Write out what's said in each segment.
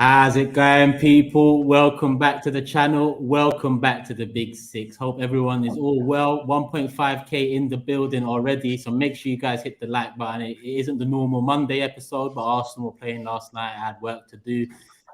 How's it going, people? Welcome back to the channel. Welcome back to the Big Six. Hope everyone is all well. 1.5k in the building already, so make sure you guys hit the like button. It isn't the normal Monday episode, but Arsenal were playing last night. I had work to do,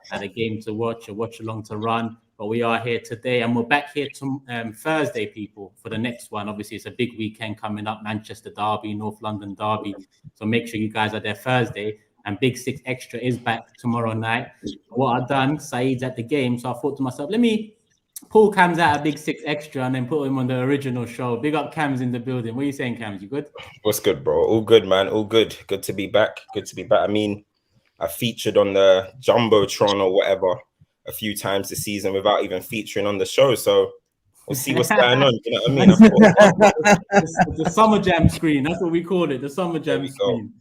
had a game to watch, a watch along to run. But we are here today, and we're back here to Thursday, people, for the next one. Obviously, it's a big weekend coming up, Manchester Derby, North London Derby. So make sure you guys are there Thursday. And Big Six Extra is back tomorrow night. What I've done, Saeed's at the game, so I thought to myself, let me pull Cams out of Big Six Extra and then put him on the original show. Big up Cams in the building. What are you saying, Cams? You good? What's good, bro? All good, man. All good. Good to be back. Good to be back. I mean, I featured on the Jumbotron or whatever a few times this season without even featuring on the show. So we'll see what's going on. You know what I mean? The Summer Jam screen. That's what we call it. The Summer Jam screen.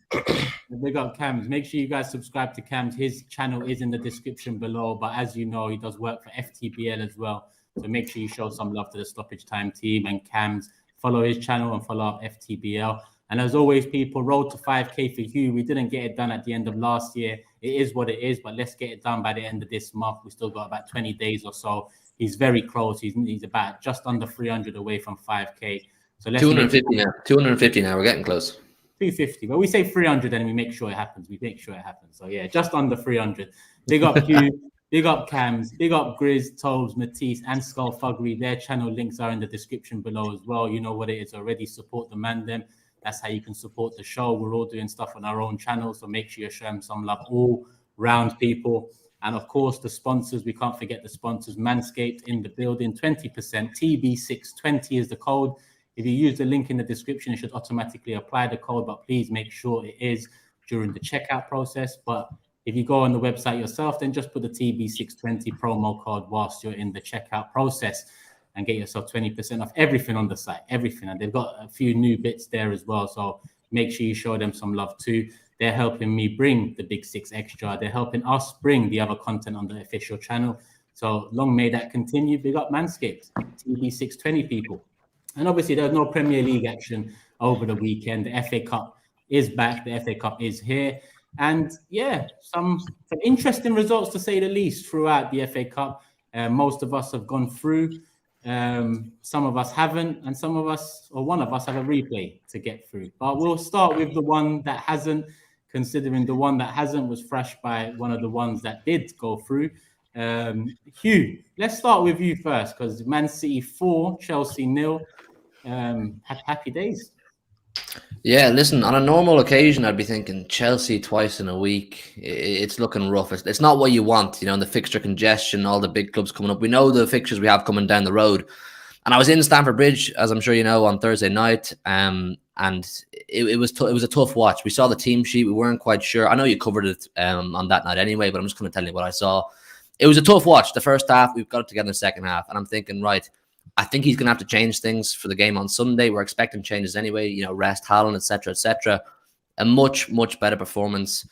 Big up Cams. Make sure you guys subscribe to Cams. His channel is in the description below. But as you know, he does work for FTBL as well. So make sure you show some love to the Stoppage Time team and Cams. Follow his channel and follow up FTBL. And as always, people, road to 5K for HUGH. We didn't get it done at the end of last year. It is what it is, but let's get it done by the end of this month. We still got about 20 days or so. He's very close. He's about just under 300 away from 5K. So let's 250 now. 250 now. We're getting close. 250, but we say 300 and we make sure it happens. We make sure it happens. So yeah, just under 300. Big up HUGH, big up Cams, big up GRIZZ, TOBS, MATISSE, and THUGGEry. Their channel links are in the description below as well. You know what it is already. Support the man them. That's how you can support the show. We're all doing stuff on our own channel, so make sure you show them some love all round, people. And of course, the sponsors, we can't forget the sponsors. Manscaped in the building, 20%. TB620 is the code. If you use the link in the description, it should automatically apply the code, but please make sure it is during the checkout process. But if you go on the website yourself, then just put the TB620 promo code whilst you're in the checkout process and get yourself 20% off everything on the site, everything. And they've got a few new bits there as well. So make sure you show them some love too. They're helping me bring the Big Six Extra. They're helping us bring the other content on the official channel. So long may that continue. Big up Manscaped, TB620 people. And obviously, there's no Premier League action over the weekend. The FA Cup is back. The FA Cup is here. And yeah, some interesting results, to say the least, throughout the FA Cup. Most of us have gone through. Some of us haven't. And some of us, or one of us, have a replay to get through. But we'll start with the one that hasn't, considering the one that hasn't was thrashed by one of the ones that did go through. HUGH, let's start with you first, because Man City 4, Chelsea 0. Happy days. Yeah, listen, on a normal occasion, I'd be thinking Chelsea twice in a week. It's looking rough. It's not what you want, you know, the fixture congestion, all the big clubs coming up. We know the fixtures we have coming down the road. And I was in Stamford Bridge, as I'm sure you know, on Thursday night. And it was a tough watch. We saw the team sheet. We weren't quite sure. I know you covered it on that night anyway, but I'm just going to tell you what I saw. It was a tough watch. The first half, we've got it together in the second half. And I'm thinking, right, I think he's going to have to change things for the game on Sunday. We're expecting changes anyway, you know, rest Haaland, etc., etc. A much, much better performance,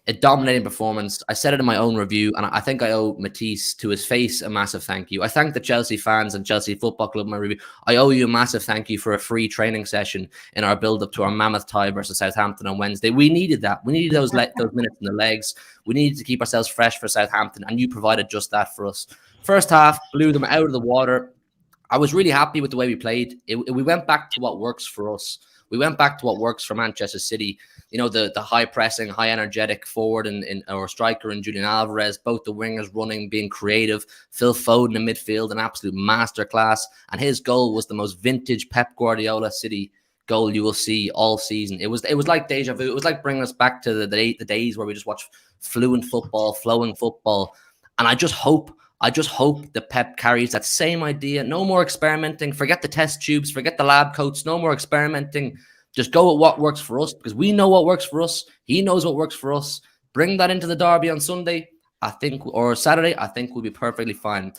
a dominating performance. I said it in my own review, and I think I owe Matisse, to his face, a massive thank you. I thank the Chelsea fans and Chelsea Football Club in my review. I owe you a massive thank you for a free training session in our build-up to our mammoth tie versus Southampton on Wednesday. We needed that. We needed those minutes in the legs. We needed to keep ourselves fresh for Southampton, and you provided just that for us. First half, blew them out of the water. I was really happy with the way we played. We went back to what works for us. We went back to what works for Manchester City. You know, the high pressing, high energetic forward and or striker and Julian Alvarez, both the wingers running, being creative. Phil Foden in midfield, an absolute masterclass. And his goal was the most vintage Pep Guardiola City goal you will see all season. It was like deja vu. It was like bringing us back to the days where we just watch fluent football, flowing football. And I just hope that Pep carries that same idea. No more experimenting. Forget the test tubes. Forget the lab coats. No more experimenting. Just go with what works for us, because we know what works for us. He knows what works for us. Bring that into the derby on Sunday, I think, or Saturday. I think we'll be perfectly fine.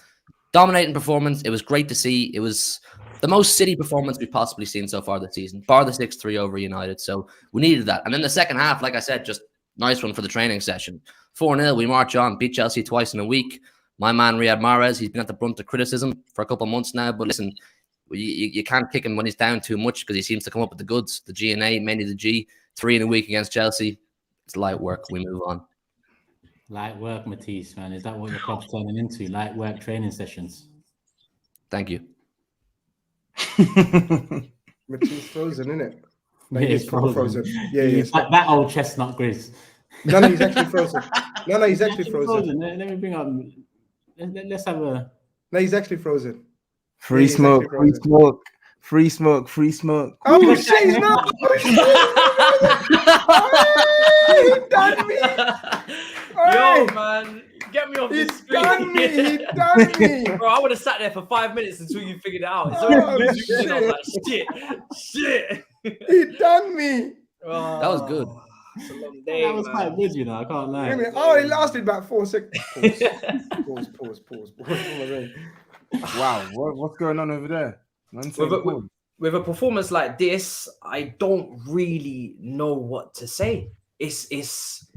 Dominating performance. It was great to see. It was the most City performance we've possibly seen so far this season, bar the 6-3 over United. So we needed that. And then the second half, like I said, just nice one for the training session. 4-0. We march on. Beat Chelsea twice in a week. My man, Riyad Mahrez, he's been at the brunt of criticism for a couple of months now. But listen, you can't kick him when he's down too much, because he seems to come up with the goods. The G and A, mainly the G. 3 in a week against Chelsea. It's light work. We move on. Light work, Matisse, man. Is that what your club's turning into? Light work training sessions. Thank you. Matisse frozen, innit? No, Yeah, he's proper frozen. Yeah, He's like that old chestnut Grizz. No, he's actually frozen. No, he's actually frozen. Let me bring up. Let's have a. No, he's actually frozen. Free smoke, free smoke, free smoke, free smoke. Oh shit, he's not. He done me. Yo, man, get me off this screen. He done me. Bro, I would have sat there for 5 minutes until you figured it out. Oh, I was like, shit. He done me. Oh, That was good. it's a long day, That was man. quite good, you know. I can't lie. Oh, it lasted about 4 seconds. Pause. Wow, what's going on over there? Man said pause. With a performance like this, I don't really know what to say. It's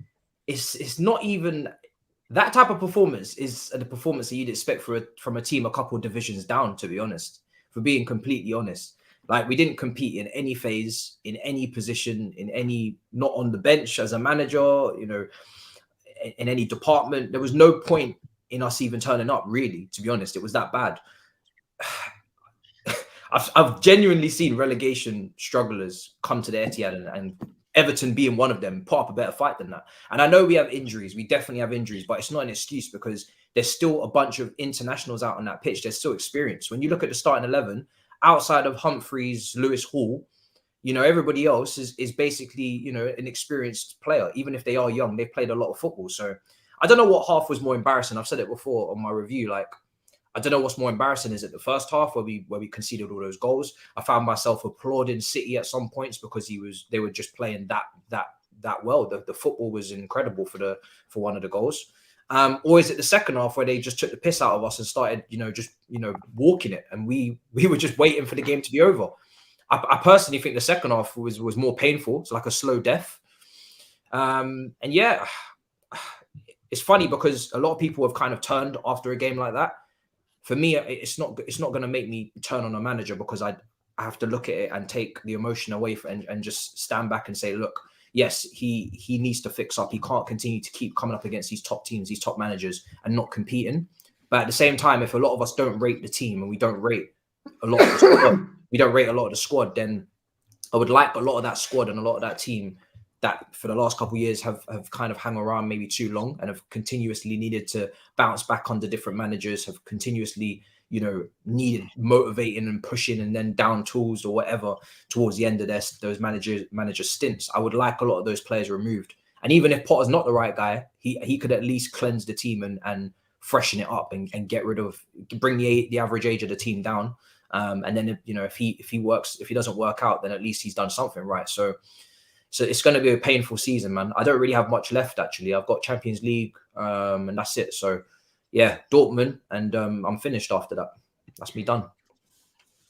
not even that type of performance is the performance that you'd expect from a team a couple of divisions down, to be honest. For being completely honest. Like, we didn't compete in any phase, in any position, not on the bench as a manager, you know, in any department. There was no point in us even turning up, really, to be honest. It was that bad. I've genuinely seen relegation strugglers come to the Etihad and Everton being one of them, put up a better fight than that. And I know we have injuries. We definitely have injuries, but it's not an excuse because there's still a bunch of internationals out on that pitch. There's still experience. When you look at the starting 11, outside of Humphreys, Lewis Hall, you know, everybody else is basically, you know, an experienced player. Even if they are young, they've played a lot of football. So I don't know what half was more embarrassing. I've said it before on my review. Like, I don't know what's more embarrassing. Is it the first half where we conceded all those goals? I found myself applauding City at some points because they were just playing that well. The football was incredible for one of the goals. Or is it the second half where they just took the piss out of us and started, just walking it, and we were just waiting for the game to be over? I personally think the second half was more painful. It's like a slow death. And yeah, it's funny because a lot of people have kind of turned after a game like that. For me, it's not going to make me turn on a manager because I have to look at it and take the emotion away and just stand back and say, look, yes, he needs to fix up. He can't continue to keep coming up against these top teams, these top managers, and not competing. But at the same time, if a lot of us don't rate the team and we don't rate a lot of the squad, then I would like a lot of that squad and a lot of that team that for the last couple of years have kind of hung around maybe too long and have continuously needed to bounce back under different managers, have continuously, needed motivating and pushing and then down tools or whatever towards the end of those manager stints. I would like a lot of those players removed. And even if Potter's not the right guy, he could at least cleanse the team and freshen it up and get rid of, bring the average age of the team down. And then, if he doesn't work out, then at least he's done something right. So it's going to be a painful season, man. I don't really have much left, actually. I've got Champions League and that's it. So, yeah, Dortmund, and I'm finished after that. That's me done.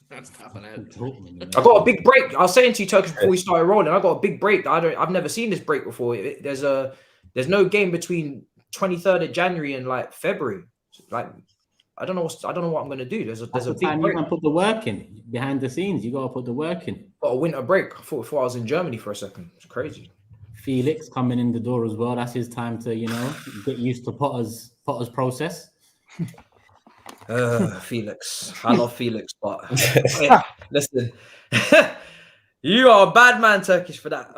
That's tapping out. I got a big break. I was saying to you, Turkish, before we started rolling, I got a big break. I've never seen this break before. There's no game between 23rd of January and like February. Like, I don't know what I'm going to do. There's a big time break. you can put the work in behind the scenes. You got to put the work in. Got a winter break. I thought I was in Germany for a second. It's crazy. Felix coming in the door as well. That's his time to, get used to Potter's process. Felix. I love Felix, but hey, listen, you are a bad man, Turkish, for that.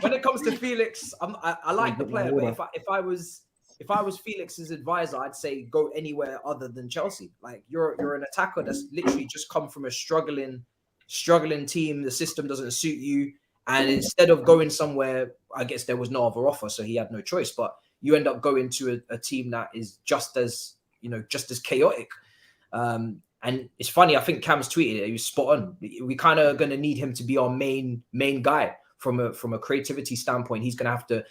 When it comes to Felix, I like the player, but if I was Felix's advisor, I'd say go anywhere other than Chelsea. Like you're an attacker that's literally just come from a struggling team. The system doesn't suit you, and instead of going somewhere, I guess there was no other offer, so he had no choice. But you end up going to a team that is just as chaotic. And it's funny. I think Cam's tweeted it. He was spot on. We kind of going to need him to be our main guy from a creativity standpoint. He's going to have to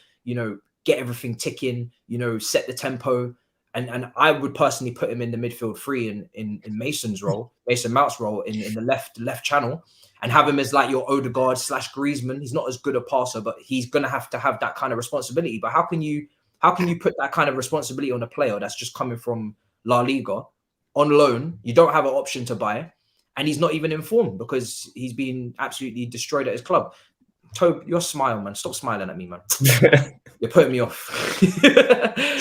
get everything ticking, set the tempo. And I would personally put him in the midfield three in Mason Mount's role in the left channel, and have him as like your Odegaard / Griezmann. He's not as good a passer, but he's going to have that kind of responsibility. But how can you put that kind of responsibility on a player that's just coming from La Liga on loan? You don't have an option to buy, and he's not even informed because he's been absolutely destroyed at his club. Tobe, your smile, man. Stop smiling at me, man. You're putting me off.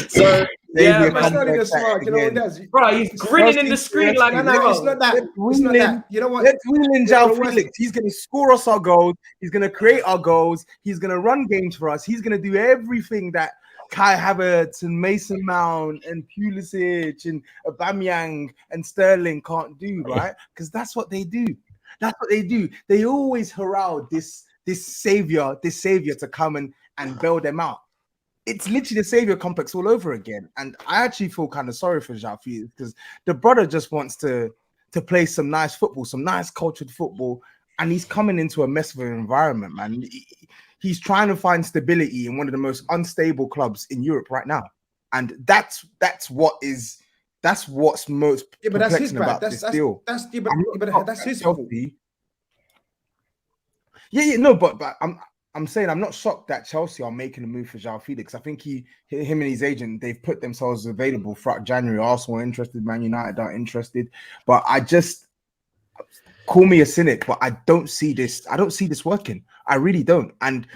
So yeah, That's not even a smile. You know what it does? Bro, he's grinning in the screen like, no, it's not that. It's not that. You know what? Let's win in João Felix. He's going to score us our goals. He's going to create our goals. He's going to run games for us. He's going to do everything that Kai Havertz and Mason Mount and Pulisic and Aubameyang and Sterling can't do, right? Because that's what they do. That's what they do. They always herald this savior to come and bail them out. It's literally the savior complex all over again. And I actually feel kind of sorry for João Felix because the brother just wants to play some nice football, some nice cultured football. And he's coming into a mess of an environment, man. He's trying to find stability in one of the most unstable clubs in Europe right now. And that's what's most but that's his about bad. this deal. That's his fault. Yeah, no, but I'm saying I'm not shocked that Chelsea are making a move for João Felix. I think him and his agent, they've put themselves available throughout January. Arsenal are interested, Man United aren't interested. But I just call me a cynic, but I don't see this working. I really don't. And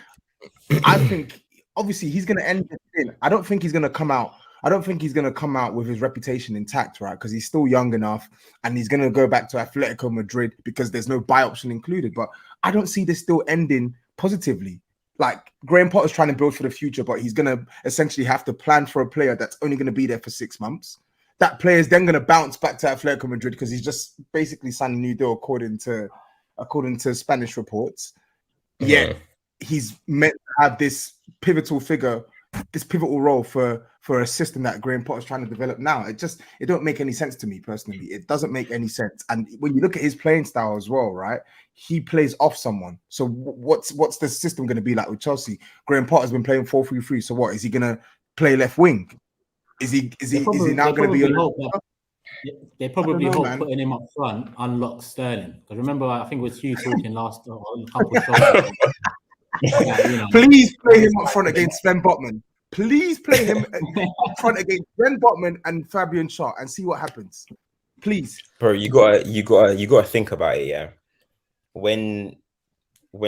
I think obviously he's gonna end it in. I don't think he's gonna come out. I don't think he's going to come out with his reputation intact, right? Because he's still young enough and he's going to go back to Atletico Madrid because there's no buy option included. But I don't see this still ending positively. Like Graham Potter's trying to build for the future, but he's going to essentially have to plan for a player that's only going to be there for 6 months. That player is then going to bounce back to Atletico Madrid because he's just basically signed a new deal according to Spanish reports. Yeah, he's meant to have this pivotal role for a system that Graham Potter's trying to develop now. It don't make any sense to me personally. It doesn't make any sense. And when you look at his playing style as well, right? He plays off someone. So what's the system going to be like with Chelsea? Graham Potter's been playing 4-3-3. So what is he going to play left wing? Is he now going to be? They probably hope putting him up front unlocks Sterling. Because remember, I think it was Hugh talking last couple of shows. Please play him up front against Sven Botman. Please play him up front against Sven Botman and Fabian Schär and see what happens. Please, bro. You gotta think about it. Yeah, when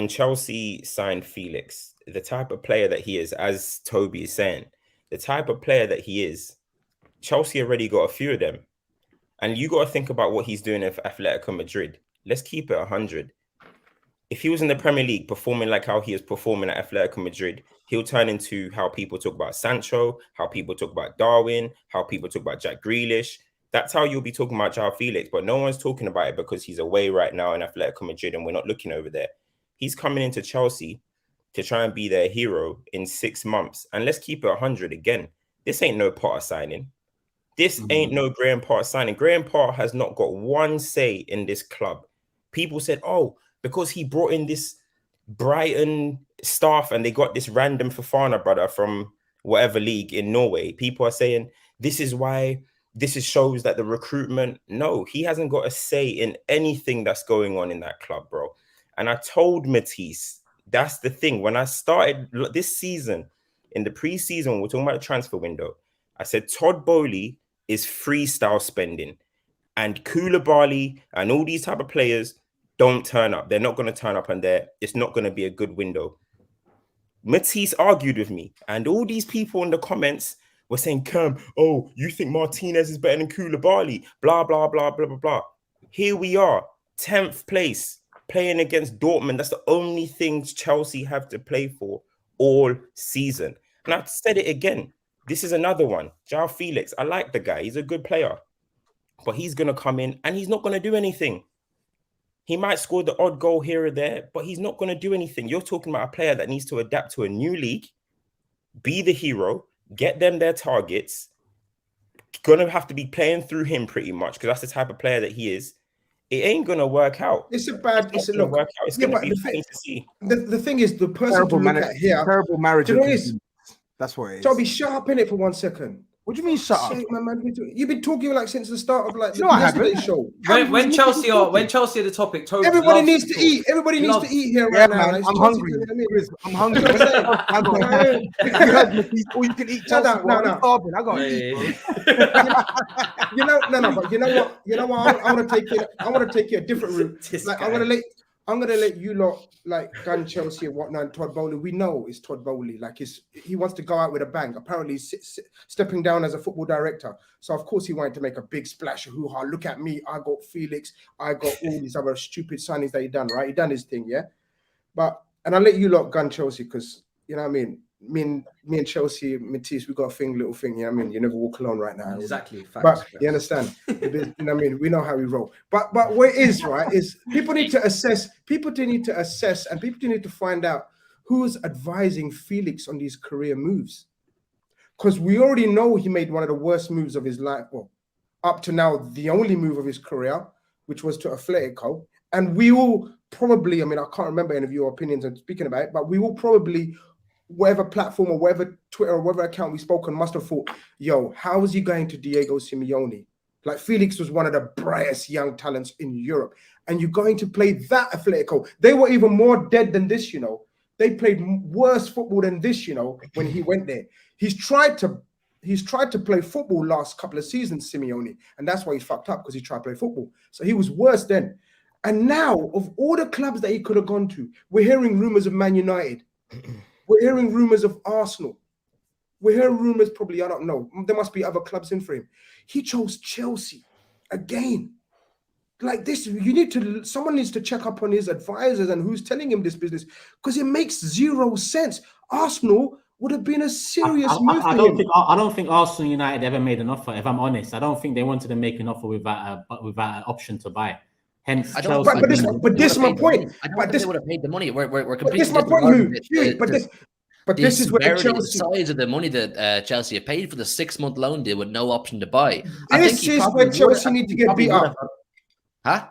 Chelsea signed Felix, the type of player that he is, as Toby is saying, the type of player that he is, Chelsea already got a few of them, and you got to think about what he's doing for Atletico Madrid. Let's keep it 100. If he was in the Premier League performing like how he is performing at Atletico Madrid, he'll turn into how people talk about Sancho, how people talk about Darwin, how people talk about Jack Grealish. That's how you'll be talking about João Felix, but no one's talking about it because he's away right now in Atletico Madrid and we're not looking over there. He's coming into Chelsea to try and be their hero in 6 months. And let's keep it 100 again. This ain't no Potter signing. This ain't no Graham Potter signing. Graham Potter has not got one say in this club. People said, oh, because he brought in this Brighton staff and they got this random Fofana brother from whatever league in Norway. People are saying this is why shows that the recruitment. No, he hasn't got a say in anything that's going on in that club, bro. And I told Matisse, that's the thing. When I started this season, in the preseason, we're talking about the transfer window. I said Todd Bowley is freestyle spending, and Koulibaly and all these type of players don't turn up. They're not going to turn up, and it's not going to be a good window. Matisse argued with me, and all these people in the comments were saying, Cam, oh, you think Martinez is better than Koulibaly? Blah, blah, blah, blah, blah, blah. Here we are, 10th place, playing against Dortmund. That's the only thing Chelsea have to play for all season. And I've said it again. This is another one. João Felix, I like the guy. He's a good player. But he's going to come in, and he's not going to do anything. He might score the odd goal here or there, but he's not going to do anything. You're talking about a player that needs to adapt to a new league, be the hero, get them their targets. Going to have to be playing through him pretty much because that's the type of player that he is. It ain't going to work out. It's a bad. It's going to work out. It's going to be funny to see. The thing is, the person to look at here. Terrible marriage. Do you know what it is? That's what it is. Toby, shut up in it for 1 second. What do you mean shut up? Man, you've been talking like since the start of like the yesterday show. When Chelsea are the topic, Toby, everybody needs to eat. Everybody needs to eat here right now. I'm hungry. I'm hungry. Or you can eat Chelsea. No. I got to eat. But you know what? I want to take you a different route. Like I want to I'm gonna let you lot like gun Chelsea and whatnot. Todd Bowley, we know it's Todd Bowley. Like he wants to go out with a bang. Apparently, he's stepping down as a football director. So of course he wanted to make a big splash. Hoo-ha! Look at me. I got Felix. I got all these other stupid signings that he done. Right? He done his thing. Yeah. And I'll let you lot gun Chelsea because you know what I mean. Me and Chelsea, Matisse, we got a little thing. You know what I mean. You never walk alone right now. Exactly. But you understand? You know what I mean? We know how we roll. But what it is, right, is people need to assess, and people need to find out who's advising Felix on these career moves. Because we already know he made one of the worst moves of his life. Well, up to now, the only move of his career, which was to Atletico. And we will probably, I mean, I can't remember any of your opinions on speaking about it, but we will probably, whatever platform or whatever Twitter or whatever account we spoke on must have thought, yo, how is he going to Diego Simeone? Like Felix was one of the brightest young talents in Europe. And you're going to play that Atletico. They were even more dead than this, you know. They played worse football than this, you know, when he went there. He's tried to play football last couple of seasons, Simeone. And that's why he's fucked up, because he tried to play football. So he was worse then. And now, of all the clubs that he could have gone to, we're hearing rumors of Man United. We're hearing rumors of Arsenal. We're hearing rumors, probably, I don't know. There must be other clubs in for him. He chose Chelsea again. Like this, someone needs to check up on his advisors and who's telling him this business, because it makes zero sense. Arsenal would have been a serious move for him. I don't think Arsenal United ever made an offer, if I'm honest. I don't think they wanted to make an offer without an option to buy. Hence, Chelsea. But this is my point. I don't think they would have paid the money. We're completely. This is my point. But this is where Chelsea, the size of the money that Chelsea have paid for the 6-month loan deal with no option to buy. This is where Chelsea need to get beat up. Huh?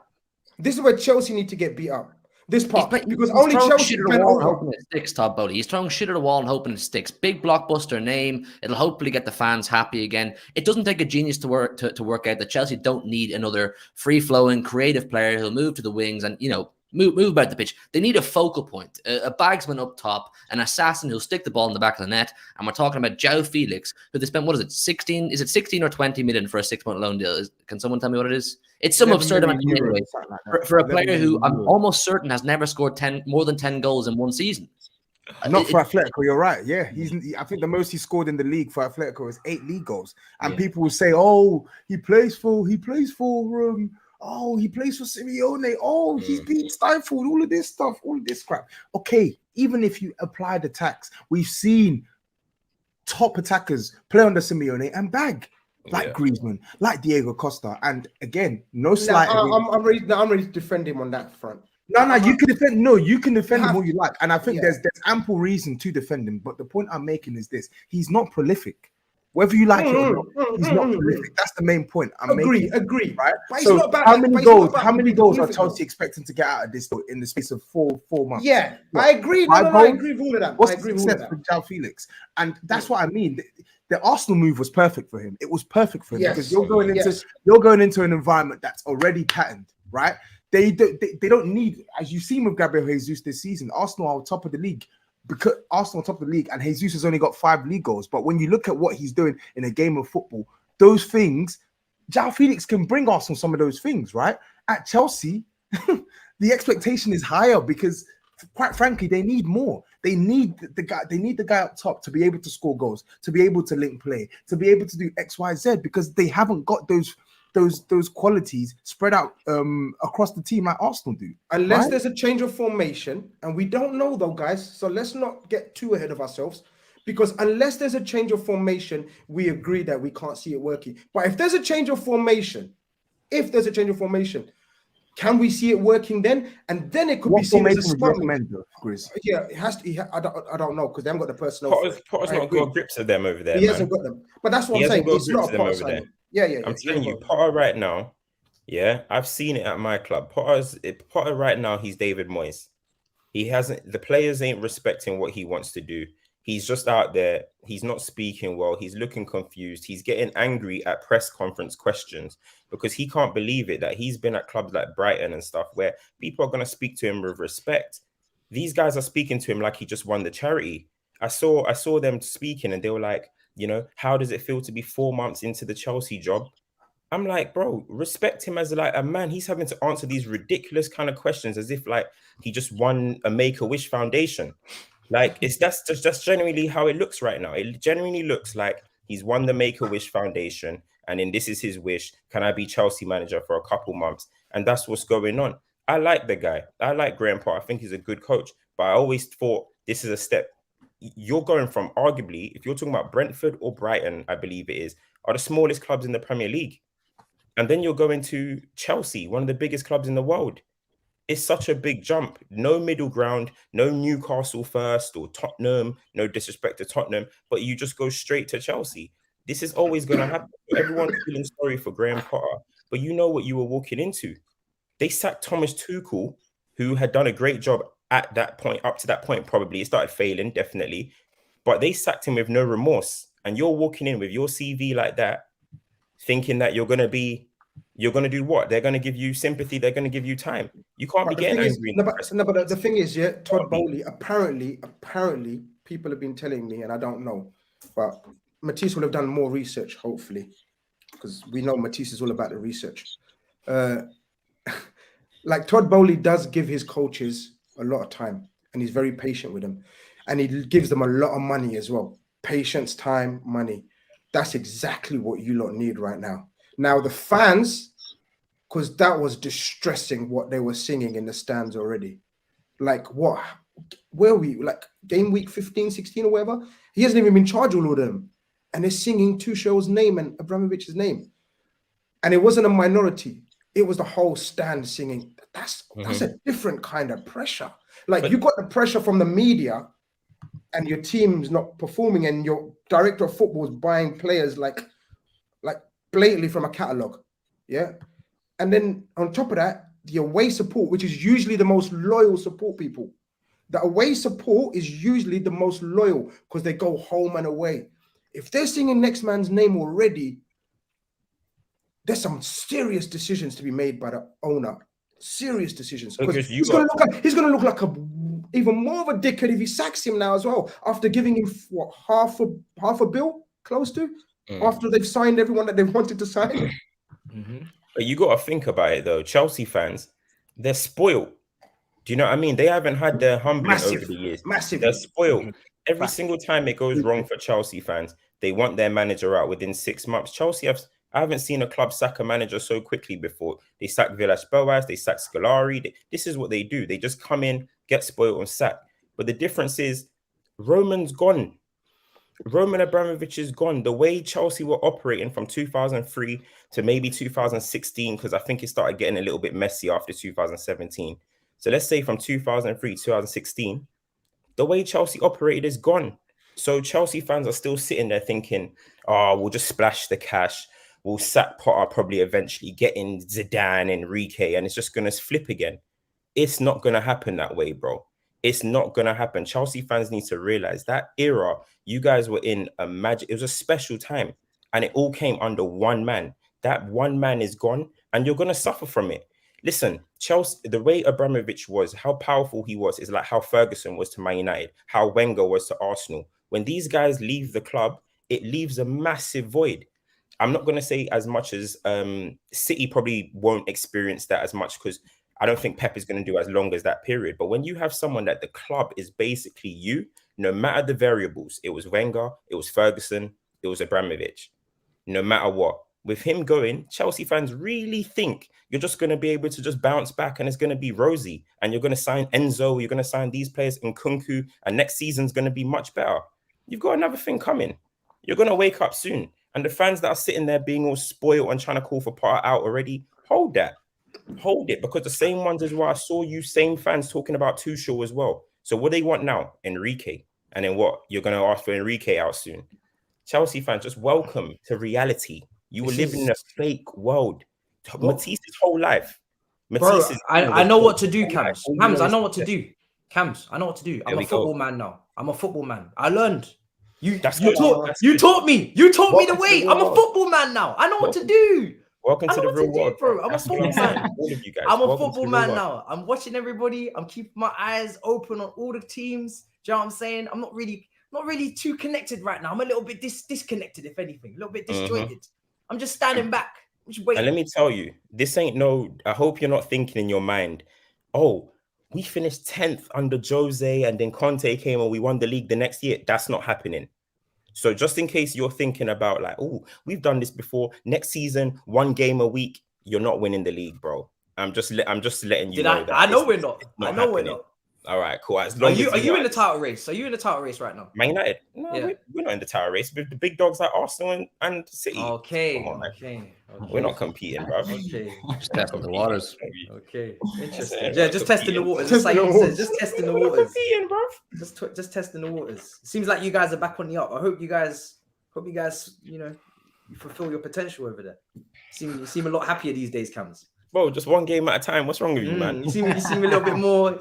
This is where Chelsea need to get beat up. This part, because he's only Chelsea can hoping it sticks, Todd Bowley. He's throwing shit at the wall and hoping it sticks. Big blockbuster name. It'll hopefully get the fans happy again. It doesn't take a genius to work out that Chelsea don't need another free-flowing, creative player who'll move to the wings and, you know, move about the pitch. They need a focal point, a bagsman up top, an assassin who'll stick the ball in the back of the net. And we're talking about João Felix, who they spent, 16? Is it 16 or 20 million for a 6-month loan deal? Can someone tell me what it is? It's some absurd amount of money for a player who I'm almost certain has never scored more than 10 goals in one season. Not for Atletico, you're right. Yeah, I think the most he scored in the league for Atletico is 8 league goals. And people will say, "Oh, he plays for Simeone. Oh, he's being stifled. All of this stuff, all of this crap." Okay, even if you apply the tax, we've seen top attackers play under Simeone and bag. Like Griezmann, like Diego Costa, and again, no slight. I'm ready to defend him on that front. No, you can defend. No, you can defend him all you like, and I think there's ample reason to defend him. But the point I'm making is this: he's not prolific. Whether you like it or not, he's not prolific. That's the main point I'm making. Agree, right? But so how many goals are Chelsea expecting to get out of this in the space of four months? Yeah, I agree. I agree with all of that. What's the success for João Felix? And that's what I mean. The Arsenal move was perfect for him. It was perfect for him because you're going into an environment that's already patterned, right? They don't need, as you've seen with Gabriel Jesus this season, Arsenal are top of the league. Because Arsenal are top of the league and Jesus has only got 5 league goals. But when you look at what he's doing in a game of football, those things, João Felix can bring Arsenal some of those things, right? At Chelsea, the expectation is higher because, quite frankly, they need more. They need the guy up top to be able to score goals, to be able to link play, to be able to do X, Y, Z, because they haven't got those qualities spread out across the team like Arsenal do. Unless there's a change of formation, and we don't know though, guys. So let's not get too ahead of ourselves, because unless there's a change of formation, we agree that we can't see it working. But if there's a change of formation, can we see it working then? And then it could be seen as a GRIZZ? Yeah, it has to. I don't know, because they haven't got the personnel. Potter's not got grips of them over there. He hasn't got them. But that's what I'm saying. It's not a Potter signing. Yeah. I'm telling you, Potter right now. Yeah, I've seen it at my club. Potter right now, he's David Moyes. He hasn't. The players ain't respecting what he wants to do. He's just out there. He's not speaking well. He's looking confused. He's getting angry at press conference questions because he can't believe it that he's been at clubs like Brighton and stuff where people are going to speak to him with respect. These guys are speaking to him like he just won the charity. I saw them speaking and they were like, you know, how does it feel to be 4 months into the Chelsea job? I'm like, bro, respect him as like a man. He's having to answer these ridiculous kind of questions as if like he just won a Make-A-Wish Foundation. Like that's genuinely how it looks right now. It genuinely looks like he's won the Make-A-Wish Foundation, and then this is his wish. Can I be Chelsea manager for a couple months? And that's what's going on. I like the guy. I like Graham Potter. I think he's a good coach. But I always thought this is a step. You're going from arguably, if you're talking about Brentford or Brighton, I believe it is, are the smallest clubs in the Premier League. And then you're going to Chelsea, one of the biggest clubs in the world. It's such a big jump. No middle ground, no Newcastle first or Tottenham, no disrespect to Tottenham, but you just go straight to Chelsea. This is always going to happen. Everyone's feeling sorry for Graham Potter, but you know what you were walking into. They sacked Thomas Tuchel, who had done a great job at that point, up to that point, probably. It started failing, definitely. But they sacked him with no remorse. And you're walking in with your CV like that, thinking that you're going to do what? They're going to give you sympathy. They're going to give you time. You can't be getting angry. But the thing is, yeah, Todd Bowley, apparently, people have been telling me, and I don't know, but Matisse will have done more research, hopefully, because we know Matisse is all about the research. Like Todd Bowley does give his coaches a lot of time, and he's very patient with them, and he gives them a lot of money as well. Patience, time, money. That's exactly what you lot need right now. Now the fans, because that was distressing what they were singing in the stands already. Like what? Where are we? Like game week 15, 16 or whatever? He hasn't even been charged all of them. And they're singing Tuchel's name and Abramovich's name. And it wasn't a minority. It was the whole stand singing. That's a different kind of pressure. Like you got the pressure from the media and your team's not performing and your director of football is buying players like blatantly from a catalogue. Yeah. And then on top of that, the away support, which is usually the most loyal support people. The away support is usually the most loyal because they go home and away. If they're singing next man's name already, there's some serious decisions to be made by the owner. Serious decisions. Because he's going to look like even more of a dickhead if he sacks him now as well. After giving him what, half a bill, close to, after they've signed everyone that they wanted to sign. But you got to think about it though. Chelsea fans, they're spoiled. Do you know what I mean? They haven't had their humbling over the years. They're spoiled. Every single time it goes wrong for Chelsea fans, they want their manager out within 6 months. I haven't seen a club sack a manager so quickly before. They sack Villas-Boas, they sack Scolari. This is what they do. They just come in, get spoiled and sack. But the difference is Roman's gone. Roman Abramovich is gone. The way Chelsea were operating from 2003 to maybe 2016, because I think it started getting a little bit messy after 2017. So let's say from 2003 to 2016, the way Chelsea operated is gone. So Chelsea fans are still sitting there thinking, oh, we'll just splash the cash. We'll sack Potter probably eventually, get in Zidane, Enrique, and it's just going to flip again. It's not going to happen that way, bro. It's not going to happen. Chelsea fans need to realize that era, you guys were in a magic, it was a special time, and it all came under one man. That one man is gone, and you're going to suffer from it. Listen, Chelsea, the way Abramovich was, how powerful he was, is like how Ferguson was to Man United, how Wenger was to Arsenal. When these guys leave the club, it leaves a massive void. I'm not going to say as much as City probably won't experience that as much because I don't think Pep is going to do as long as that period. But when you have someone that the club is basically you, no matter the variables, it was Wenger, it was Ferguson, it was Abramovich, no matter what. With him going, Chelsea fans really think you're just going to be able to just bounce back and it's going to be rosy and you're going to sign Enzo, you're going to sign these players in Nkunku, and next season's going to be much better. You've got another thing coming. You're going to wake up soon. And the fans that are sitting there being all spoiled and trying to call for Potter out already, hold that. Hold it, because the same ones as well, I saw you same fans talking about Tuchel as well. So what they want now? Enrique. And then what? You're going to ask for Enrique out soon. Chelsea fans, just welcome to reality. You were living in a fake world. Matisse's whole life. Bro, I know what to do, Cams. Cams, I know what to do. Cams, I know what to do. I'm a football man now. I'm a football man. I learned. You taught me. You taught me the way. I'm a football man now. I know what to do. Welcome to the real world, bro. I'm a football man. All of you guys. I'm a football man now. I'm watching everybody. I'm keeping my eyes open on all the teams. Do you know what I'm saying? I'm not really too connected right now. I'm a little bit disconnected, if anything, a little bit disjointed. I'm just standing back. Just wait. And let me tell you, this ain't no. I hope you're not thinking in your mind, oh, we finished 10th under Jose, and then Conte came and we won the league the next year. That's not happening. So just in case you're thinking about like, oh, we've done this before. Next season, 1 game a week, you're not winning the league, bro. I'm just letting you know that. I know we're not. I know we're not. All right, cool. As Are long you in the title race? Are you in the title race right now? Man United? No, Yeah. we're not in the title race. But the big dogs like Arsenal and City. Okay. Come on, man. Okay. We're not competing, bro. Okay. Just testing the waters. Okay. That's Interesting. it. Yeah, just testing the waters. Testing the waters. Just testing the We're not waters. competing, bro. Just testing the waters. Seems like you guys are back on the up. I hope you guys, you know, you fulfill your potential over there. You seem a lot happier these days, Cams. Bro, just 1 game at a time. What's wrong with you, man? You seem a little bit more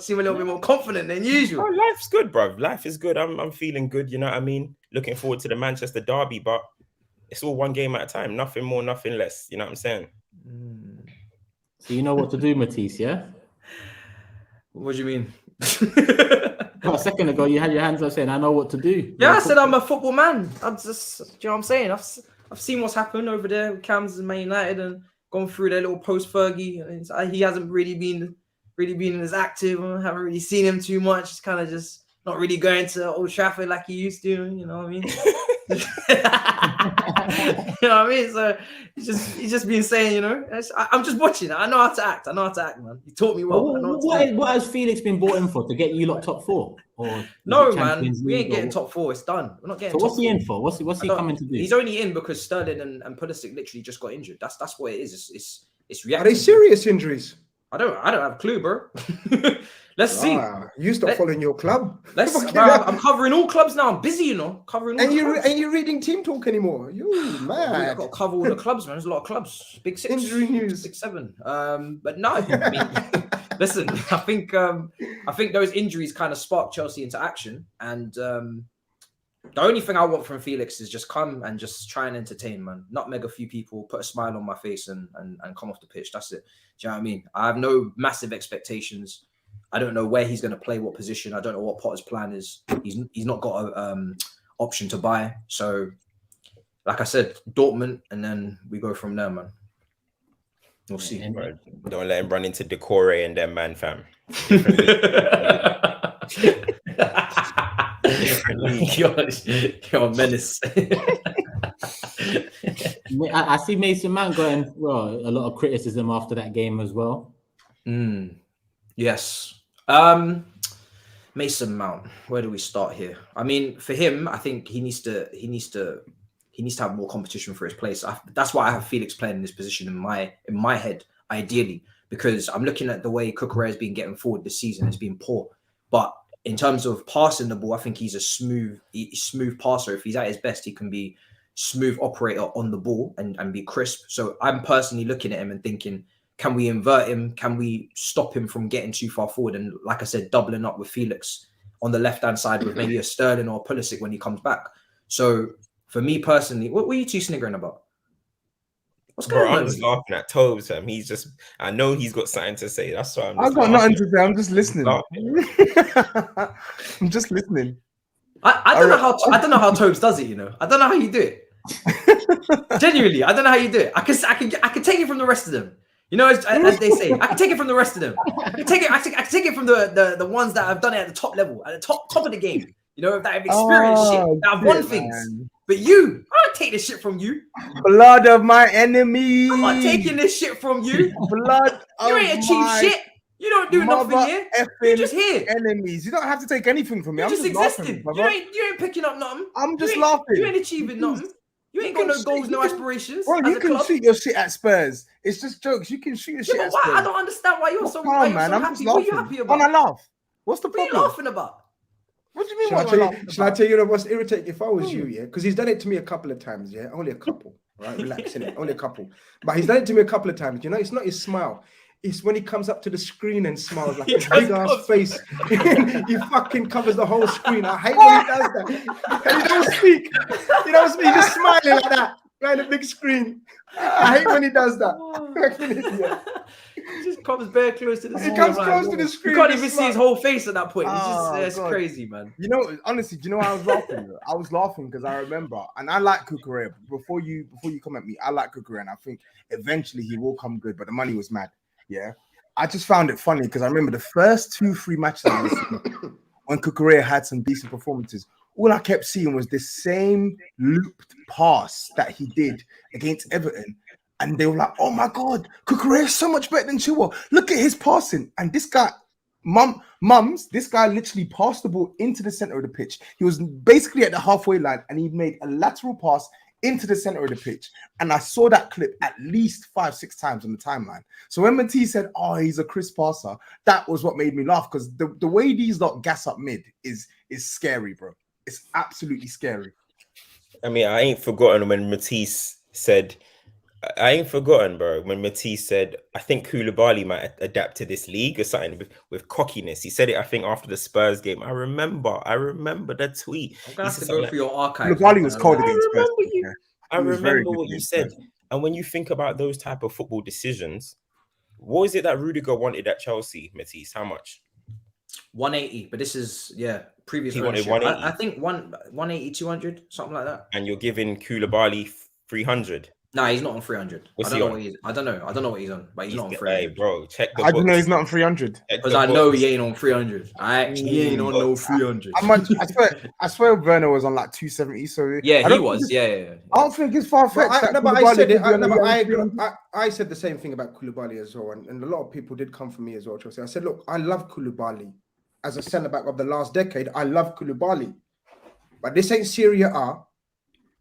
confident than usual. Oh, life's good, bro. Life is good. I'm feeling good. You know what I mean? Looking forward to the Manchester derby, but it's all 1 game at a time. Nothing more, nothing less. You know what I'm saying? So you know what to do, Matisse, yeah? What do you mean? Well, a second ago, you had your hands up saying, I know what to do. Yeah, I said I'm a football man. I'm just, do you know what I'm saying? I've seen what's happened over there with Cams and Man United and gone through their little post-Fergie. And he hasn't really been as active. I haven't really seen him too much. He's kind of just not really going to Old Trafford like he used to. You know what I mean? You know what I mean? So he's just been saying, you know, I'm just watching. I know how to act. Man. He taught me well. I know What has Felix been brought in for? To get you lot top 4? Or no, man, we ain't getting top 4. It's done. We're not getting. So top what's he 4. in for? What's he coming to do? He's only in because Sterling and Pulisic literally just got injured. That's what it is. It's Are reacting. they serious injuries? I don't have a clue, bro. Let's see. You stop following your club. I'm covering all clubs now. I'm busy, you know, covering all clubs. And you're reading Team Talk anymore. You I've mad. got to cover all the clubs, man. There's a lot of clubs. Big 6. Injury news. 6, 7. But no, I mean, listen, I think those injuries kind of sparked Chelsea into action. And the only thing I want from Felix is just come and just try and entertain, man. Nutmeg a few people, put a smile on my face and come off the pitch. That's it. Do you know what I mean? I have no massive expectations. I don't know where he's going to play, what position. I don't know what Potter's plan is. He's not got a option to buy. So, like I said, Dortmund, and then we go from there, man. We'll see. Bro, don't let him run into Decore and them, man, fam. You're a menace. I see Mason Mount going a lot of criticism after that game as well. Yes. Mason Mount. Where do we start here? I mean, for him, I think he needs to have more competition for his place. That's why I have Felix playing in this position in my head, ideally, because I'm looking at the way Cucurella has been getting forward this season. It's been poor, but in terms of passing the ball, I think he's a smooth passer. If he's at his best, he can be smooth operator on the ball and be crisp. So I'm personally looking at him and thinking, can we invert him? Can we stop him from getting too far forward? And like I said, doubling up with Felix on the left-hand side with maybe a Sterling or a Pulisic when he comes back. So for me personally, what were you two sniggering about? What's going on? I'm just laughing at TOBS, fam. I know he's got something to say. That's why I've got nothing to say. I'm just listening. I'm just listening. I don't know how TOBS does it, you know. I don't know how you do it. Genuinely, I don't know how you do it. I can take it from the rest of them. You know, as they say, I can take it from the rest of them. I can take it from the ones that have done it at the top level, at the top of the game. You know, that have experienced shit, that have won things. Man. But you, I don't take this shit from you. Blood of my enemy. I'm not taking this shit from you. Blood you ain't achieved shit. You don't do nothing here. You're just here. Enemies. You don't have to take anything from me. You're I'm just existing. Laughing, you ain't picking up nothing. I'm just laughing. You ain't achieving nothing. You ain't got no goals, no aspirations. Well, you can shoot your shit at Spurs. It's just jokes. You can shoot your shit at Spurs. I don't understand why you're so happy. What are you happy about? I laugh. What's the problem? What are you laughing about? What do you mean? Shall I tell you what's irritating? If I was you, yeah, because he's done it to me a couple of times, yeah, only a couple, right? Relax, innit? Only a couple, but he's done it to me a couple of times. You know, it's not his smile; it's when he comes up to the screen and smiles like a big ass face. He fucking covers the whole screen. I hate when he does that. And he don't speak. He don't speak. He's just smiling like that, right? The big screen. I hate when he does that. He just comes very close to the screen. He comes close to the screen. You can't even see his whole face at that point. It's Oh, just, it's God. crazy, man. You know, honestly, do you know why I was laughing? I was laughing because I remember, and I like Cucurella. Before you come at me, I like Cucurella, and I think eventually he will come good. But the money was mad. Yeah, I just found it funny because I remember the first 2-3 matches I was when Cucurella had some decent performances. All I kept seeing was this same looped pass that he did against Everton. And they were like, oh my God, Cucurella is so much better than Chilwell. Look at his passing. And this guy, this guy literally passed the ball into the center of the pitch. He was basically at the halfway line and he made a lateral pass into the center of the pitch. And I saw that clip at least 5-6 times on the timeline. So when Matisse said, oh, he's a crisp passer, that was what made me laugh because the way these lot gas up mid is scary, bro. It's absolutely scary. I mean, I ain't forgotten when Matisse said, I ain't forgotten, bro, when Matisse said, I think Koulibaly might adapt to this league or something with cockiness. He said it, I think, after the Spurs game. I remember the tweet. I'm going to have to go through your archive. Koulibaly was cold against Spurs. I remember what you said. And when you think about those type of football decisions, what is it that Rudiger wanted at Chelsea, Matisse? How much? 180, but this is, previous. He wanted ownership. 180. I think 180, 200, something like that. And you're giving Koulibaly 300. Nah, he's not on 300. What's I he don't on? know what he's. I don't know what he's on, but he's not on Hey, 300. bro, check the I don't know books. he's not on 300. Because I know he ain't on 300. He ain't on no 300. I swear Werner was on like 270. So Yeah, I he don't was. think Yeah. I don't think it's far fetched. But I said it. I said the same thing about Koulibaly as well, and a lot of people did come for me as well, Chelsea. I said, look, I love Koulibaly as a centre back of the last decade. I love Koulibaly, but this ain't Serie A,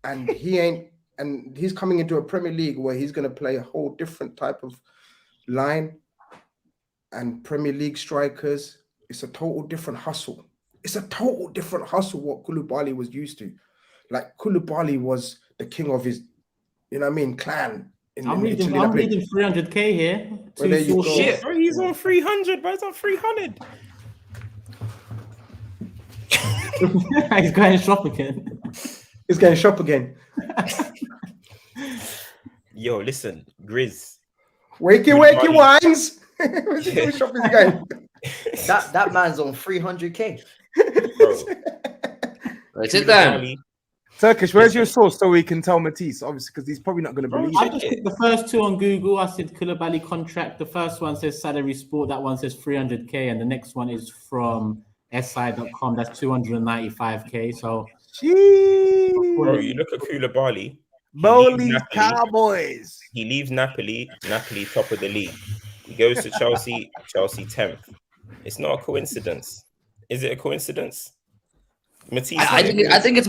and he ain't. And he's coming into a Premier League where he's going to play a whole different type of line and Premier League strikers. It's a total different hustle. It's a total different hustle what Koulibaly was used to. Like Koulibaly was the king of his, clan. I'm reading 300k here. Well, there you go. Shit. Bro, he's on 300, bro. He's on 300. He's going shop again. He's going shop again. Yo, listen, GRIZZ. Wakey wines. Where's the shop is going? That man's on 300k. Bro. Right, sit down. Turkish, where's your source so we can tell Matisse? Obviously, because he's probably not going to believe I it. just picked the first two on Google. I said Koulibaly contract. The first one says salary sport. That one says 300k, and the next one is from SI.com. That's 295k. So, Bro, you look at Koulibaly. Bowley Cowboys. He leaves Napoli top of the league. He goes to Chelsea 10th. It's not a coincidence. Is it a coincidence? Matisse, I think it's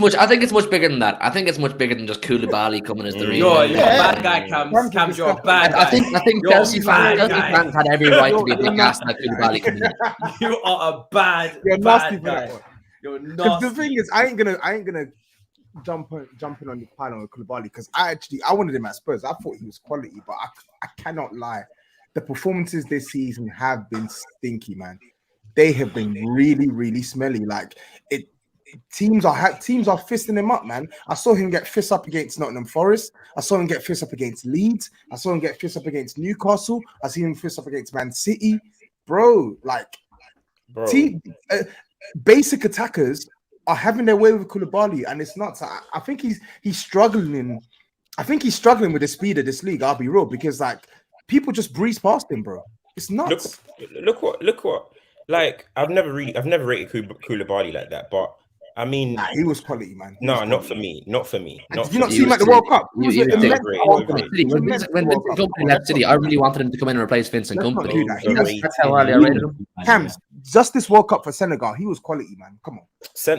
much bigger than that. I think it's much bigger than just Koulibaly coming as the reason. You're a bad guy, Cam. You're a bad guy. I think Chelsea fans had every right to be a big gas that Koulibaly coming in. You are a bad guy. You're nasty. The thing is, I ain't gonna jump in on the pile with Koulibaly because I wanted him at Spurs. I thought he was quality, but I cannot lie. The performances this season have been stinky, man. They have been really, really smelly. Like teams are fisting him up, man. I saw him get fist up against Nottingham Forest. I saw him get fist up against Leeds. I saw him get fist up against Newcastle. I see him fist up against Man City, bro. Basic attackers are having their way with Koulibaly, and it's nuts. I think he's struggling. I think he's struggling with the speed of this league. I'll be real, because people just breeze past him, bro. It's nuts. Look what. Like I've never rated Koulibaly like that, but I mean, he was quality, man. No, not for me. Did you not see him at the World Cup? When Vincent Kompany left City, I really wanted him to come in and replace Vincent Kompany. That's how highly I rated him. Cams, just this World Cup for Senegal, he was quality, man. Come on.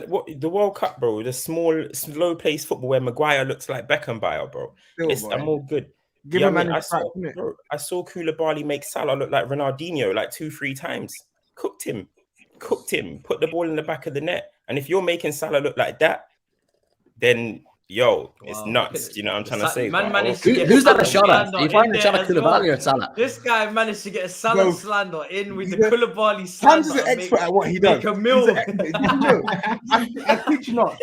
What the World Cup, bro? The small, slow-paced football where Maguire looks like Beckenbauer, bro. I'm all good. Give him I saw Koulibaly make Salah look like Ronaldinho like 2-3 times. Cooked him, put the ball in the back of the net. And if you're making Salah look like that, then it's nuts. You know what I'm trying to say? Who's that a shot at? Are you finding a shot at Koulibaly or Salah? This guy managed to get a Salah slander in with the Koulibaly slander. Cam's is an expert at what he does. I kid you not.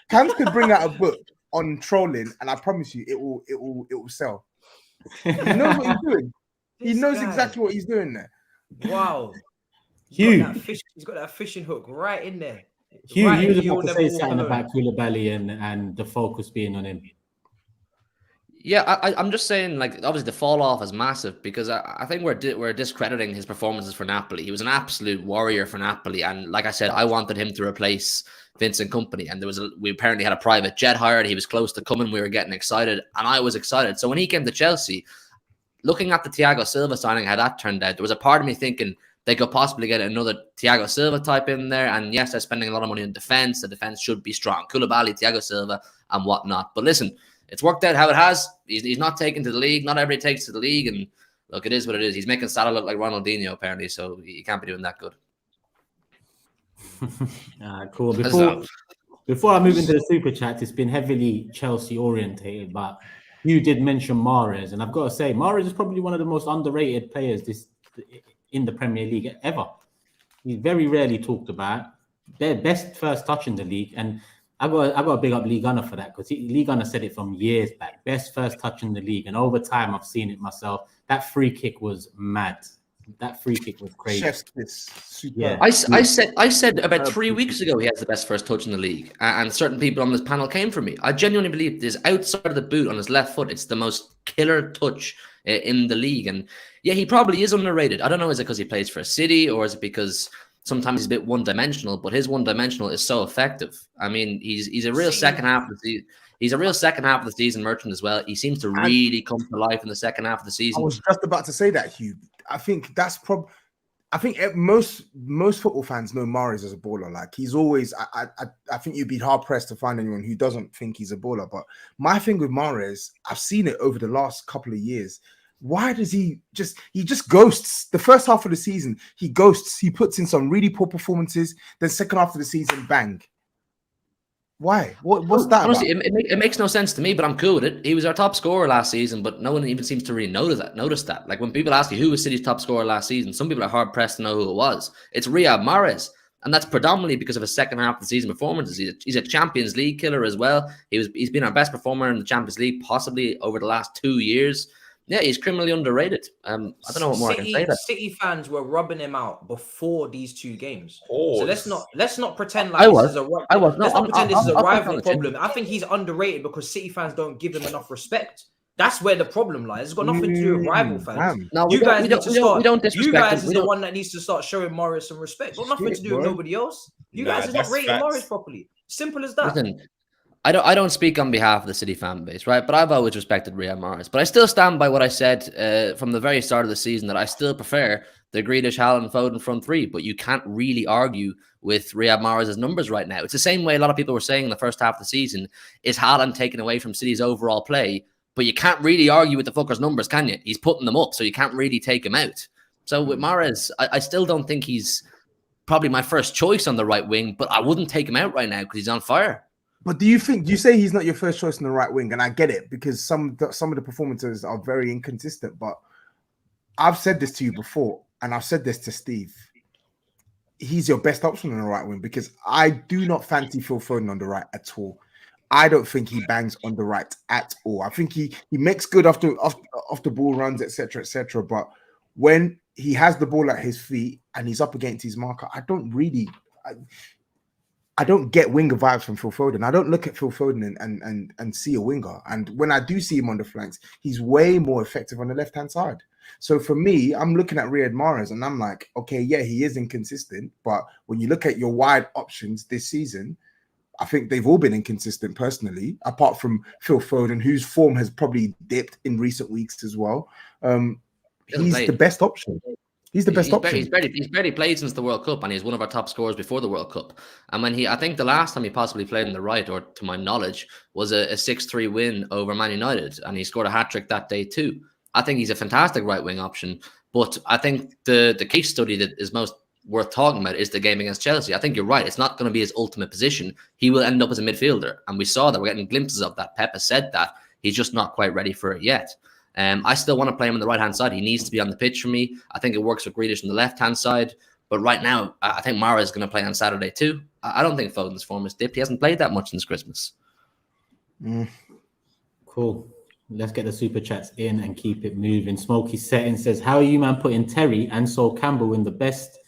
Cam's could bring out a book on trolling, and I promise you, it will sell. You know what he's doing? He knows exactly what he's doing there. Wow. Hugh. He's got that fishing hook right in there. Hugh, Right you was in about to Never say Walk something Alone. about Koulibaly and the focus being on him. Yeah, I'm just saying, like, obviously the fall off is massive because I think we're discrediting his performances for Napoli. He was an absolute warrior for Napoli, and like I said, I wanted him to replace Vincent Kompany, and we apparently had a private jet hired. He was close to coming. We were getting excited, and I was excited. So when he came to Chelsea, looking at the Thiago Silva signing, how that turned out, there was a part of me thinking they could possibly get another Thiago Silva type in there. And yes, they're spending a lot of money on defense. The defense should be strong. Koulibaly, Thiago Silva, and whatnot. But listen, it's worked out how it has. He's not taken to the league. Not everybody takes to the league. And look, it is what it is. He's making Salah look like Ronaldinho, apparently. So he can't be doing that good. Cool. Before I move into the super chat, it's been heavily Chelsea orientated, but you did mention Mahrez, and I've got to say, Mahrez is probably one of the most underrated players in the Premier League ever. He's very rarely talked about. Their best first touch in the league, and I got to big up Lee Gunner for that, because Lee Gunner said it from years back. Best first touch in the league, and over time I've seen it myself. That free kick was mad. That free kick was crazy. Chef's kiss. Super. Yeah. I said about 3 weeks ago he has the best first touch in the league, and certain people on this panel came for me. I genuinely believe this outside of the boot on his left foot, it's the most killer touch in the league. And yeah, he probably is underrated. I don't know, is it because he plays for a City, or is it because sometimes he's a bit one-dimensional, but his one-dimensional is so effective. I mean, he's a real second half of the season. He's a real second half of the season merchant as well. He seems to really come to life in the second half of the season. I was just about to say that, Hugh. I think that's I think most football fans know Mahrez as a baller. Like, he's always. I think you'd be hard pressed to find anyone who doesn't think he's a baller. But my thing with Mahrez, I've seen it over the last couple of years. Why does he just ghosts? The first half of the season, he ghosts. He puts in some really poor performances. Then second half of the season, bang. Why? What's that? Honestly, it makes no sense to me, but I'm cool with it. He was our top scorer last season, but no one even seems to really notice that. Like, when people ask you who was City's top scorer last season, some people are hard pressed to know who it was. It's Riyad Mahrez, and that's predominantly because of his second half of the season performances. He's a Champions League killer as well. He's been our best performer in the Champions League possibly over the last 2 years. Yeah, he's criminally underrated. I don't know what more I can say. That City fans were rubbing him out before these 2 games. Oh, so let's not pretend like this is a I'll rival problem. I think he's underrated because City fans don't give him enough respect. That's where the problem lies. It's got nothing to do with rival fans. No, you guys don't disrespect you guys him. is the one that needs to start showing Mahrez some respect. Got nothing to do with nobody else. You guys are not rating Mahrez properly. Simple as that. Listen, I don't speak on behalf of the City fan base, right? But I've always respected Riyad Mahrez. But I still stand by what I said from the very start of the season, that I still prefer the Grealish, Haaland, Foden front three. But you can't really argue with Riyad Mahrez's numbers right now. It's the same way a lot of people were saying in the first half of the season, is Haaland taken away from City's overall play? But you can't really argue with the fucker's numbers, can you? He's putting them up, so you can't really take him out. So with Mahrez, I still don't think he's probably my first choice on the right wing, but I wouldn't take him out right now because he's on fire. But do you say he's not your first choice on the right wing? And I get it, because some of the performances are very inconsistent. But I've said this to you before, and I've said this to Steve. He's your best option on the right wing, because I do not fancy Phil Foden on the right at all. I don't think he bangs on the right at all. I think he makes good off the ball runs, etc., etc. But when he has the ball at his feet and he's up against his marker, I don't get winger vibes from Phil Foden. I don't look at Phil Foden and see a winger. And when I do see him on the flanks, he's way more effective on the left-hand side. So for me, I'm looking at Riyad Mahrez and I'm like, okay, yeah, he is inconsistent. But when you look at your wide options this season, I think they've all been inconsistent personally, apart from Phil Foden, whose form has probably dipped in recent weeks as well. He's the best option. He's the best option. He's barely played since the World Cup, and he's one of our top scorers before the World Cup. And when I think the last time he possibly played on the right, or to my knowledge, was a 6-3 win over Man United, and he scored a hat-trick that day too. I think he's a fantastic right-wing option, but I think the case study that is most worth talking about is the game against Chelsea. I think you're right. It's not going to be his ultimate position. He will end up as a midfielder, and we saw that. We're getting glimpses of that. Pep has said that. He's just not quite ready for it yet. I still want to play him on the right-hand side. He needs to be on the pitch for me. I think it works with Grealish on the left-hand side. But right now, I think Mahrez is going to play on Saturday too. I don't think Foden's form is dipped. He hasn't played that much since Christmas. Cool. Let's get the super chats in and keep it moving. Smokey Setting says, how are you, man, putting Terry and Sol Campbell in the best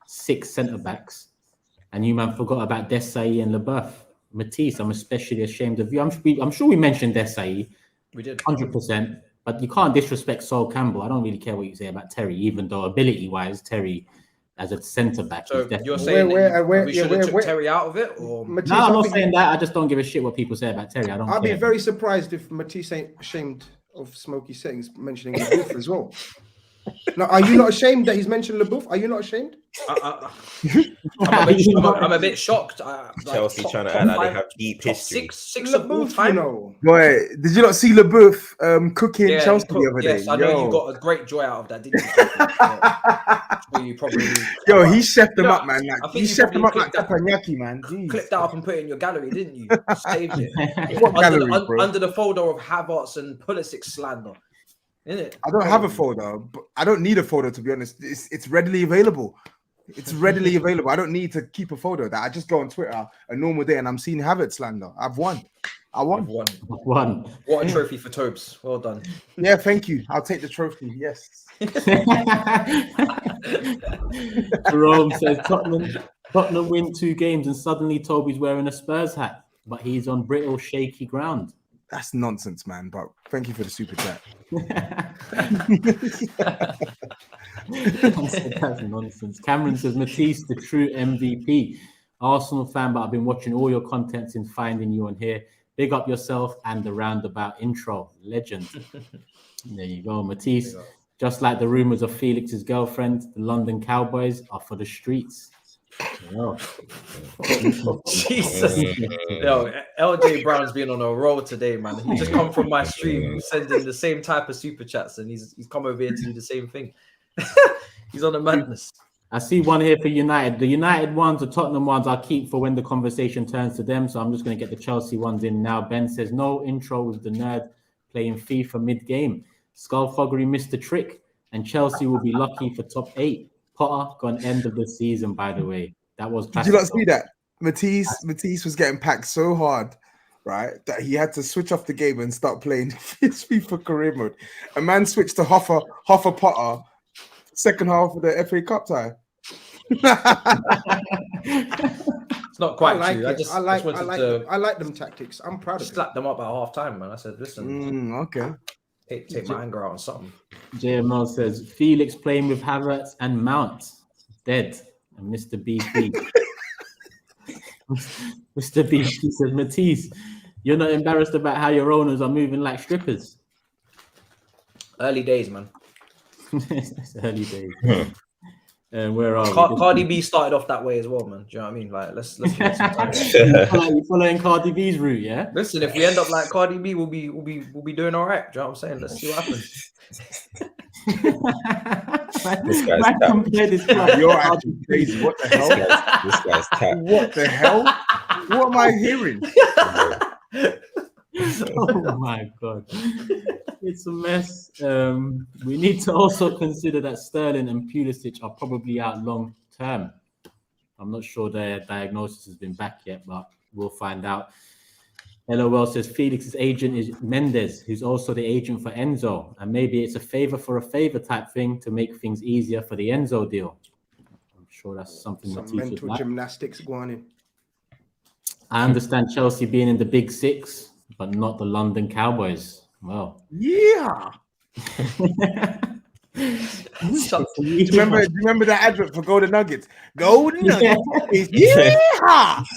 6 centre-backs? And you, man, forgot about Desai and LeBeuf. Matisse, I'm especially ashamed of you. I'm sure we mentioned Desai. We did. 100%. But you can't disrespect Sol Campbell. I don't really care what you say about Terry, even though ability-wise, Terry as a centre-back So is definitely... you're saying we should have took Terry out of it? Or... Matisse, No, I'm not saying that. I just don't give a shit what people say about Terry. I don't I'll care. be very surprised if Matisse ain't ashamed of Smokey Settings mentioning LeBeuf as well. Now, are you not ashamed that he's mentioned LeBeuf? Are you not ashamed? I'm a bit shocked. Chelsea trying to act like they have deep history. Six of all LeBeuf, time. you know. Boy, did you not see LeBeuf cooking Chelsea the other day? Yes, I know you got a great joy out of that, didn't you? So you probably. Yo, he chefed them up, man. I think He you chefed them up probably like teppanyaki, man. Jeez. Clipped that up and put it in your gallery, didn't you? Saved it. What gallery, bro? Under the folder of Havertz and Pulisic slander. Isn't it? I don't have a folder, but I don't need a folder, to be honest. It's readily available. It's readily available. I don't need to keep a folder. That I just go on Twitter a normal day and I'm seeing Havertz slander. I've won. I won. One. What a trophy for TOBS. Well done. Yeah, thank you. I'll take the trophy. Yes. Jerome says Tottenham win 2 games and suddenly Toby's wearing a Spurs hat, but he's on brittle, shaky ground. That's nonsense, man. But thank you for the super chat. That's nonsense. Cameron says Matisse, the true MVP. Arsenal fan, but I've been watching all your content since finding you on here. Big up yourself and the roundabout intro. Legend. There you go, Matisse. Just like the rumors of Felix's girlfriend, the London Cowboys are for the streets. Oh. Jesus. Yo, LJ Brown's been on a roll today, man. He just come from my stream sending the same type of super chats and he's come over here to do the same thing. He's on a madness. I see one here for United. The United ones, the Tottenham ones, I'll keep for when the conversation turns to them. So I'm just going to get the Chelsea ones in now. Ben says, no intro with the nerd playing FIFA mid-game. Skullfuggery missed the trick and Chelsea will be lucky for top 8. Potter gone end of the season, by the way. That was Did you not see that? Matisse was getting packed so hard, right, that he had to switch off the game and start playing his FIFA career mode. A man switched to Hoffer Potter, second half of the FA Cup tie. It's not quite true. I like them tactics. I'm proud of it. Slapped them up at half time, man. I said, listen, okay. Take my anger out on something. JML says Felix playing with Havertz and Mount dead, and Mr. BP. Mr. BP says Matisse, you're not embarrassed about how your owners are moving like strippers. Early days, man. It's early days. Where are we? Cardi B started off that way as well, man. Do you know what I mean? Like, let's give it some time. You following Cardi B's route, yeah? Listen, if we end up like Cardi B, we'll be doing all right. Do you know what I'm saying? Let's see what happens. This guy's tapped. You're actually crazy. What the hell? This guy's tapped. What the hell? What am I hearing? Oh my god, it's a mess. We need to also consider that Sterling and Pulisic are probably out long term. I'm not sure their diagnosis has been back yet, but we'll find out. LOL says Felix's agent is Mendes, who's also the agent for Enzo, and maybe it's a favor for a favor type thing to make things easier for the Enzo deal. I'm sure that's something. Some mental gymnastics going in. I understand Chelsea being in the Big Six, but not the London Cowboys. Well, yeah. Do you remember that advert for Golden Nuggets? Golden Nuggets,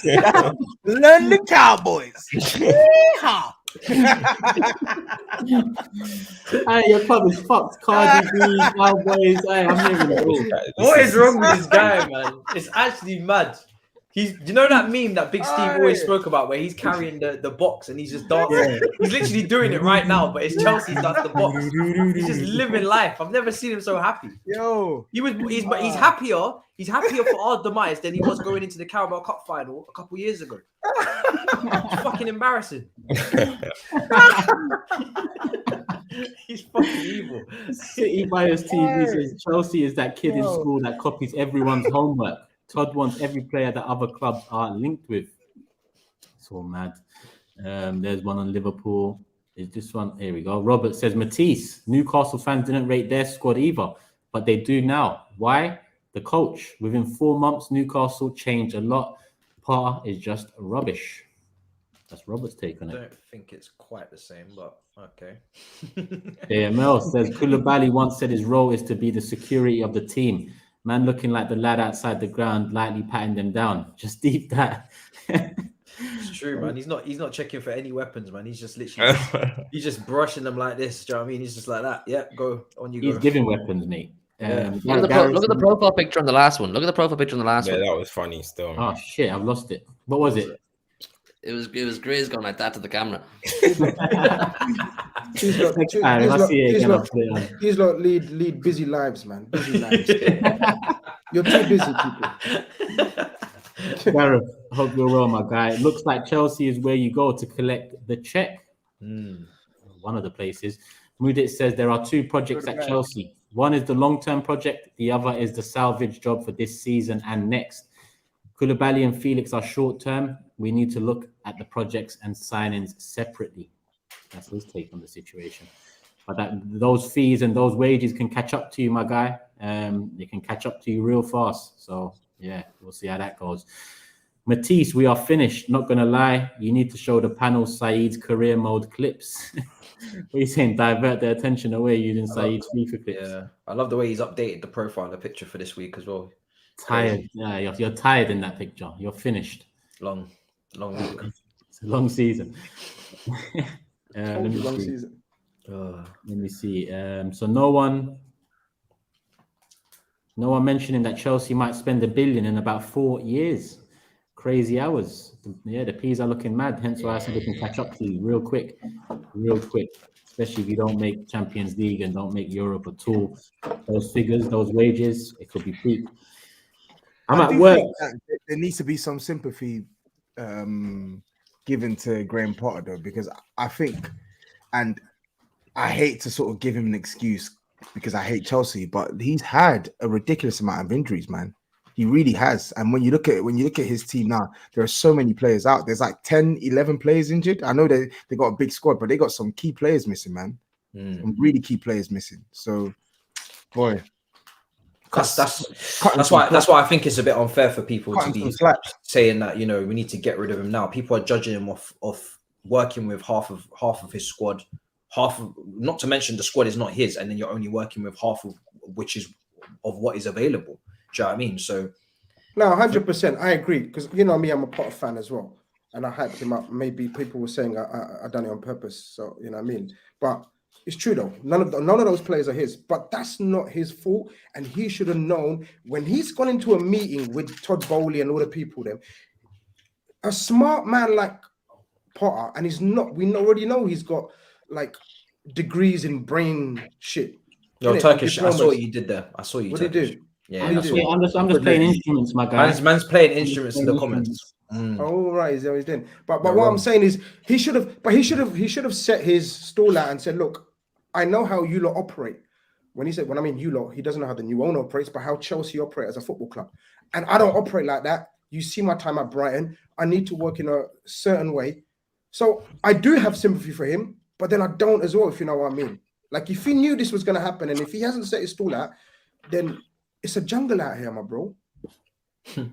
yeah. London Cowboys, yeah. Hey, your club is fucked. Cardi B, Cowboys. Hey, I'm hearing it all. What is wrong with this guy, man? It's actually mad. You know that meme that Big Steve always spoke about where he's carrying the box and he's just dancing? Yeah. He's literally doing it right now, but it's Chelsea that's the box. He's just living life. I've never seen him so happy. Yo, he's happier. He's happier for our demise than he was going into the Carabao Cup final a couple years ago. It's fucking embarrassing. He's fucking evil. City Bias TV says Chelsea is that kid in school that copies everyone's homework. Todd wants every player that other clubs are linked with. It's all mad. There's one on Liverpool. Is this one? Here we go. Robert says, Matisse, Newcastle fans didn't rate their squad either, but they do now. Why? The coach. Within 4 months, Newcastle changed a lot. Potter is just rubbish. That's Robert's take on I it. don't think it's quite the same, but okay. AML says, Koulibaly once said his role is to be the security of the team. Man looking like the lad outside the ground, lightly patting them down. Just deep that. It's true, man. He's not checking for any weapons, man. He's just literally he's just brushing them like this. Do you know what I mean? He's just like that. Yeah, go on you go. He's giving weapons, mate. Yeah. Look at the profile picture on the last one. Look at the profile picture on the last Yeah, one. that was funny still. Oh shit, I've lost it. What was it? It was GRIZZ going like that to the camera. These lot lead busy lives, man. Busy lives. You're too busy, people. Gareth, hope you're well, my guy. It looks like Chelsea is where you go to collect the check. One of the places. Mudit says there are 2 projects at Chelsea. One is the long-term project. The other is the salvage job for this season and next. Koulibaly and Felix are short-term. We need to look at the projects and signings separately. That's his take on the situation. But those fees and those wages can catch up to you, my guy. They can catch up to you real fast. So, yeah, we'll see how that goes. Matisse, we are finished. Not going to lie. You need to show the panel Saeed's career mode clips. What are you saying? Divert their attention away using Saeed's FIFA clips. Yeah, I love the way he's updated the profile and the picture for this week as well. Tired. Yeah, you're tired in that picture. You're finished. Long week. It's a long season. Let me see. So no one mentioning that Chelsea might spend $1 billion in about 4 years. Crazy hours. Yeah, the P's are looking mad. Hence why I said they can catch up to you real quick. Especially if you don't make Champions League and don't make Europe at all. Those figures, those wages, it could be peak. I'm at work. There needs to be some sympathy given to Graham Potter, though, because I think, and I hate to sort of give him an excuse because I hate Chelsea, but he's had a ridiculous amount of injuries, man. He really has. And when you look at his team now, there are so many players out. There's like 10, 11 players injured. I know they got a big squad, but they got some key players missing, man. Some really key players missing. So, boy. That's why I think it's a bit unfair for people to be saying that, you know, we need to get rid of him now. People are judging him off working with half of his squad, not to mention the squad is not his, and then you're only working with half of which is of what is available. Do you know what I mean? So no, 100%, I agree, because you know me, I'm a Potter fan as well, and I hyped him up. Maybe people were saying I done it on purpose, so you know what I mean. But it's true though. None of those players are his, but that's not his fault. And he should have known when he's gone into a meeting with Todd Bowley and all the people there. A smart man like Potter, and he's not. We already know he's got like degrees in brain shit. Yo, Turkish. I saw what you did there. I saw you. What did you do? Yeah, I'm just playing instruments, my guy. Man's playing instruments in the comments. Oh right, is that what he's doing? But what I'm saying is he should have set his stall out and said, look, I know how you lot operate. When I mean you lot, he doesn't know how the new owner operates, but how Chelsea operate as a football club. And I don't operate like that. You see my time at Brighton. I need to work in a certain way. So I do have sympathy for him, but then I don't as well, if you know what I mean. Like if he knew this was going to happen and if he hasn't set his stall out, then it's a jungle out here, my bro. Ralph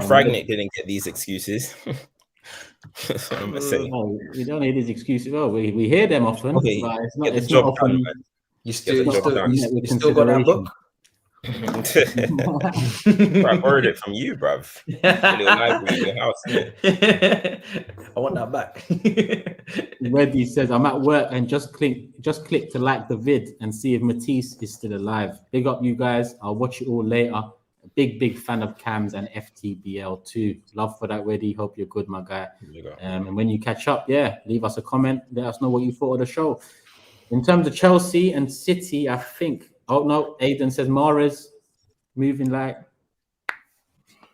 Ragnick didn't get these excuses. That's what I'm gonna say. No, we don't need his excuses. Well, we hear them often, Okay, but get the it's job not often. done, man. You still got that book? I borrowed it from you, bruv. A little library in your house. I want that back. Reddy says, I'm at work and just click to like the vid and see if Matisse is still alive. Big up you guys. I'll watch it all later. A big fan of Cams and FTBL too. Love for that, Reddy. Hope you're good, my guy. And when you catch up, leave us a comment. Let us know what you thought of the show. In terms of Chelsea and City, I think. Oh no, Aiden says Mahrez moving like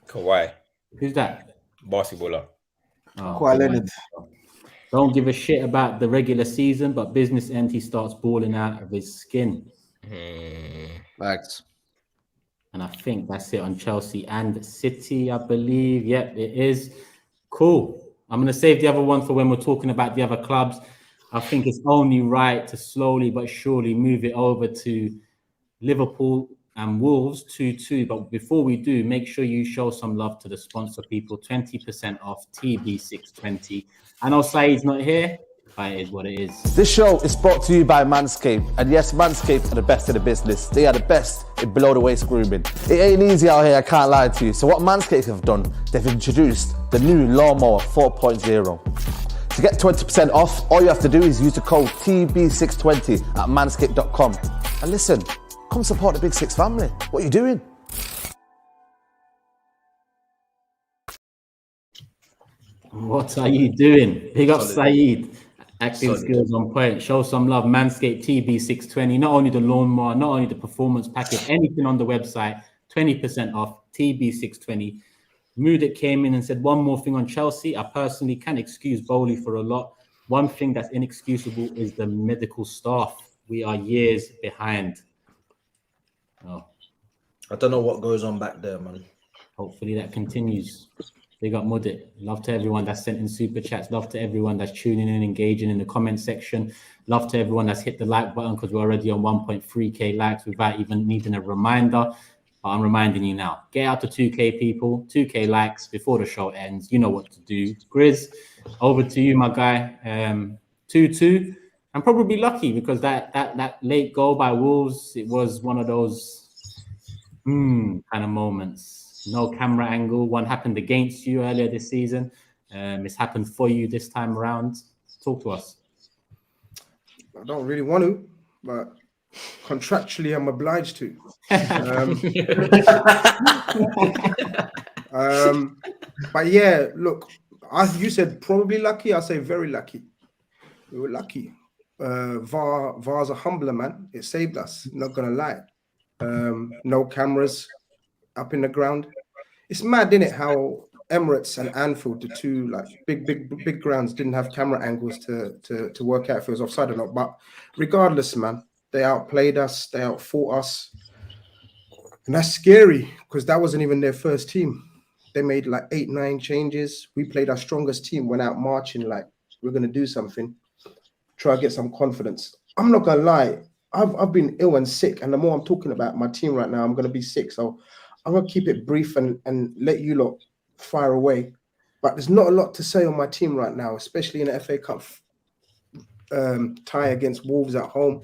Kawhi. Who's that? Basketballer. Kawhi Leonard. Don't give a shit about the regular season, but business end he starts balling out of his skin. Facts. And I think that's it on Chelsea and City, I believe. Yep, it is. Cool. I'm going to save the other one for when we're talking about the other clubs. I think it's only right to slowly but surely move it over to Liverpool and Wolves 2-2. But before we do, make sure you show some love to the sponsor people. 20% off TB620. I know Saeed's not here, but it is what it is. This show is brought to you by Manscaped. And yes, Manscaped are the best in the business. They are the best in below the waist grooming. It ain't easy out here, I can't lie to you. So what Manscaped have done, they've introduced the new Lawnmower 4.0. To get 20% off, all you have to do is use the code TB620 at manscaped.com. And listen, come support the Big Six family. What are you doing? What are you doing? Big up Saeed. Acting skills on point. Show some love. Manscaped TB620. Not only the lawnmower, not only the performance package, anything on the website, 20% off TB620. Moodit came in and said one more thing on Chelsea. I personally can excuse Bowley for a lot. One thing that's inexcusable is the medical staff. We are years behind. Oh, I don't know what goes on back there, man. hopefully that continues. Big up Mudit. Love to everyone that's sent in super chats. Love to everyone that's tuning in, engaging in the comment section. Love to everyone that's hit the like button because we're already on 1.3k likes without even needing a reminder. But I'm reminding you now, get out to 2k people, 2k likes before the show ends. You know what to do. Grizz, over to you, my guy. 2-2. I'm probably lucky because that late goal by Wolves, it was one of those kind of moments. No camera angle. One happened against you earlier this season. It's happened for you this time around. Talk to us. I don't really want to, but contractually I'm obliged to. But yeah, look, you said probably lucky. I say very lucky. We were lucky. VAR's a humbler, man. It saved us. Not gonna lie. No cameras up in the ground. It's mad, isn't it? How Emirates and Anfield, the two like big grounds, didn't have camera angles to work out if it was offside or not. But regardless, man, they outplayed us. They outfought us, and that's scary because that wasn't even their first team. They made like 8-9 changes. We played our strongest team, went out marching like we're gonna do something. Try to get some confidence. I'm not gonna lie. I've been ill and sick, and the more I'm talking about my team right now, I'm gonna be sick. So I'm gonna keep it brief and let you lot fire away. But there's not a lot to say on my team right now, especially in the FA Cup tie against Wolves at home.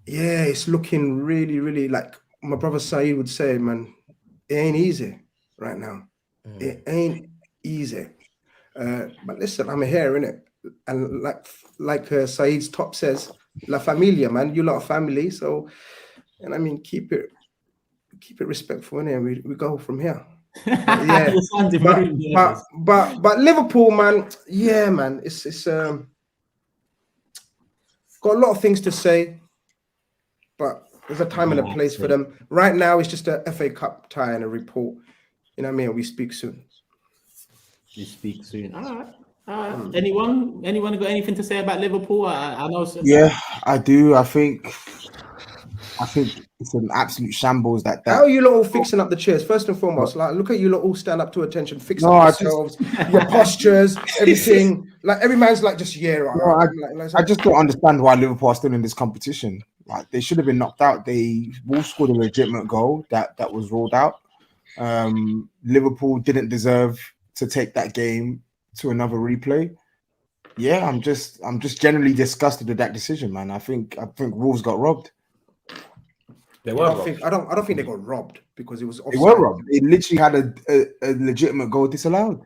Yeah, it's looking really, really like my brother Saeed would say, man. It ain't easy right now. It ain't easy. But listen, I'm here, innit? And like Saeed's top says, La Familia, man. You lot are family, so and I mean keep it respectful, innit? We go from here. Yeah, but Liverpool, man. Yeah, man. It's got a lot of things to say, but there's a time and a place for them. Right now, it's just a FA Cup tie and a report. You know what I mean? We speak soon. You speak soon. All right. Anyone got anything to say about Liverpool? I know. Yeah, I do. I think it's an absolute shambles. That How are you lot all fixing up the chairs? First and foremost, like look at you lot all stand up to attention, fix up yourselves, your postures, everything. Like every man's like just I just don't understand why Liverpool are still in this competition. Like they should have been knocked out. Wolves scored a legitimate goal that was ruled out. Liverpool didn't deserve to take that game to another replay. Yeah, I'm just generally disgusted with that decision, man. I think Wolves got robbed. I don't think they got robbed because it was offside. They were robbed. They literally had a legitimate goal disallowed.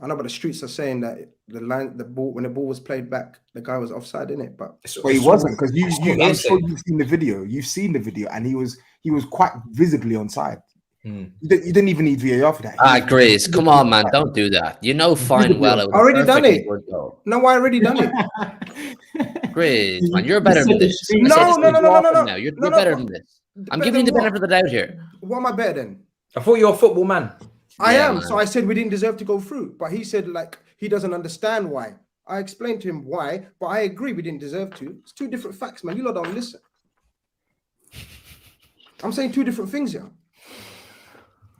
I know, but the streets are saying that the ball when the ball was played back, the guy was offside, innit? But he wasn't, because I'm sure you've seen the video. You've seen the video, and he was quite visibly onside. You didn't even need VAR for that. GRIZZ, come on, man, don't do that. You know fine well it was already done it. No, I already done it. GRIZZ, man, you're better than this. No. You're better than this. I'm giving you the benefit of the doubt here. What am I better than? I thought you're a football man. I am. Man. So I said we didn't deserve to go through, but he said like he doesn't understand why. I explained to him why, but I agree we didn't deserve to. It's two different facts, man. You lot don't listen. I'm saying two different things here.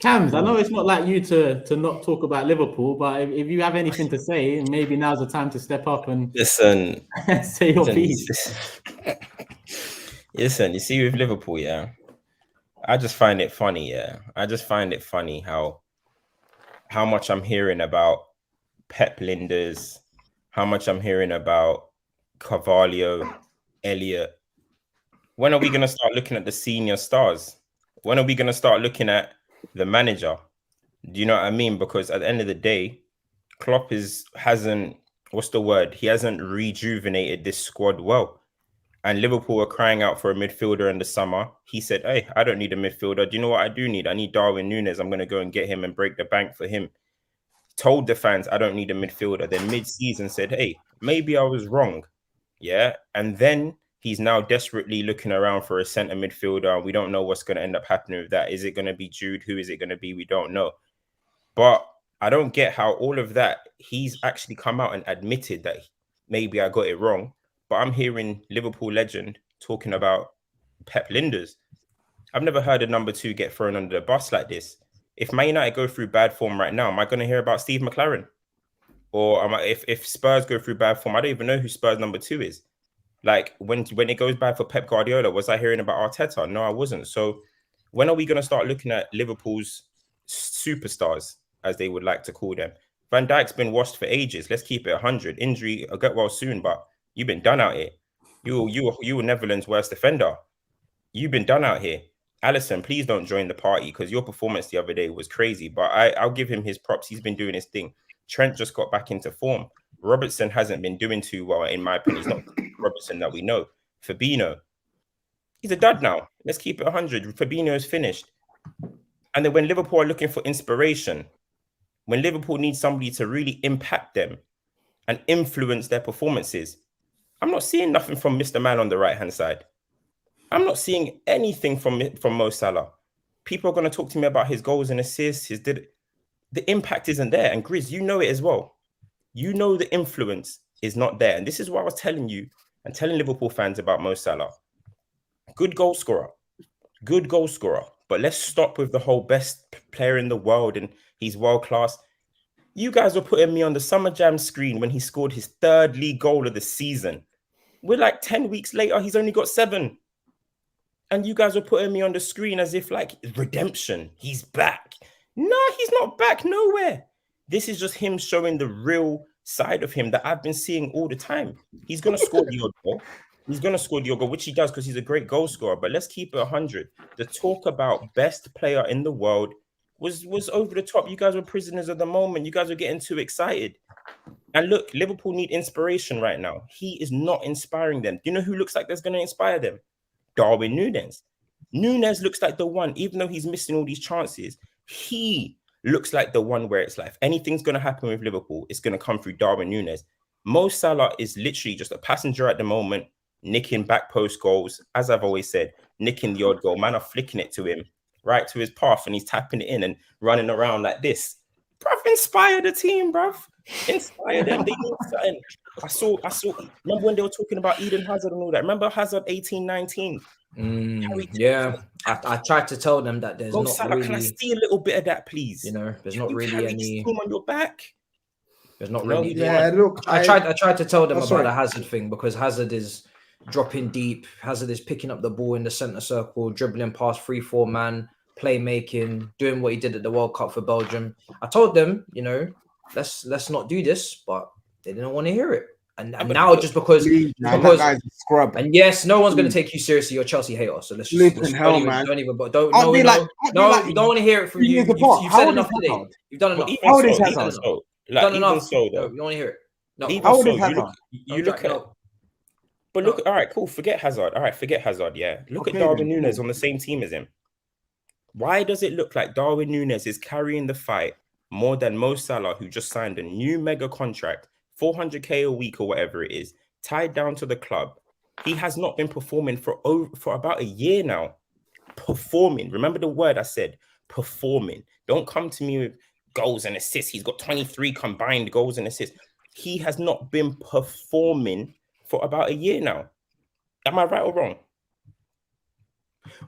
Cams, I know it's not like you to not talk about Liverpool, but if you have anything to say, maybe now's the time to step up and Listen, say your piece. Listen, you see with Liverpool, yeah, I just find it funny, yeah. I just find it funny how much I'm hearing about Pep Linders, how much I'm hearing about Carvalho, Elliott. When are we going to start looking at the senior stars? When are we going to start looking at the manager? Do you know what I mean? Because at the end of the day, Klopp hasn't, what's the word? He hasn't rejuvenated this squad well. And Liverpool were crying out for a midfielder in the summer. He said, hey, I don't need a midfielder. Do you know what I do need? I need Darwin Núñez. I'm going to go and get him and break the bank for him. Told the fans, I don't need a midfielder. Then mid-season said, hey, maybe I was wrong. Yeah. And then he's now desperately looking around for a centre midfielder. We don't know what's going to end up happening with that. Is it going to be Jude? Who is it going to be? We don't know. But I don't get how all of that, he's actually come out and admitted that maybe I got it wrong. But I'm hearing Liverpool legend talking about Pep Linders. I've never heard a number 2 get thrown under the bus like this. If Man United go through bad form right now, am I going to hear about Steve McLaren? Or if Spurs go through bad form, I don't even know who Spurs number 2 is. Like when it goes bad for Pep Guardiola, was I hearing about Arteta? No, I wasn't. So when are we going to start looking at Liverpool's superstars, as they would like to call them? Van Dijk's been washed for ages. Let's keep it 100. Injury, I'll get well soon, but you've been done out here. You were Netherlands' worst defender. You've been done out here. Alisson, please don't join the party because your performance the other day was crazy. But I'll give him his props. He's been doing his thing. Trent just got back into form. Robertson hasn't been doing too well, in my opinion. He's not Robertson that we know. Fabinho, he's a dud now. Let's keep it 100. Fabinho is finished. And then when Liverpool are looking for inspiration, when Liverpool needs somebody to really impact them and influence their performances, I'm not seeing nothing from Mr. Man on the right-hand side. I'm not seeing anything from Mo Salah. People are going to talk to me about his goals and assists. The impact isn't there. And Grizz, you know it as well. You know the influence is not there. And this is what I was telling you and telling Liverpool fans about Mo Salah. Good goal scorer. Good goal scorer. But let's stop with the whole best player in the world and he's world-class. You guys were putting me on the Summer Jam screen when he scored his 3rd league goal of the season. We're like 10 weeks later, he's only got 7. And you guys were putting me on the screen as if like redemption. He's back. No, he's not back nowhere. This is just him showing the real side of him that I've been seeing all the time. He's going to score the odd goal. He's going to score the odd goal, which he does because he's a great goal scorer. But let's keep it 100. The talk about best player in the world was over the top. You guys were prisoners of the moment. You guys were getting too excited. And look, Liverpool need inspiration right now. He is not inspiring them. Do you know who looks like that's going to inspire them? Darwin Núñez. Núñez looks like the one, even though he's missing all these chances, he looks like the one where it's like, if anything's going to happen with Liverpool, it's going to come through Darwin Núñez. Mo Salah is literally just a passenger at the moment, nicking back post goals. As I've always said, nicking the odd goal. Man are flicking it to him, right to his path, and he's tapping it in and running around like this. Bruv, inspire the team, bruv. Inspire them. They need something. I saw. Remember when they were talking about Eden Hazard and all that? Remember Hazard 18-19? Yeah, I tried to tell them that there's not Salah, really. Can I see a little bit of that, please? You know, there's not really any. Team on your back. There's not really. Yeah, look, I tried to tell them about the Hazard thing because Hazard is dropping deep. Hazard is picking up the ball in the centre circle, dribbling past 3-4 man, playmaking, doing what he did at the World Cup for Belgium. I told them, you know, let's not do this, but they didn't want to hear it. And now just because that guy's a scrub. And yes, no one's going to take you seriously. You're a Chelsea hater, so let's just don't want to hear it from you. You've said enough today. You've done enough. How old is Hazard? You've done enough. No, you don't want to hear it. No. How old is Hazard? You look at. But look, all right, cool. Forget Hazard. All right, forget Hazard. Yeah, look at Darwin Núñez on the same team as him. Why does it look like Darwin Núñez is carrying the fight more than Mo Salah, who just signed a new mega contract, 400k a week or whatever it is, tied down to the club? He has not been performing for about a year now. Performing. Remember the word I said, performing. Don't come to me with goals and assists. He's got 23 combined goals and assists. He has not been performing for about a year now. Am I right or wrong?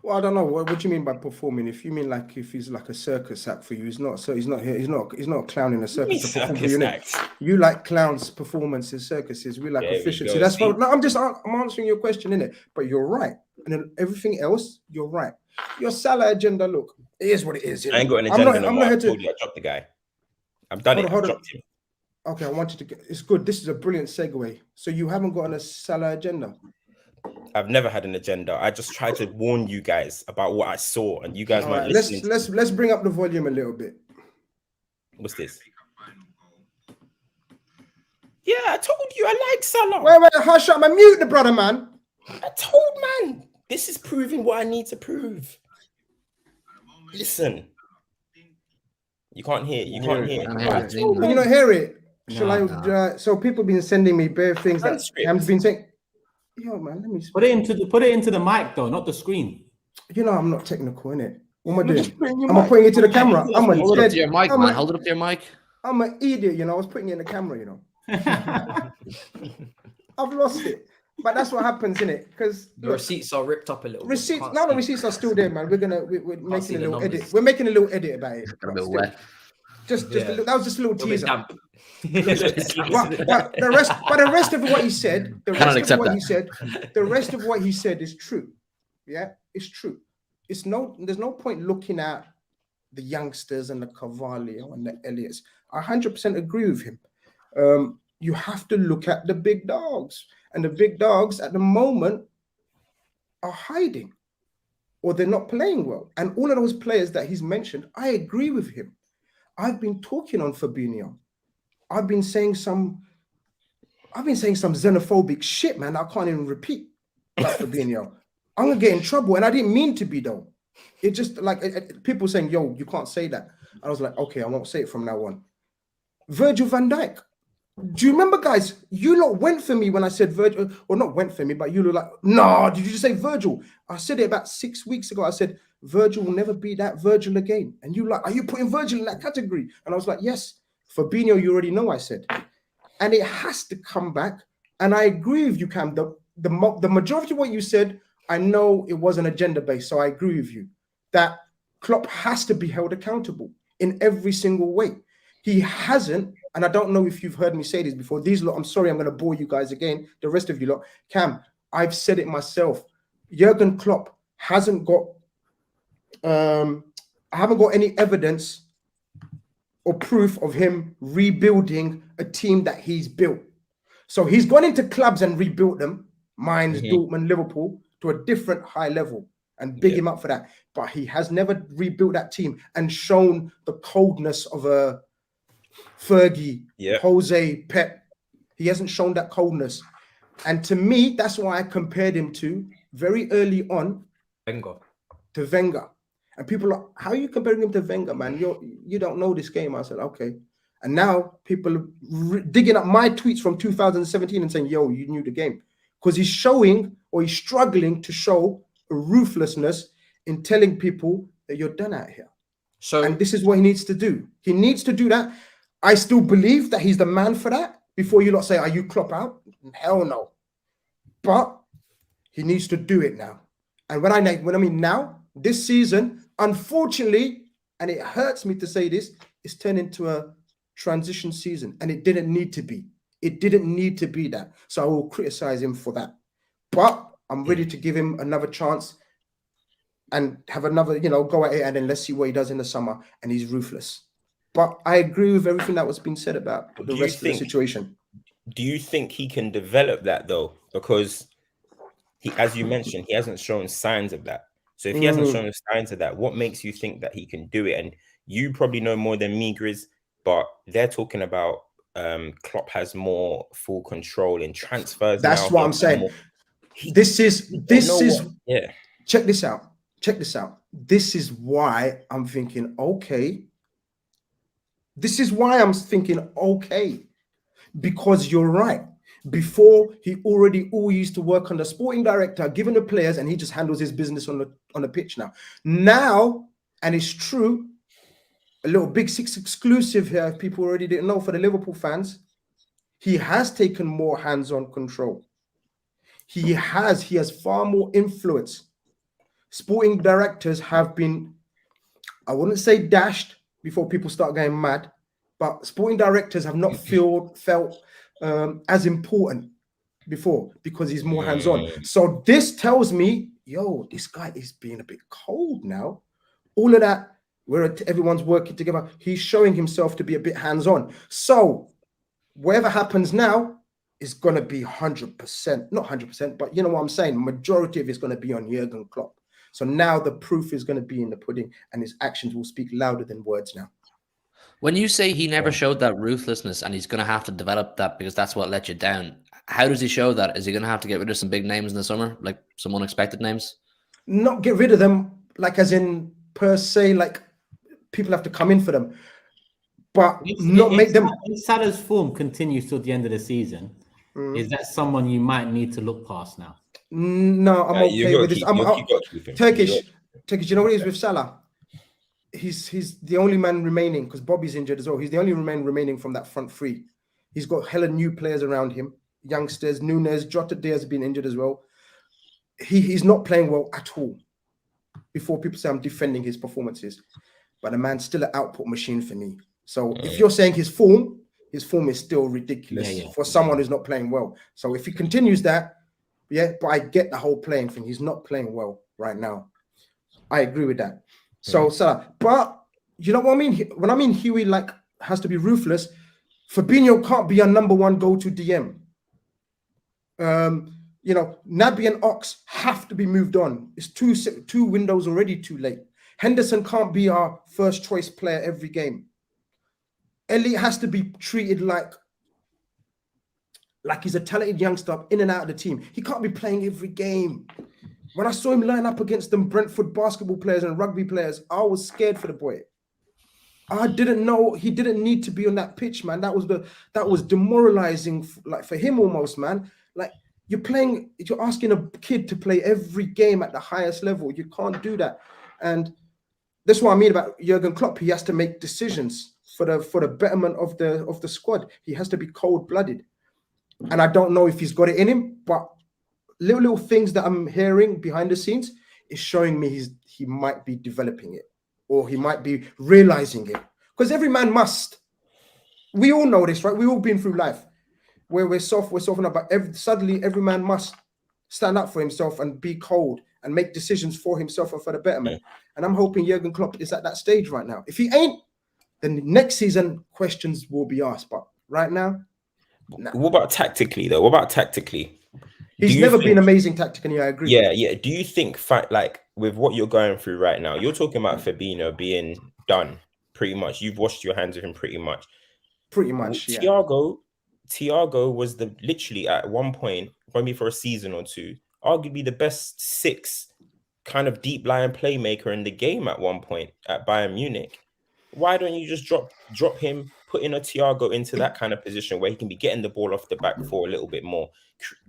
Well, I don't know. What do you mean by performing? If you mean like if he's like a circus act for you, he's not. So he's not here. He's not a clown in a circus to perform for you. You like clowns' performances, circuses. We like efficiency. That's fine. No, I'm answering your question, innit? But you're right. And then everything else, you're right. Your Salah agenda, look, it is what it is. I ain't got an agenda. I'm not here to drop the guy. I've done it. I've dropped him. Okay, I wanted to get. It's good. This is a brilliant segue. So you haven't got a Salah agenda. I've never had an agenda. I just tried to warn you guys about what I saw, and you guys weren't listening. Let's bring up the volume a little bit. What's this? Yeah, I told you I like Salah. Wait, hush up, man. Mute the brother, man. I told man, this is proving what I need to prove. Listen, you can't hear. You can't hear. You not hear it? Shall I? So people been sending me bare things that Cam's been saying. Yo, man, let me put it into the mic though, not the screen. You know I'm not technical, innit? What am I doing? I'm putting it to the camera. Hold it up to your mic, man. Hold it up to your mic. I'm an idiot, you know. I was putting it in the camera, you know. I've lost it. But that's what happens, innit? Because the receipts are ripped up a little. The receipts are still there, man. We're making a little edit. We're making a little edit about it. A bit wet. Just that was just a little teaser. but the rest of what he said, the rest of what he said is true. Yeah, it's true. There's no point looking at the youngsters and the Carvalho and the Elliots. I 100% agree with him. You have to look at the big dogs, and the big dogs at the moment are hiding, or they're not playing well. And all of those players that he's mentioned, I agree with him. I've been talking on Fabinho. I've been saying some xenophobic shit, man. I can't even repeat about Fabinho. I'm gonna get in trouble, and I didn't mean to be though. It just like people saying, "Yo, you can't say that." I was like, "Okay, I won't say it from now on." Virgil van Dijk. Do you remember, guys? You lot went for me when I said Virgil, or not went for me, but you were like, "No, did you just say Virgil?" I said it about 6 weeks ago. I said Virgil will never be that Virgil again, and you like, "Are you putting Virgil in that category?" And I was like, "Yes." Fabinho, you already know I said, and it has to come back. And I agree with you, Cam. The majority of what you said, I know it wasn't agenda based, so I agree with you that Klopp has to be held accountable in every single way. He hasn't, and I don't know if you've heard me say this before. These lot, I'm sorry, I'm going to bore you guys again. The rest of you lot, Cam, I've said it myself. Jurgen Klopp hasn't got, I haven't got any evidence or proof of him rebuilding a team that he's built. So he's gone into clubs and rebuilt them, Mainz, Dortmund, Liverpool, to a different high level, and big him up for that. But he has never rebuilt that team and shown the coldness of a Fergie, Jose, Pep. He hasn't shown that coldness. And to me, that's why I compared him to, very early on, Wenger. And people are, how are you comparing him to Wenger, man? You don't know this game. I said, okay. And now people are digging up my tweets from 2017 and saying, yo, you knew the game. Because he's showing, or he's struggling to show a ruthlessness in telling people that you're done out here. And this is what he needs to do. He needs to do that. I still believe that he's the man for that. Before you lot say, are you Klopp out? Hell no. But he needs to do it now. And when I mean now, this season, unfortunately, and it hurts me to say this, it's turned into a transition season, and it didn't need to be. It didn't need to be that. So I will criticize him for that. But I'm ready to give him another chance and have another, go at it, and then let's see what he does in the summer. And he's ruthless. But I agree with everything that was being said about the rest of the situation. Do you think he can develop that though? Because he, as you mentioned, he hasn't shown signs of that. So if he hasn't shown signs of that, what makes you think that he can do it? And you probably know more than me, GRIZZ, but they're talking about Klopp has more full control in transfers. That's what I'm saying. This is check this out. This is why I'm thinking, okay. This is why I'm thinking, okay, because you're right. Before, he already all used to work on the sporting director, giving the players, and he just handles his business on the pitch now. Now, and it's true, a little Big Six exclusive here, if people already didn't know, for the Liverpool fans, he has taken more hands-on control. He has far more influence. sporting directors have been, I wouldn't say dashed before people start going mad, but sporting directors have not felt as important before because he's more hands-on. So this tells me, yo, this guy is being a bit cold now. All of that, where everyone's working together, he's showing himself to be a bit hands-on. So whatever happens now is going to be 100%, not 100%, but you know what I'm saying? Majority of it's going to be on Jurgen Klopp. So now the proof is going to be in the pudding, and his actions will speak louder than words now. When you say he never showed that ruthlessness and he's going to have to develop that because that's what let you down, how does he show that? Is he going to have to get rid of some big names in the summer, like some unexpected names? Not get rid of them, like as in per se, like people have to come in for them, but not make them. If Salah's form continues till the end of the season, is that someone you might need to look past now? No, I'm okay with this. Turkish. You know what it is with Salah? He's the only man remaining because Bobby's injured as well. He's the only man remaining from that front three. He's got hella new players around him, youngsters. Nunes, Jota Diaz has been injured as well. He's not playing well at all. Before people say I'm defending his performances, but the man's still an output machine for me. So if you're saying his form is still ridiculous for someone who's not playing well. So if he continues that, but I get the whole playing thing. He's not playing well right now. I agree with that. So, but you know what I mean? When I mean Hughie like has to be ruthless, Fabinho can't be a number one go-to DM. You know, Naby and Ox have to be moved on. It's two windows already too late. Henderson can't be our first choice player every game. Elliot has to be treated like he's a talented youngster in and out of the team. He can't be playing every game. When I saw him line up against them Brentford basketball players and rugby players, I was scared for the boy. I didn't know he didn't need to be on that pitch, man. That was demoralizing, like for him almost, man. Like you're asking a kid to play every game at the highest level. You can't do that, and that's what I mean about Jurgen Klopp. He has to make decisions for the betterment of the squad. He has to be cold-blooded, and I don't know if he's got it in him, but little things that I'm hearing behind the scenes is showing me he might be developing it, or he might be realizing it. Because every man must. We all know this, right? We've all been through life where we're softening up, but suddenly every man must stand up for himself and be cold and make decisions for himself and for the betterment. And I'm hoping Jurgen Klopp is at that stage right now. If he ain't, then next season questions will be asked. But right now, nah. What about tactically though? He's never been amazing tactically, I agree. Yeah. Do you think, like, with what you're going through right now, you're talking about Fabinho being done pretty much. You've washed your hands of him pretty much. Pretty much, yeah. Thiago was literally at one point, maybe for a season or two, arguably the best 6 kind of deep lying playmaker in the game at one point at Bayern Munich. Why don't you just drop him, put in a Thiago into that kind of position where he can be getting the ball off the back for a little bit more,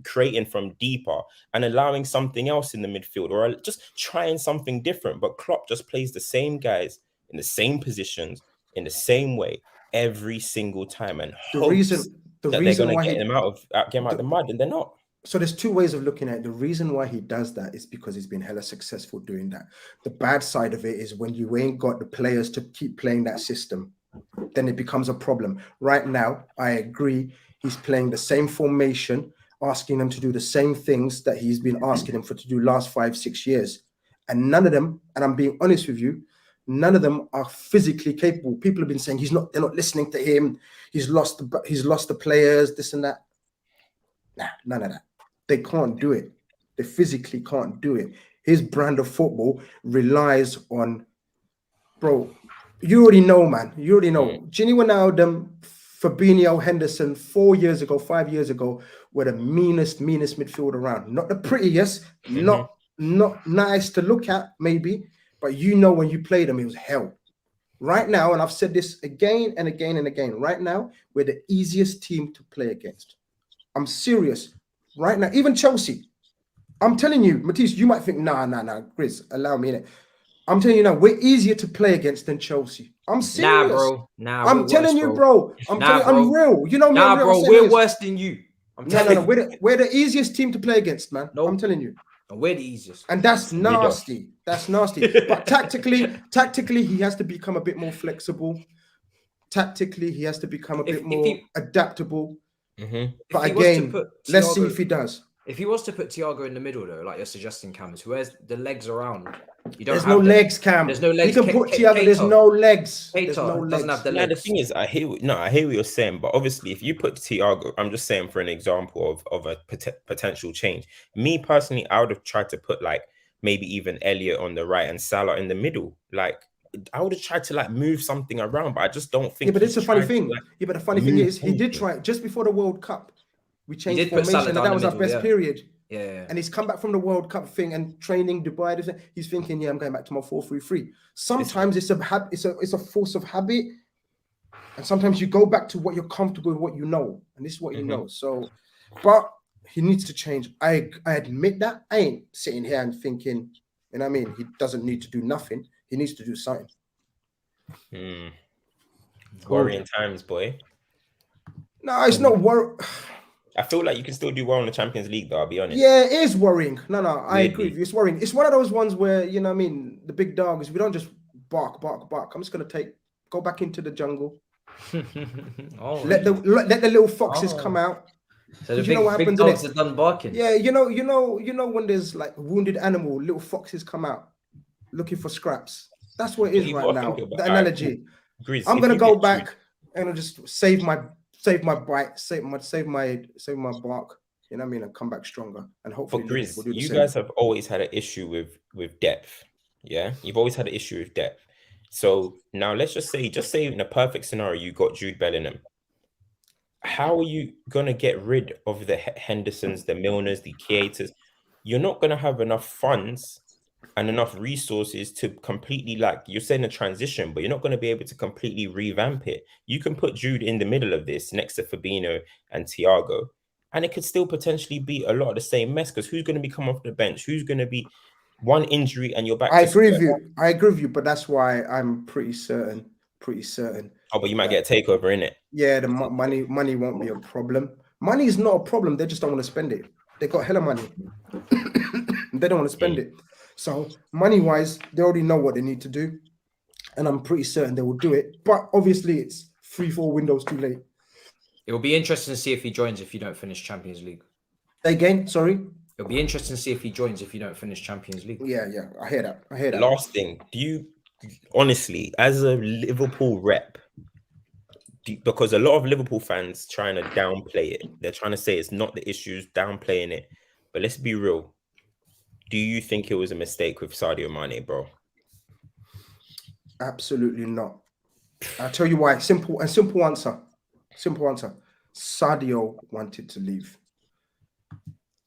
creating from deeper and allowing something else in the midfield, or just trying something different? But Klopp just plays the same guys in the same positions in the same way every single time, and they're going to get him out of the mud, and they're not. So there's two ways of looking at it. The reason why he does that is because he's been hella successful doing that. The bad side of it is when you ain't got the players to keep playing that system, then it becomes a problem. Right now, I agree. He's playing the same formation, asking them to do the same things that he's been asking them to do last 5-6 years. And none of them, and I'm being honest with you, none of them are physically capable. People have been saying they're not listening to him. He's lost the players, this and that. Nah, none of that. They can't do it. They physically can't do it. His brand of football relies on, bro, you already know, man. You already know. Gini Wijnaldum, Fabinho, Henderson, 5 years ago, were the meanest midfield around. Not the prettiest, not nice to look at, maybe, but you know when you played them, it was hell. Right now, and I've said this again and again and again, right now, we're the easiest team to play against. I'm serious. Right now, even Chelsea. I'm telling you, Matisse, you might think, nah, GRIZZ, allow me in it. I'm telling you now, we're easier to play against than Chelsea. I'm serious. Nah, bro. I'm telling you, bro. I'm real. You know me. Nah, bro, we're worse than you. No. We're the easiest team to play against, man. Nope. I'm telling you. And we're the easiest. And that's nasty. That's nasty. But tactically, he has to become a bit more flexible. Tactically, he has to become a bit more adaptable. But again, let's see if he does. If he was to put Thiago in the middle, though, like you're suggesting, Cam, who has the legs around? There's no legs, Cam. There's no legs. You can put Thiago. There's no legs. There's no legs. Doesn't have the legs. The thing is, I hear what you're saying, but obviously, if you put Thiago, I'm just saying for an example of a potential change. Me personally, I would have tried to put like maybe even Elliot on the right and Salah in the middle. Like I would have tried to like move something around, but I just don't think. Yeah, but it's a funny thing. But the funny thing is, he did try just before the World Cup. We changed formation, and that was our best period. Yeah. And he's come back from the World Cup thing and training Dubai. He's thinking, I'm going back to my 4-3-3. Sometimes it's a force of habit, and sometimes you go back to what you're comfortable with, what you know, and this is what you know. So, but he needs to change. I admit that. I ain't sitting here and thinking, you know what I mean? He doesn't need to do nothing. He needs to do something. Worrying times, boy. No, it's not worry. I feel like you can still do well in the Champions League, though. I'll be honest. Yeah, it is worrying. No, I agree with you. It's worrying. It's one of those ones where, you know what I mean, the big dogs, we don't just bark. I'm just going to go back into the jungle. Let the little foxes come out. So the you know what happens, dogs are done barking. Yeah, you know when there's like a wounded animal, little foxes come out looking for scraps. That's what it is right now. The analogy. GRIZZ, I'm going to go back and just save my bite, save my bark, you know what I mean, and come back stronger. And hopefully, but GRIZZ, you guys have always had an issue with depth. Yeah, you've always had an issue with depth. So now let's just say in a perfect scenario, you got Jude Bellingham. How are you gonna get rid of the Hendersons, the Milners, the Keatas? You're not gonna have enough funds and enough resources to completely, like you're saying, a transition, but you're not going to be able to completely revamp it. You can put Jude in the middle of this next to Fabinho and Thiago, and it could still potentially be a lot of the same mess, because who's going to be come off the bench? Who's going to be one injury and you're back? I agree with you, but that's why I'm pretty certain. Oh, but you might get a takeover in it. Yeah, the money won't be a problem. Money is not a problem. They just don't want to spend it. They got hella money. They don't want to spend it. So money-wise, they already know what they need to do, and I'm pretty certain they will do it. But obviously, it's 3-4 windows too late. It will be interesting to see if he joins if you don't finish Champions League. Again, sorry? It'll be interesting to see if he joins if you don't finish Champions League. Yeah, I hear that. Last thing, do you, honestly, as a Liverpool rep, because a lot of Liverpool fans trying to downplay it, they're trying to say it's not the issues, downplaying it. But let's be real. Do you think it was a mistake with Sadio Mane, bro? Absolutely not. I'll tell you why. Simple answer. Sadio wanted to leave.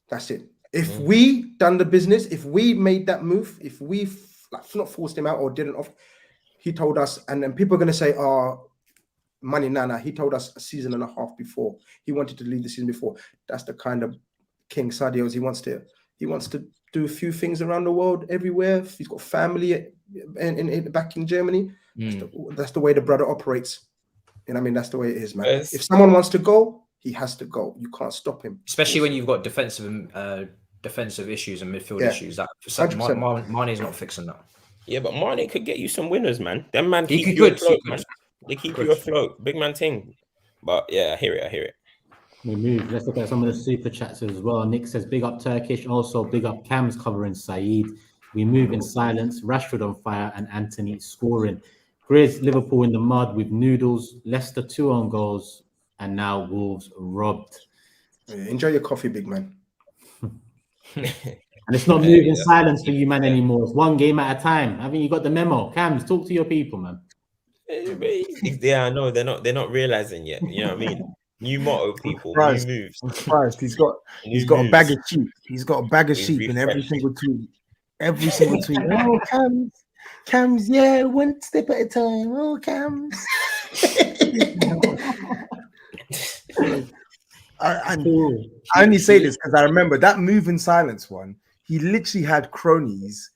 That's it. If we done the business, if we made that move, if we not forced him out or didn't off, he told us, and then people are going to say, money, Nana. He told us a season and a half before. He wanted to leave the season before. That's the kind of King Sadio is. He wants to do a few things around the world, everywhere. He's got family back in Germany. That's the way the brother operates. You know what I mean? That's the way it is, man. Yes. If someone wants to go, he has to go. You can't stop him. Especially when you've got defensive issues and midfield issues. That Mane's not fixing that. Yeah, but Mane could get you some winners, man. Them man keep you afloat, man. They keep you afloat. Big man thing. But yeah, I hear it. We move. Let's look at some of the super chats as well. Nick says, big up Turkish. Also, big up Cam's covering Saeed. We move in silence. Rashford on fire and Anthony scoring. GRIZZ, Liverpool in the mud with noodles. Leicester 2 on goals. And now Wolves robbed. Enjoy your coffee, big man. And it's not moving silence for you, man, anymore. It's one game at a time. Haven't you got the memo? Cams, talk to your people, man. Yeah, I know. They're not realizing yet. You know what I mean? New motto, people. New moves. I'm surprised. He's got a bag of sheep. He's got a bag of sheep in every single tweet. Oh, Cams, yeah, one step at a time. Oh, Cams. I only say this because I remember that move in silence one. He literally had cronies.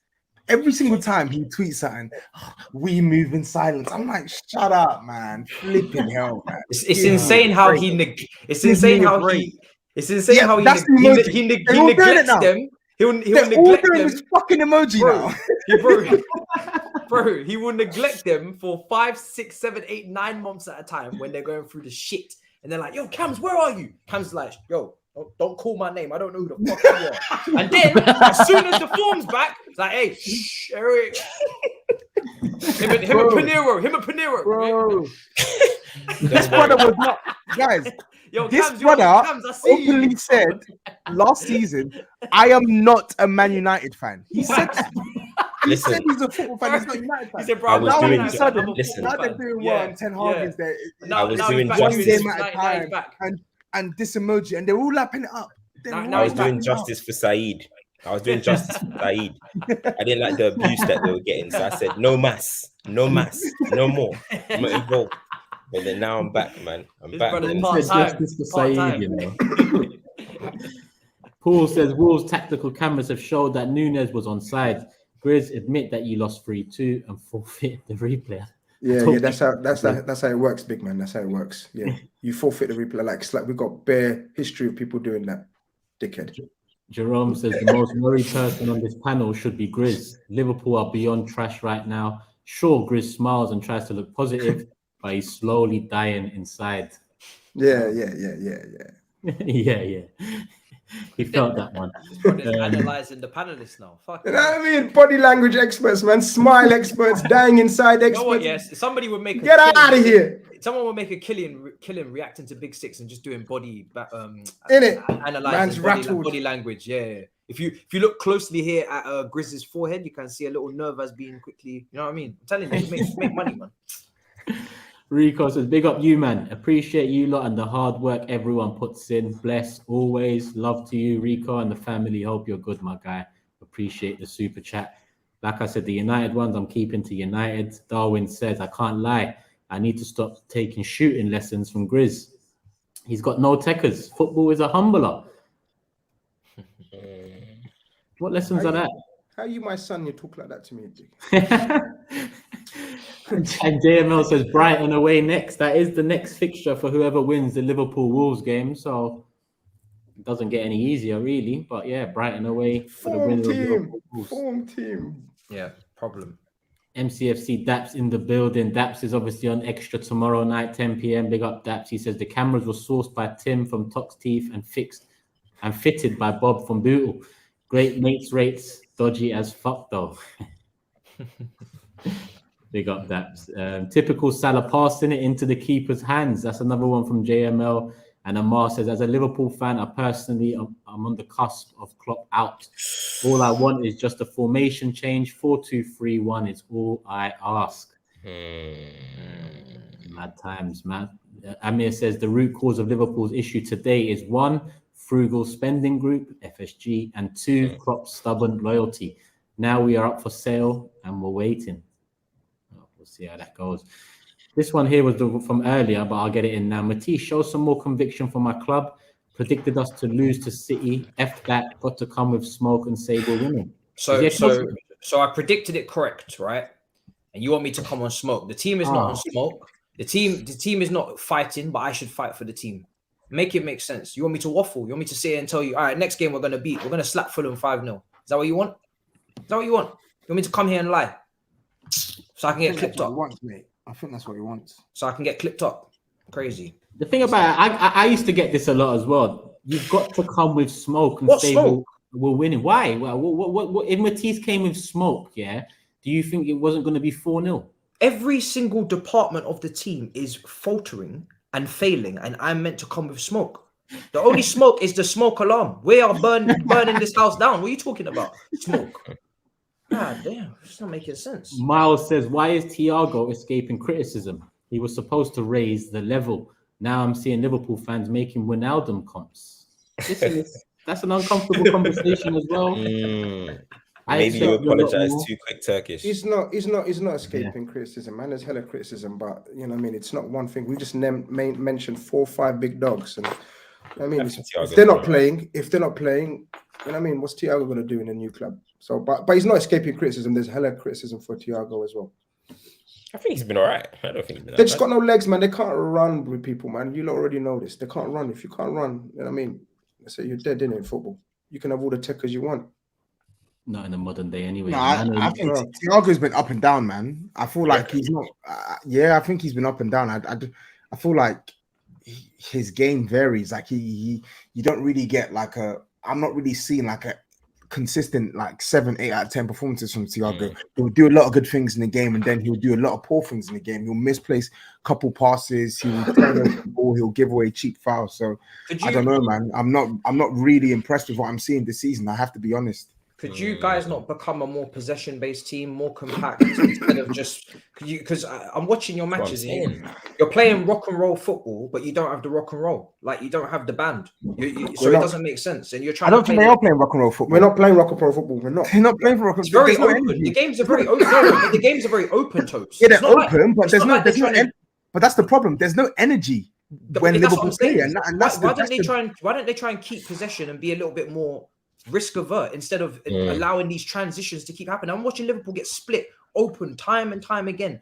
Every single time he tweets something, we move in silence. I'm like, shut up, man. Flipping hell, man. It's insane how he neglects them. He'll They're all neglect doing them. this fucking emoji Bro, now. bro, he will neglect them for 5, 6, 7, 8, 9 months at a time when they're going through the shit. And they're like, yo, Cams, where are you? Cams like, yo, don't call my name. I don't know who the fuck you are. And then, as soon as the form's back, it's like, hey, shh, Eric. Him and Panero. Bro. This brother was not, guys. Yo, This Cams, brother Cams, I see you. openly said last season, I am not a Man United fan. He said that. He said he's a football fan. He's not a United fan. He said, bro, I was now all doing of a ju- sudden, listen. now they're doing well, and Ten Hag is there. I was now doing he's back. one justice. game at a time, and this emoji, and they're all lapping it up. Now I was he's doing back. justice for Saeed. I didn't like the abuse that they were getting, so I said, no mass, no more. I'm not involved. But then now I'm back, man. I'm His back. brother's Man. part-time. Justice for Part-time. Saeed, you know. Paul says Wolves' tactical cameras have showed that Nunes was onside. Grizz, admit that you lost 3-2 and forfeit the replay. Yeah, that's how it works, big man. That's how it works. Yeah, you forfeit the replay. Like it's like we've got bare history of people doing that. Dickhead. Jerome says the most worried person on this panel should be Grizz. Liverpool are beyond trash right now. Sure, Grizz smiles and tries to look positive, but he's slowly dying inside. Yeah. yeah. He felt that one. Analyzing the panelists now. Fuck. You know what I mean? Body language experts, man. Smile experts, dying inside You experts. know what? Yes, somebody would make. Get out of here. Someone would make a killing reacting to Big Six and just doing body Innit? analyzing Man's body language. Yeah. If you look closely here at GRIZZ's forehead, you can see a little nerve as being quickly. You know what I mean? I'm telling you, make money, man. Rico says, big up you, man. Appreciate you lot and the hard work everyone puts in. Bless always. Love to you, Rico, and the family. Hope you're good, my guy. Appreciate the super chat. Like I said, the United ones, I'm keeping to United. Darwin says, I can't lie. I need to stop taking shooting lessons from Grizz. He's got no techers. Football is a humbler. What lessons are that? How are you, my son? You talk like that to me. And JML says Brighton away next. That is the next fixture for whoever wins the Liverpool Wolves game. So it doesn't get any easier, really. But yeah, Brighton away for the winner of Liverpool Wolves. Form team. Yeah, problem. MCFC Daps in the building. Daps is obviously on extra tomorrow night, 10 p.m. Big up Daps. He says the cameras were sourced by Tim from Tox Teeth and fixed and fitted by Bob from Bootle. Great mates rates, dodgy as fuck though. Big up Daps. Typical Salah passing it into the keeper's hands. That's another one from JML. And Amar says, as a Liverpool fan, I'm on the cusp of Klopp out. All I want is just a formation change. 4-2-3-1 is all I ask. Mad times, man. Amir says the root cause of Liverpool's issue today is 1, frugal spending group, FSG, and 2, Klopp's stubborn loyalty. Now we are up for sale and we're waiting. We'll see how that goes. This one here was from earlier, but I'll get it in now. Matisse, show some more conviction for my club. Predicted us to lose to City. F that. Got to come with smoke and say we're winning. So I predicted it correct, right? And you want me to come on smoke. The team is not on smoke. The team is not fighting, but I should fight for the team. Make it make sense. You want me to waffle? You want me to sit here and tell you, all right, next game we're going to slap Fulham 5-0. Is that what you want? Is that what you want? You want me to come here and lie? So I can get clipped up. I think that's what he wants. So I can get clipped up. Crazy. The thing about it, I used to get this a lot as well. You've got to come with smoke and say we're winning. Why? Well, what if Matisse came with smoke, yeah, do you think it wasn't going to be 4-0? Every single department of the team is faltering and failing, and I'm meant to come with smoke. The only smoke is the smoke alarm. We are burning this house down. What are you talking about? Smoke. God damn, it's not making sense. Miles says, why is Thiago escaping criticism? He was supposed to raise the level. Now I'm seeing Liverpool fans making Wijnaldum comps. That's an uncomfortable conversation as well. Maybe you apologize too quick, Turkish. He's not escaping criticism, man. There's hella criticism, but you know what I mean. It's not one thing. We just mentioned 4 or 5 big dogs, and I mean, if they're not playing, you know what I mean. What's Thiago going to do in a new club? So, but he's not escaping criticism. There's hella criticism for Thiago as well. I think he's been all right. I don't think he's been. They just got no legs, man. They can't run with people, man. You already know this. They can't run. If you can't run, you know what I mean. I say you're dead in football. You can have all the techers you want. Not in the modern day, anyway. No, I think Thiago's been up and down, man. I feel like he's not. I think he's been up and down. I feel like his game varies. Like you don't really get like a. I'm not really seeing like a consistent like 7, 8 out of 10 performances from Thiago. He'll do a lot of good things in the game, and then he'll do a lot of poor things in the game. He'll misplace a couple passes. He'll turn over the ball. He'll give away cheap fouls. So I don't know, man. I'm not really impressed with what I'm seeing this season. I have to be honest. Could you guys not become a more possession-based team, more compact, instead of just because I'm watching your matches and you're playing rock and roll football, but you don't have the rock and roll, like you don't have the band, so it doesn't make sense. And you're trying. I don't think they are playing rock and roll football. We're not playing rock and roll football. We're not. They're not playing rock and roll. It's very open. The games are very open. No, the games are very open, Tobes. Yeah, they're open, but there's no. But that's the problem. There's no energy when Liverpool play, and that's why don't they try and keep possession and be a little bit more risk avert instead of allowing these transitions to keep happening? I'm watching Liverpool get split open time and time again,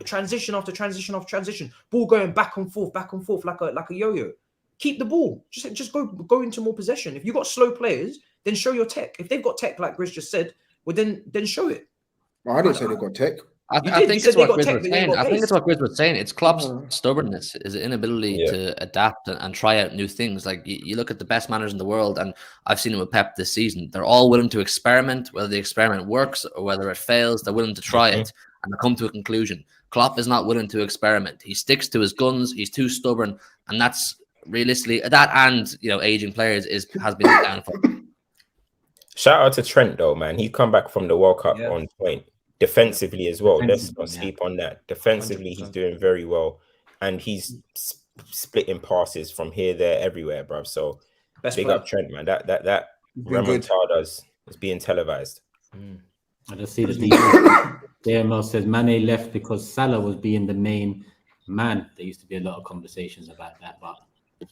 transition after transition after transition, ball going back and forth like a yo-yo. Keep the ball, just go into more possession. If you've got slow players, then show your tech. If they've got tech, like Grizz just said, well then show it. Well, I didn't say they've got tech. I think it's what Grizz was saying. I think it's what Grizz was saying. It's Klopp's stubbornness, his inability to adapt and try out new things. Like you look at the best managers in the world, and I've seen it with Pep this season. They're all willing to experiment, whether the experiment works or whether it fails. They're willing to try it and come to a conclusion. Klopp is not willing to experiment. He sticks to his guns. He's too stubborn, and that's realistically that. And aging players has been the downfall. Shout out to Trent though, man. He come back from the World Cup on point. Defensively as well. Let's not sleep on that. Defensively, 100%. He's doing very well, and he's splitting passes from here, there, everywhere, bro. So big up Trent, man. That remontada is being televised. I just see the details. JML says Mane left because Salah was being the main man. There used to be a lot of conversations about that, but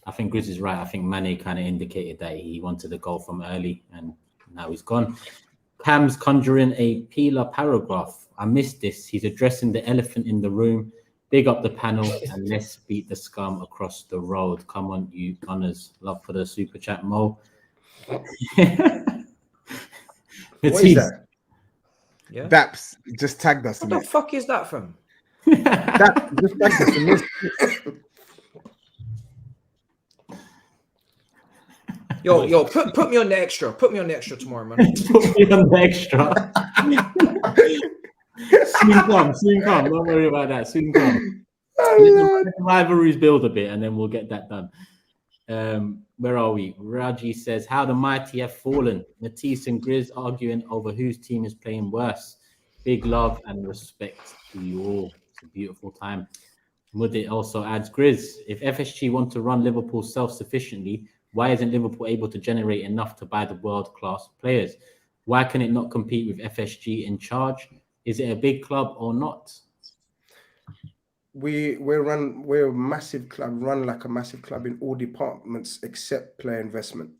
I think Grizz is right. I think Mane kind of indicated that he wanted to go from early, and now he's gone. Cam's conjuring a Peeler paragraph. I missed this. He's addressing the elephant in the room. Big up the panel and let's beat the scum across the road. Come on, you gunners. Love for the super chat, Mo. What is that? Yeah. Daps just tagged us. What the fuck is that from? That just tagged us. Yo, put me on the extra. Put me on the extra tomorrow, man. Put me on the extra. Soon come. Don't worry about that. Soon come. Let the rivalries build a bit, and then we'll get that done. Where are we? Raji says, how the mighty have fallen. Matisse and Grizz arguing over whose team is playing worse. Big love and respect to you all. It's a beautiful time. Mudit also adds, Grizz, if FSG want to run Liverpool self-sufficiently, why isn't Liverpool able to generate enough to buy the world-class players? Why can it not compete with FSG in charge? Is it a big club or not? We're a massive club, run like a massive club in all departments except player investment.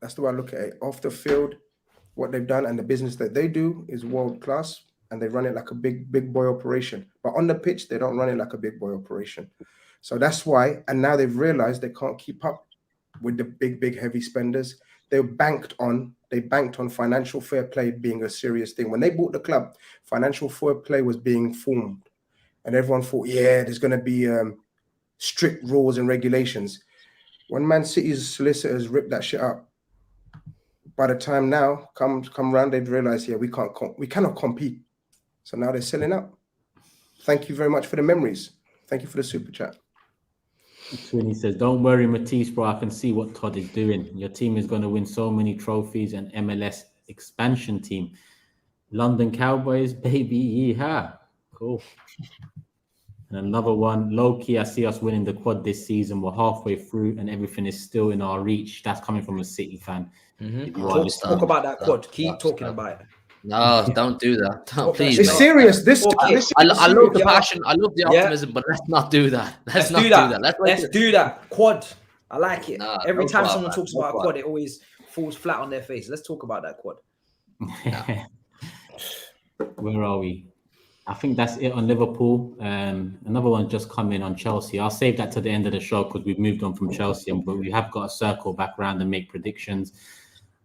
That's the way I look at it. Off the field, what they've done and the business that they do is world class, and they run it like a big boy operation. But on the pitch, they don't run it like a big boy operation. So that's why. And now they've realized they can't keep up with the big heavy spenders. They banked on financial fair play being a serious thing. When they bought the club, financial fair play was being formed, and everyone thought, yeah, there's going to be strict rules and regulations. When Man City's solicitors ripped that shit up, by the time now come round, they'd realize, yeah, we cannot compete. So now they're selling up. Thank you very much for the memories. Thank you for the super chat. Sweeney says, don't worry, Matisse, bro. I can see what Todd is doing. Your team is going to win so many trophies and MLS expansion team. London Cowboys, baby, yeehaw. Cool. And another one, low-key, I see us winning the quad this season. We're halfway through and everything is still in our reach. That's coming from a City fan. Talk about that quad. Keep talking about it. No, don't do that. Please. It's serious. I love the passion. I love the optimism, but let's not do that. Let's not do that. Let's do that. Quad. I like it. Every time someone talks about a quad, it always falls flat on their face. Let's talk about that quad. Where are we? I think that's it on Liverpool. Another one just come in on Chelsea. I'll save that to the end of the show because we've moved on from Chelsea, but we have got to circle back around and make predictions.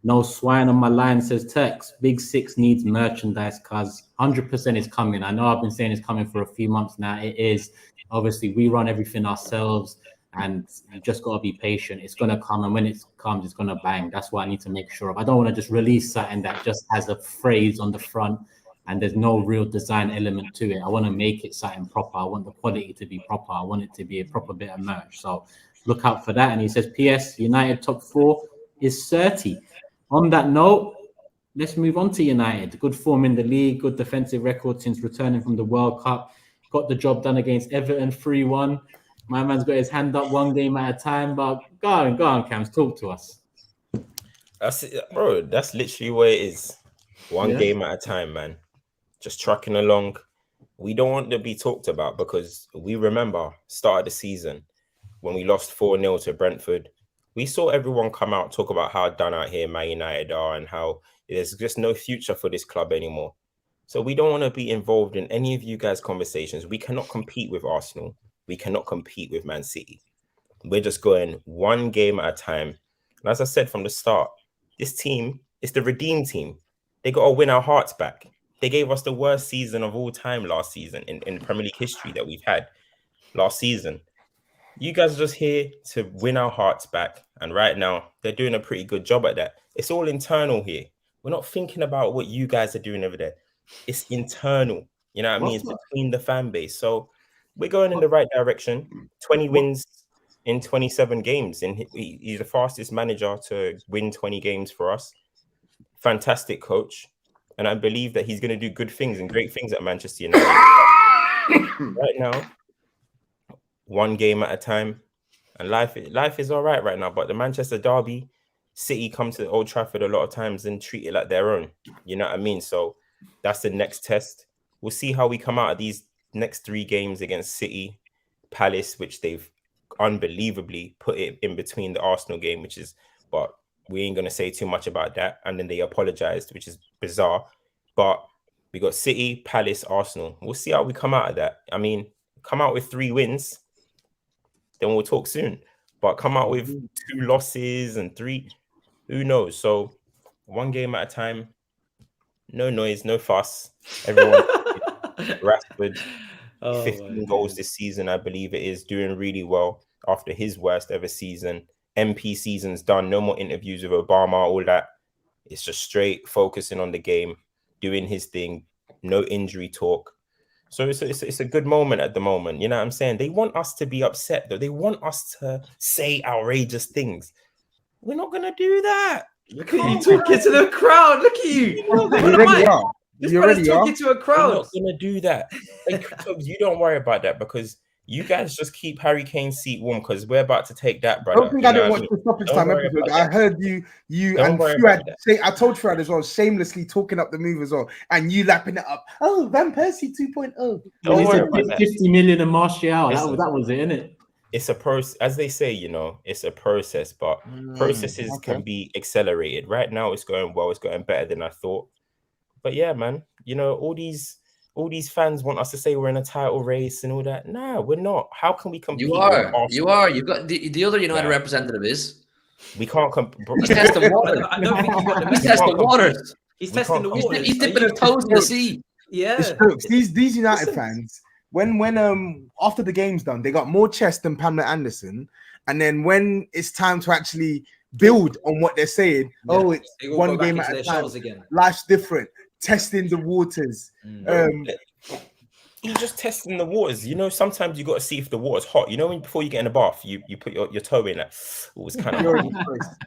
No Swine on my line says, Tex, Big Six needs merchandise, cuz 100% is coming. I know I've been saying it's coming for a few months now. It is. Obviously, we run everything ourselves, and you just got to be patient. It's going to come, and when it comes, it's going to bang. That's what I need to make sure of. I don't want to just release something that just has a phrase on the front and there's no real design element to it. I want to make it something proper. I want the quality to be proper. I want it to be a proper bit of merch. So look out for that. And he says, PS, United top 4 is 30. On that note, let's move on to United. Good form in the league, good defensive record since returning from the World Cup. Got the job done against Everton 3-1. My man's got his hand up one game at a time. But go on, Cams, talk to us. That's it, bro. That's literally what it is. One game at a time, man. Just trucking along. We don't want to be talked about because we remember start of the season when we lost 4-0 to Brentford. We saw everyone come out, talk about how done out here Man United are and how there's just no future for this club anymore. So we don't want to be involved in any of you guys' conversations. We cannot compete with Arsenal. We cannot compete with Man City. We're just going one game at a time. And as I said from the start, this team is the redeem team. They got to win our hearts back. They gave us the worst season of all time last season in Premier League history that we've had last season. You guys are just here to win our hearts back. And right now, they're doing a pretty good job at that. It's all internal here. We're not thinking about what you guys are doing over there. It's internal. You know what I mean? It's between the fan base. So we're going in the right direction. 20 wins in 27 games. And he's the fastest manager to win 20 games for us. Fantastic coach. And I believe that he's going to do good things and great things at Manchester United. Right now, one game at a time. And life is all right now. But the Manchester derby, City come to Old Trafford a lot of times and treat it like their own. You know what I mean? So that's the next test. We'll see how we come out of these next 3 games against City, Palace, which they've unbelievably put it in between the Arsenal game, but we ain't going to say too much about that. And then they apologized, which is bizarre. But we got City, Palace, Arsenal. We'll see how we come out of that. I mean, come out with 3 wins, then we'll talk soon. But come out with 2 losses and 3, who knows? So one game at a time, no noise, no fuss. Everyone, Rashford, 15 goals this season, I believe it is, doing really well after his worst ever season. MP season's done. No more interviews with Obama, all that. It's just straight focusing on the game, doing his thing, no injury talk. So it's a good moment at the moment. You know what I'm saying? They want us to be upset, though. They want us to say outrageous things. We're not going to do that. Look at you talking to the crowd. Look at you. This brother's talking to a crowd. We're not going to do that. You don't worry about that because you guys just keep Harry Kane's seat warm because we're about to take that, brother. I don't think I didn't watch the stoppage time episode. I heard you and Fuad say, I told Fuad as well, shamelessly talking up the move as well, and you lapping it up. Oh, Van Persie 2.0. Don't worry about that. 50 million and Martial. That was it, innit? It's a process, as they say, you know, it's a process, but processes can be accelerated. Right now, it's going well. It's going better than I thought. But yeah, man, you know, all these fans want us to say we're in a title race and all that. Nah, we're not. How can we compete? You are. You've got the other United representative is. We can't compete. He's testing water. I don't think he's testing waters. He's testing the water. He's dipping his toes in the sea. Yeah. These United fans, when after the game's done, they got more chest than Pamela Anderson, and then when it's time to actually build on what they're saying, it's one game at a time. Life's different. Testing the waters. You're just testing the waters. You know, sometimes you got to see if the water's hot. You know, when before you get in a bath, you put your toe in. Like, it's kind of.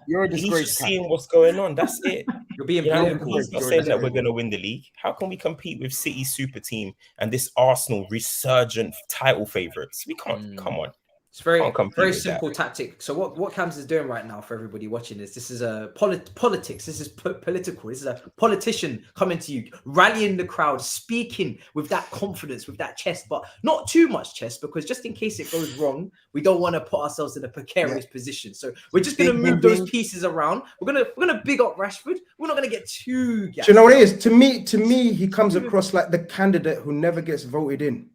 You're a disgrace. He's just seeing what's going on. That's it. You're being He's not saying that we're going to win the league. How can we compete with City's super team and this Arsenal resurgent title favourites? We can't. Come on. It's very simple tactic. So what Cams is doing right now for everybody watching this is a politics. This is political. This is a politician coming to you, rallying the crowd, speaking with that confidence, with that chest, but not too much chest, because just in case it goes wrong, we don't want to put ourselves in a precarious position. So we're just going to move those pieces around. We're gonna big up Rashford. We're not going to get too gassed. Do you know what it is? To me, he comes across like the candidate who never gets voted in.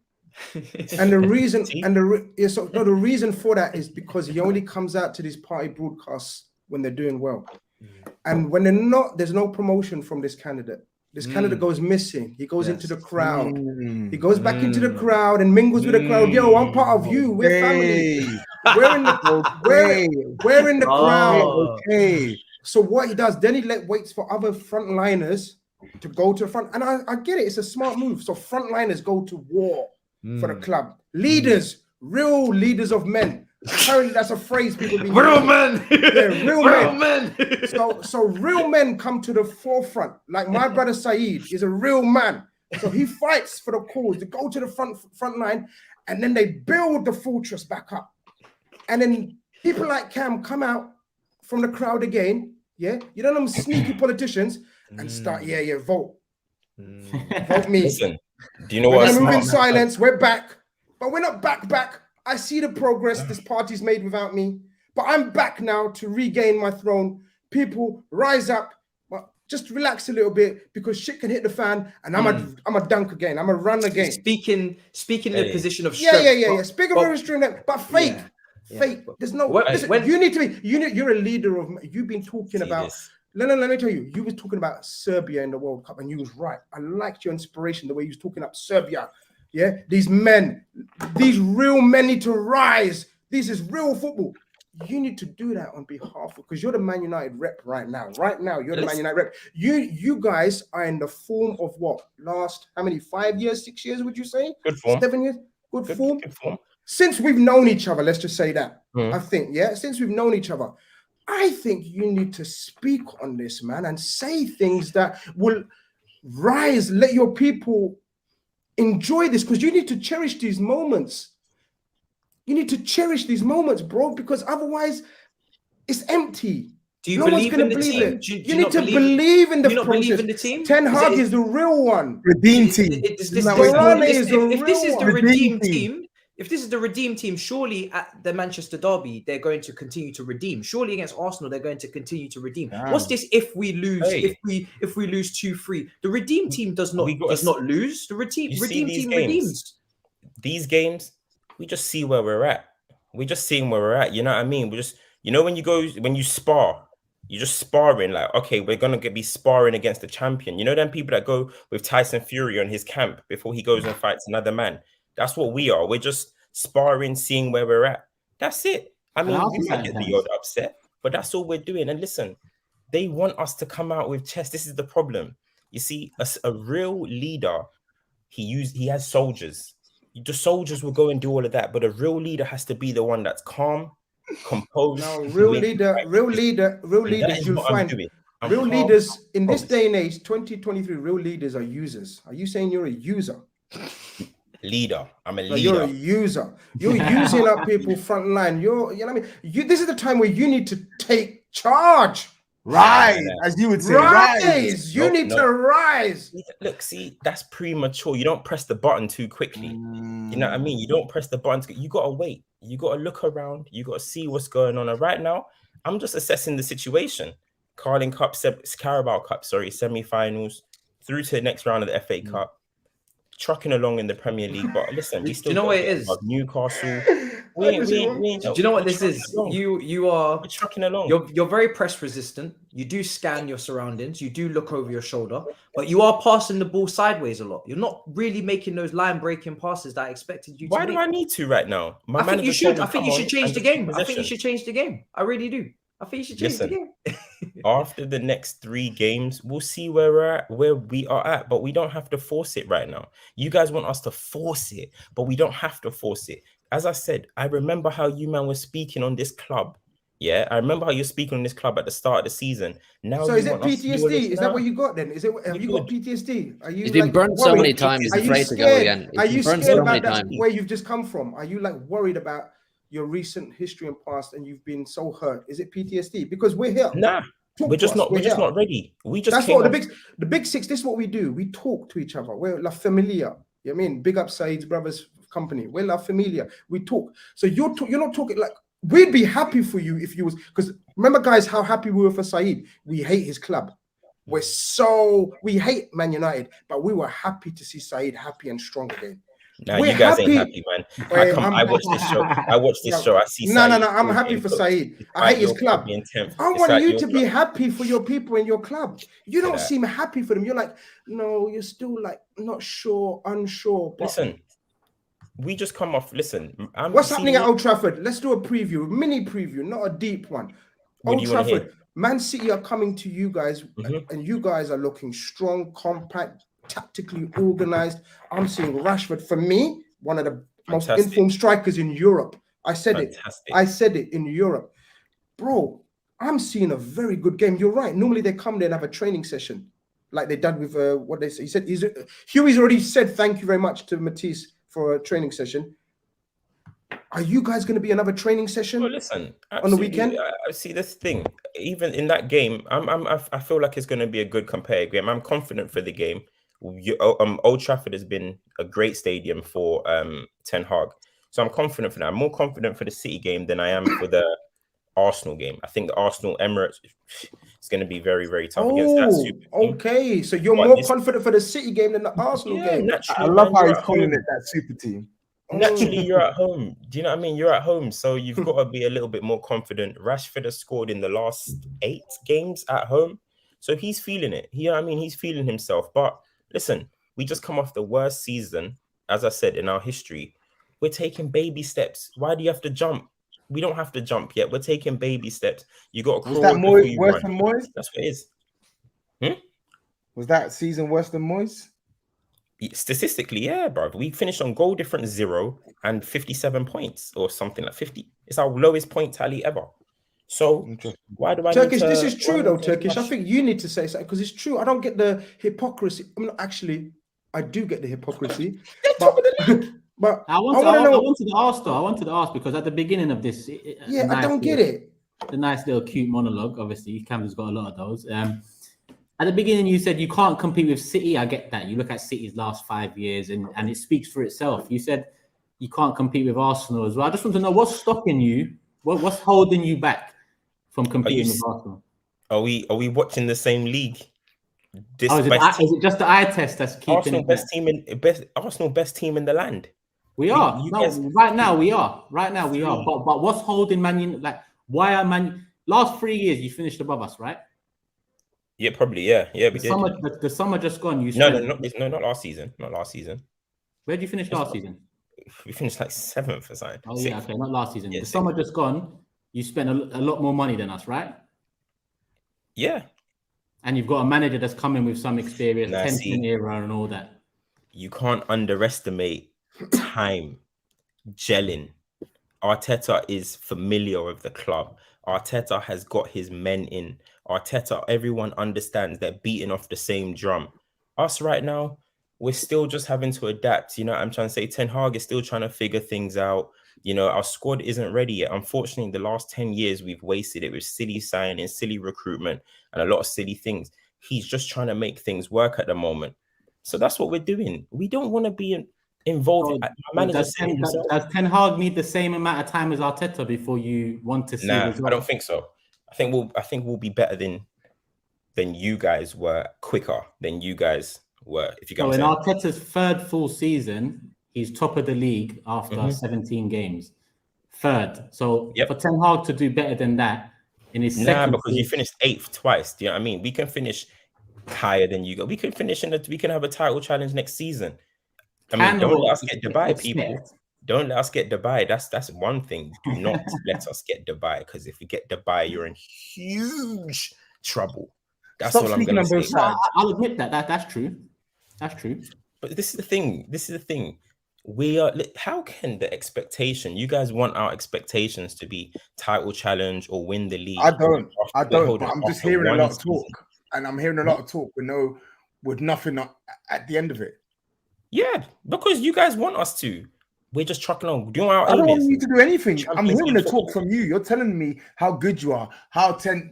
And the reason the reason for that is because he only comes out to these party broadcasts when they're doing well. And when there's no promotion from this candidate. This candidate goes missing. He goes into the crowd. He goes back into the crowd and mingles with the crowd. Yo, I'm part of you. We're family. We're in the we're in the crowd. Okay. So what he does, then he waits for other frontliners to go to the front. And I get it. It's a smart move. So frontliners go to war for the club. Leaders, real leaders of men. Apparently that's a phrase people be real men. Yeah, real men. So real men come to the forefront. Like my brother Saeed is a real man. So he fights for the cause to go to the front line, and then they build the fortress back up. And then people like Cam come out from the crowd again. Yeah, you know them sneaky politicians and start. Vote. Vote me. Listen, do you know what? We're gonna move in silence. We're back, but we're not back. I see the progress this party's made without me, but I'm back now to regain my throne. People rise up, but just relax a little bit because shit can hit the fan, and I'm a dunk again. I'm a run again. Speaking in a position of strength. Yeah. Speaking of strength, but fake. Fake. There's no. Listen, you need to be. You're a leader of. You've been talking about. No. Let me tell you. You were talking about Serbia in the World Cup, and you was right. I liked your inspiration, the way you was talking up Serbia. Yeah, these men, these real men need to rise. This is real football. You need to do that on behalf of, because you're the Man United rep right now. Right now, you're the Man United rep. You guys are in the form of what? Last, how many? 5 years, 6 years, would you say? Good form. 7 years? Good form. Since we've known each other, let's just say that. I think, since we've known each other, I think you need to speak on this, man, and say things that will rise, let your people enjoy this, because you need to cherish these moments. You need to cherish these moments, bro, because otherwise it's empty. Do you believe in the team? You need to believe in the process. Believe in the team? Ten Hag is the real one. Redeem team. If this is the redeem team, if this is the redeem team, surely at the Manchester derby they're going to continue to redeem. Surely against Arsenal they're going to continue to redeem. What's this? If we lose, if we lose 2-3, the redeem team does not lose. The redeem team redeems. These games, we just see where we're at. We're just seeing where we're at. You know what I mean? We just, when you spar, you're just sparring. Like, okay, we're gonna be sparring against the champion. You know them people that go with Tyson Fury on his camp before he goes and fights another man. That's what we are. We're just sparring, seeing where we're at. That's it. I mean, we might get the odd upset, but that's all we're doing. And listen, they want us to come out with chest. This is the problem. You see, a real leader, he has soldiers. The soldiers will go and do all of that, but a real leader has to be the one that's calm, composed. No, real leaders, you'll find real leaders in this day and age, 2023, real leaders are users. Are you saying you're a user? Leader. I'm a leader. You're a user. You're using up people front line. You know what I mean? This is the time where you need to take charge. Rise, as you would say. Rise. You need to rise. Look, see, that's premature. You don't press the button too quickly. You know what I mean? You don't press the button. You got to wait. You got to look around. You got to see what's going on. And right now, I'm just assessing the situation. Carling Cup, Carabao Cup, semi-finals, through to the next round of the FA Cup. Trucking along in the Premier League, but listen, we still. Do you know what it is? Newcastle. Do you know what this is? You are trucking along. You're very press resistant. You do scan your surroundings. You do look over your shoulder, but you are passing the ball sideways a lot. You're not really making those line breaking passes that I expected you to. Why do I need to right now? I think you should. I think you should change the game. I think you should change the game. I really do. I think you should change the game. After the next 3 games, we'll see where we are at, but we don't have to force it right now. You guys want us to force it, but we don't have to force it. As I said, I remember how you man was speaking on this club. Yeah, I remember how you're speaking on this club at the start of the season. Now, so is it PTSD? Is that what you got then? Have you got PTSD? Are you? He's been burned so many times. He's afraid to go again. Are you scared about that where you've just come from? Are you like worried about your recent history and past, and you've been so hurt? Is it PTSD? Because we're here. Nah, we're just not ready. We just that's what the big six. This is what we do. We talk to each other. We're La Familia. You know what I mean? Big up Said's brothers company. We're La Familia. We talk. So you're not talking like we'd be happy for you if you was, because remember guys how happy we were for Said. We hate his club. We hate Man United, but we were happy to see Said happy and strong again. Nah, We're you guys happy. ain't happy, man. Wait, I watch this show. I watch this show. I see. No. Saeed I'm still happy getting for cooked. Saeed. I Despite hate his your club. being 10th. I want Despite you your to be club. happy for your people in your club. You don't that. seem happy for them. You're like, no, you're still like not sure, unsure. But Listen, we just come off. Listen, what's happening at Old Trafford? Let's do a preview, mini preview, not a deep one. What Old do you wanna Trafford, hear? Man City are coming to you guys, Mhm. and you guys are looking strong, compact, tactically organized. I'm seeing Rashford, for me, one of the most Fantastic. informed strikers in Europe. I said Fantastic. it. I said it in Europe. Bro, I'm seeing a very good game. You're right. Normally they come there and have a training session like they done with what they say. He said, Hughie's already said thank you very much to Matisse for a training session. Are you guys going to be another training session Well, listen, on the weekend? I see this thing. Even in that game, I feel like it's going to be a good competitive game. I'm confident for the game. Old Trafford has been a great stadium for Ten Hag, so I'm confident for that. I'm more confident for the City game than I am for the Arsenal game. I think the Arsenal Emirates is going to be very, very tough against that super team. Okay. So you're But more this- confident for the City game than the Arsenal game. Naturally, I love man, how you're he's at calling home. it that super team. Naturally, you're at home. Do you know what I mean? You're at home, so you've got to be a little bit more confident. Rashford has scored in the last 8 games at home, so he's feeling it. You know what I mean? He's feeling himself. But listen, we just come off the worst season, as I said, in our history. We're taking baby steps. Why do you have to jump? We don't have to jump yet. We're taking baby steps. You got to Was crawl that before you worse run. than Moyes? That's what it is. Was that season worse than Moyes? Statistically, yeah, bro. We finished on goal difference 0 and 57 points or something like 50. It's our lowest point tally ever. So why do I Turkish, need to, this is true though, Turkish. I rush? think you need to say something because it's true. I don't get the hypocrisy. I mean, actually, I do get the hypocrisy. but I wanted to ask though. I wanted to ask because at the beginning of this, I don't get it. The nice little cute monologue. Obviously, Cam's got a lot of those. At the beginning, you said you can't compete with City. I get that. You look at City's last 5 years, and it speaks for itself. You said you can't compete with Arsenal as well. I just want to know what's stopping you. What's holding you back from competing with Arsenal? Are we watching the same league? Is it just the eye test that's keeping Arsenal Arsenal best team in the land? We are. Right now we are. But what's holding Man United? Like, why are last 3 years you finished above us, right? Yeah, probably. Yeah, we did. The summer just gone. Not last season. Not last season. Where did you finish last season? We finished like 7th or something. Oh yeah, okay, not last season. Yeah, the summer just gone. You spent a lot more money than us, right? Yeah. And you've got a manager that's coming with some experience, 10 era and all that. You can't underestimate time, gelling. Arteta is familiar with the club. Arteta has got his men in. Arteta, everyone understands they're beating off the same drum. Us right now, we're still just having to adapt. You know what I'm trying to say? Ten Hag is still trying to figure things out. You know, our squad isn't ready yet. Unfortunately, the last 10 years, we've wasted it with silly signing, silly recruitment, and a lot of silly things. He's just trying to make things work at the moment. So that's what we're doing. We don't want to be involved. Does Ten Hag need the same amount of time as Arteta before you want to see? Nah, I don't think so. I think we'll be better than you guys were, quicker than you guys were. If you get so in Arteta's 3rd full season, he's top of the league after 17 games. 3rd. So for Ten Hag to do better than that in his second because you finished 8th twice. Do you know what I mean? We can finish higher than you go. We can finish we can have a title challenge next season. I mean, don't let us get Dubai, people. Don't let us get Dubai. That's one thing. Do not let us get Dubai, because if we get Dubai, you're in huge trouble. That's all I'm going to say. I'll admit that's true. That's true. But this is the thing. We are. How can the expectation? You guys want our expectations to be title challenge or win the league? I don't. But I'm just hearing a lot of talk, and I'm hearing a lot of talk with nothing at the end of it. Yeah, because you guys want us to. We're just trucking on. Doing our I don't want you to do anything. I'm hearing the talk from you. You're telling me how good you are, how great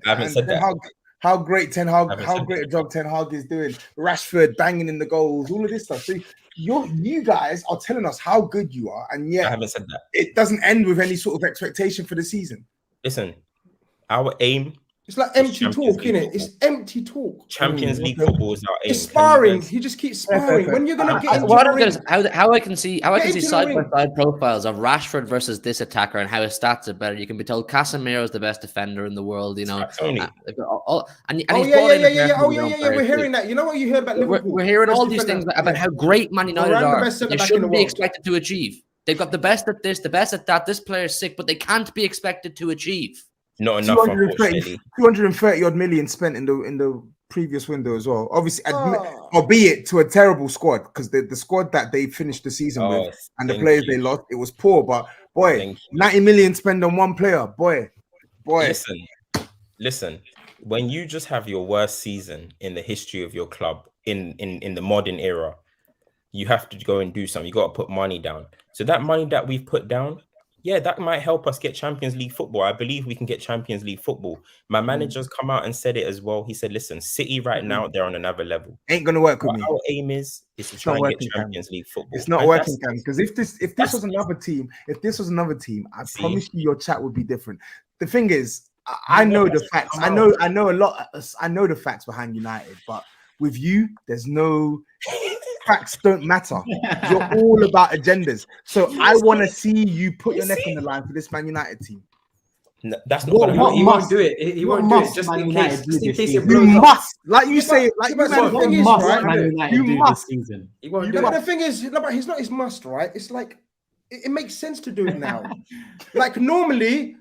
Ten Hag, how great a job Ten Hag is doing. Rashford banging in the goals, all of this stuff. So you guys are telling us how good you are, and yet I haven't said that. It doesn't end with any sort of expectation for the season. Listen, our aim It's like empty Champions talk, League innit? football. It's empty talk. Champions League football is our aim. It's sparring. Can He just keeps Fair, sparring. fair. When you're gonna get into What the I'm ring, gonna is how I can see Get into the side by ring. side profiles of Rashford versus this attacker and how his stats are better. You can be told Casemiro is the best defender in the world. You know, Tony. and he's oh brought in a yeah. fair Oh few yeah. young We're players hearing too. that. You know what you heard about We're, Liverpool? we're hearing Best all these defender. things about how great Man United Varane, the are. best But they centre-back in shouldn't the be world. expected to achieve. They've got the best at this, the best at that. This player is sick, but they can't be expected to achieve. Not enough, unfortunately. 230 odd million spent in the previous window as well. Obviously, albeit to a terrible squad, because the squad that they finished the season with and the players they lost, it was poor. But boy, 90 million spent on one player. Boy. Listen. When you just have your worst season in the history of your club in the modern era, you have to go and do something. You got to put money down. So that money that we've put down, yeah, that might help us get Champions League football. I believe we can get Champions League football. My manager's come out and said it as well. He said, listen, City right now, they're on another level. Ain't going to work with me. Our aim is to try and get Champions League football. It's not working, because if this was another team, I promise you your chat would be different. The thing is, I know the facts. I know a lot. I know the facts behind United, but with you, there's no facts don't matter. You're all about agendas. So I want to see you put your neck on the line for this Man United team. No, that's not going to happen. He won't do it. He won't do it just in case. Just in case it blows You up. must, like you say, like but you the thing is, right? You must. season. He won't do But the it. thing is, no, but it's not his must, right? It's like it makes sense to do it now. Like normally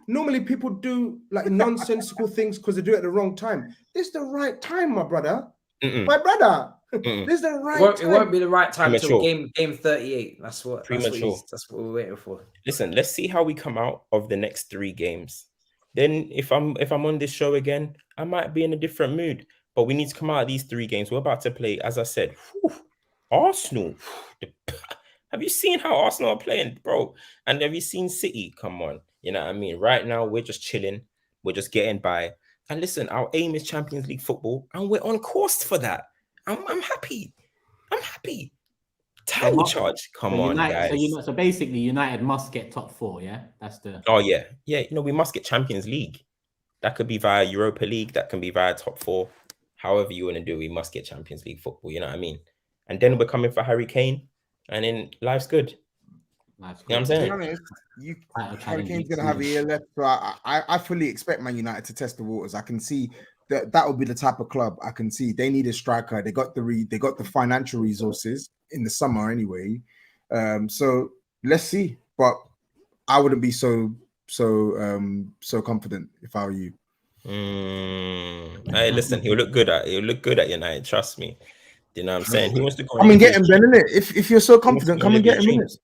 people do like nonsensical things because they do it at the wrong time. This is the right time, my brother. My brother. This is the right time. It won't be the right time until Premature. game 38. That's what Premature. that's what we're waiting for. Listen, let's see how we come out of the next 3 games. Then if I'm on this show again, I might be in a different mood. But we need to come out of these 3 games. We're about to play, as I said, Arsenal. Have you seen how Arsenal are playing, bro? And have you seen City? Come on. You know what I mean? Right now, we're just chilling. We're just getting by. And listen, our aim is Champions League football, and we're on course for that. I'm happy. I'm happy. Title charge. Come on, guys. So basically, United must get top 4, yeah? That's the... Oh, yeah. Yeah, we must get Champions League. That could be via Europa League. That can be via top 4. However you want to do, we must get Champions League football. You know what I mean? And then we're coming for Harry Kane. And then life's good. You know what I'm saying? Harry Kane's going to have a year left. So I fully expect Man United to test the waters. I can see that will be the type of club I can see. They need a striker. They got the financial resources in the summer anyway. So let's see. But I wouldn't be so confident if I were you. Hey, listen, he'll look good at United. Trust me. You know what I'm saying? He wants to go. Come and get him, then, innit? If you're so confident, come and get him, innit?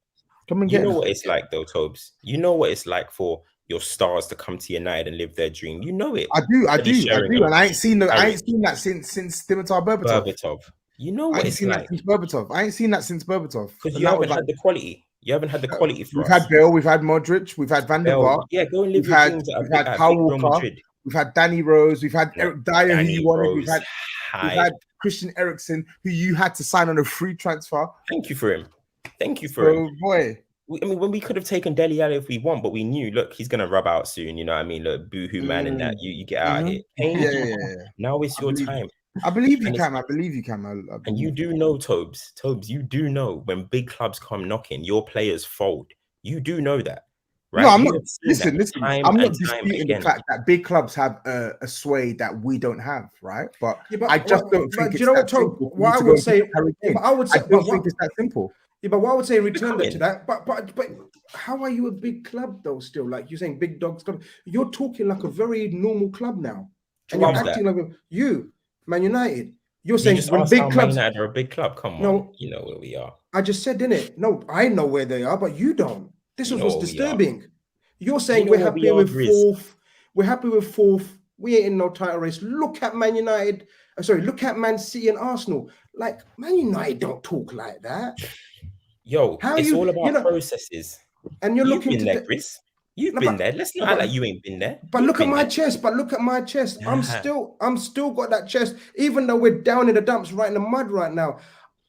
Come and get him. You know what it's like, though, Tobes. You know what it's like for your stars to come to United and live their dream. You know it. I do. And I ain't seen that since Dimitar Berbatov. You know what it's like. I ain't seen that since Berbatov. Because you haven't had the quality. You haven't had the quality for us. We've had Bale, we've had Modric, we've had Van der Vaart. Yeah, go and live your dreams. We've had Kyle Walker. We've had Danny Rose. We've had Eric Dyer, who you wanted. We've had Christian Eriksen, who you had to sign on a free transfer. Thank you for him. Boy. I mean, when we could have taken Dele Alli if we want, but we knew, look, he's gonna rub out soon. You know what I mean? Look, boohoo man, and that you get out of here. Yeah. Now it's your time. I believe you can. And you do know, Tobes, you do know when big clubs come knocking, your players fold. You do know that, right? No, I'm not. Listen. I'm not disputing the fact that big clubs have a sway that we don't have, right? But I just don't think it's that simple. What I would say, I don't think it's that simple. Yeah, but what I would say, return that to that. But how are you a big club though? Still, like you're saying, big dogs club. You're talking like a very normal club now, and you're acting like Man United. You're saying when big clubs Man United are a big club. Come on, no, you know where we are. I just said, didn't it? No, I know where they are, but you don't. This is what's disturbing. You're saying we're happy with 4th. We're happy with 4th. We ain't in no title race. Look at Man United. Look at Man City and Arsenal. Like Man United don't talk like that. Yo, it's all about processes. And you're looking been there, GRIZZ. You've been there. Let's not act like you ain't been there. But look at my chest. Yeah. I'm still got that chest. Even though we're down in the dumps, right in the mud right now,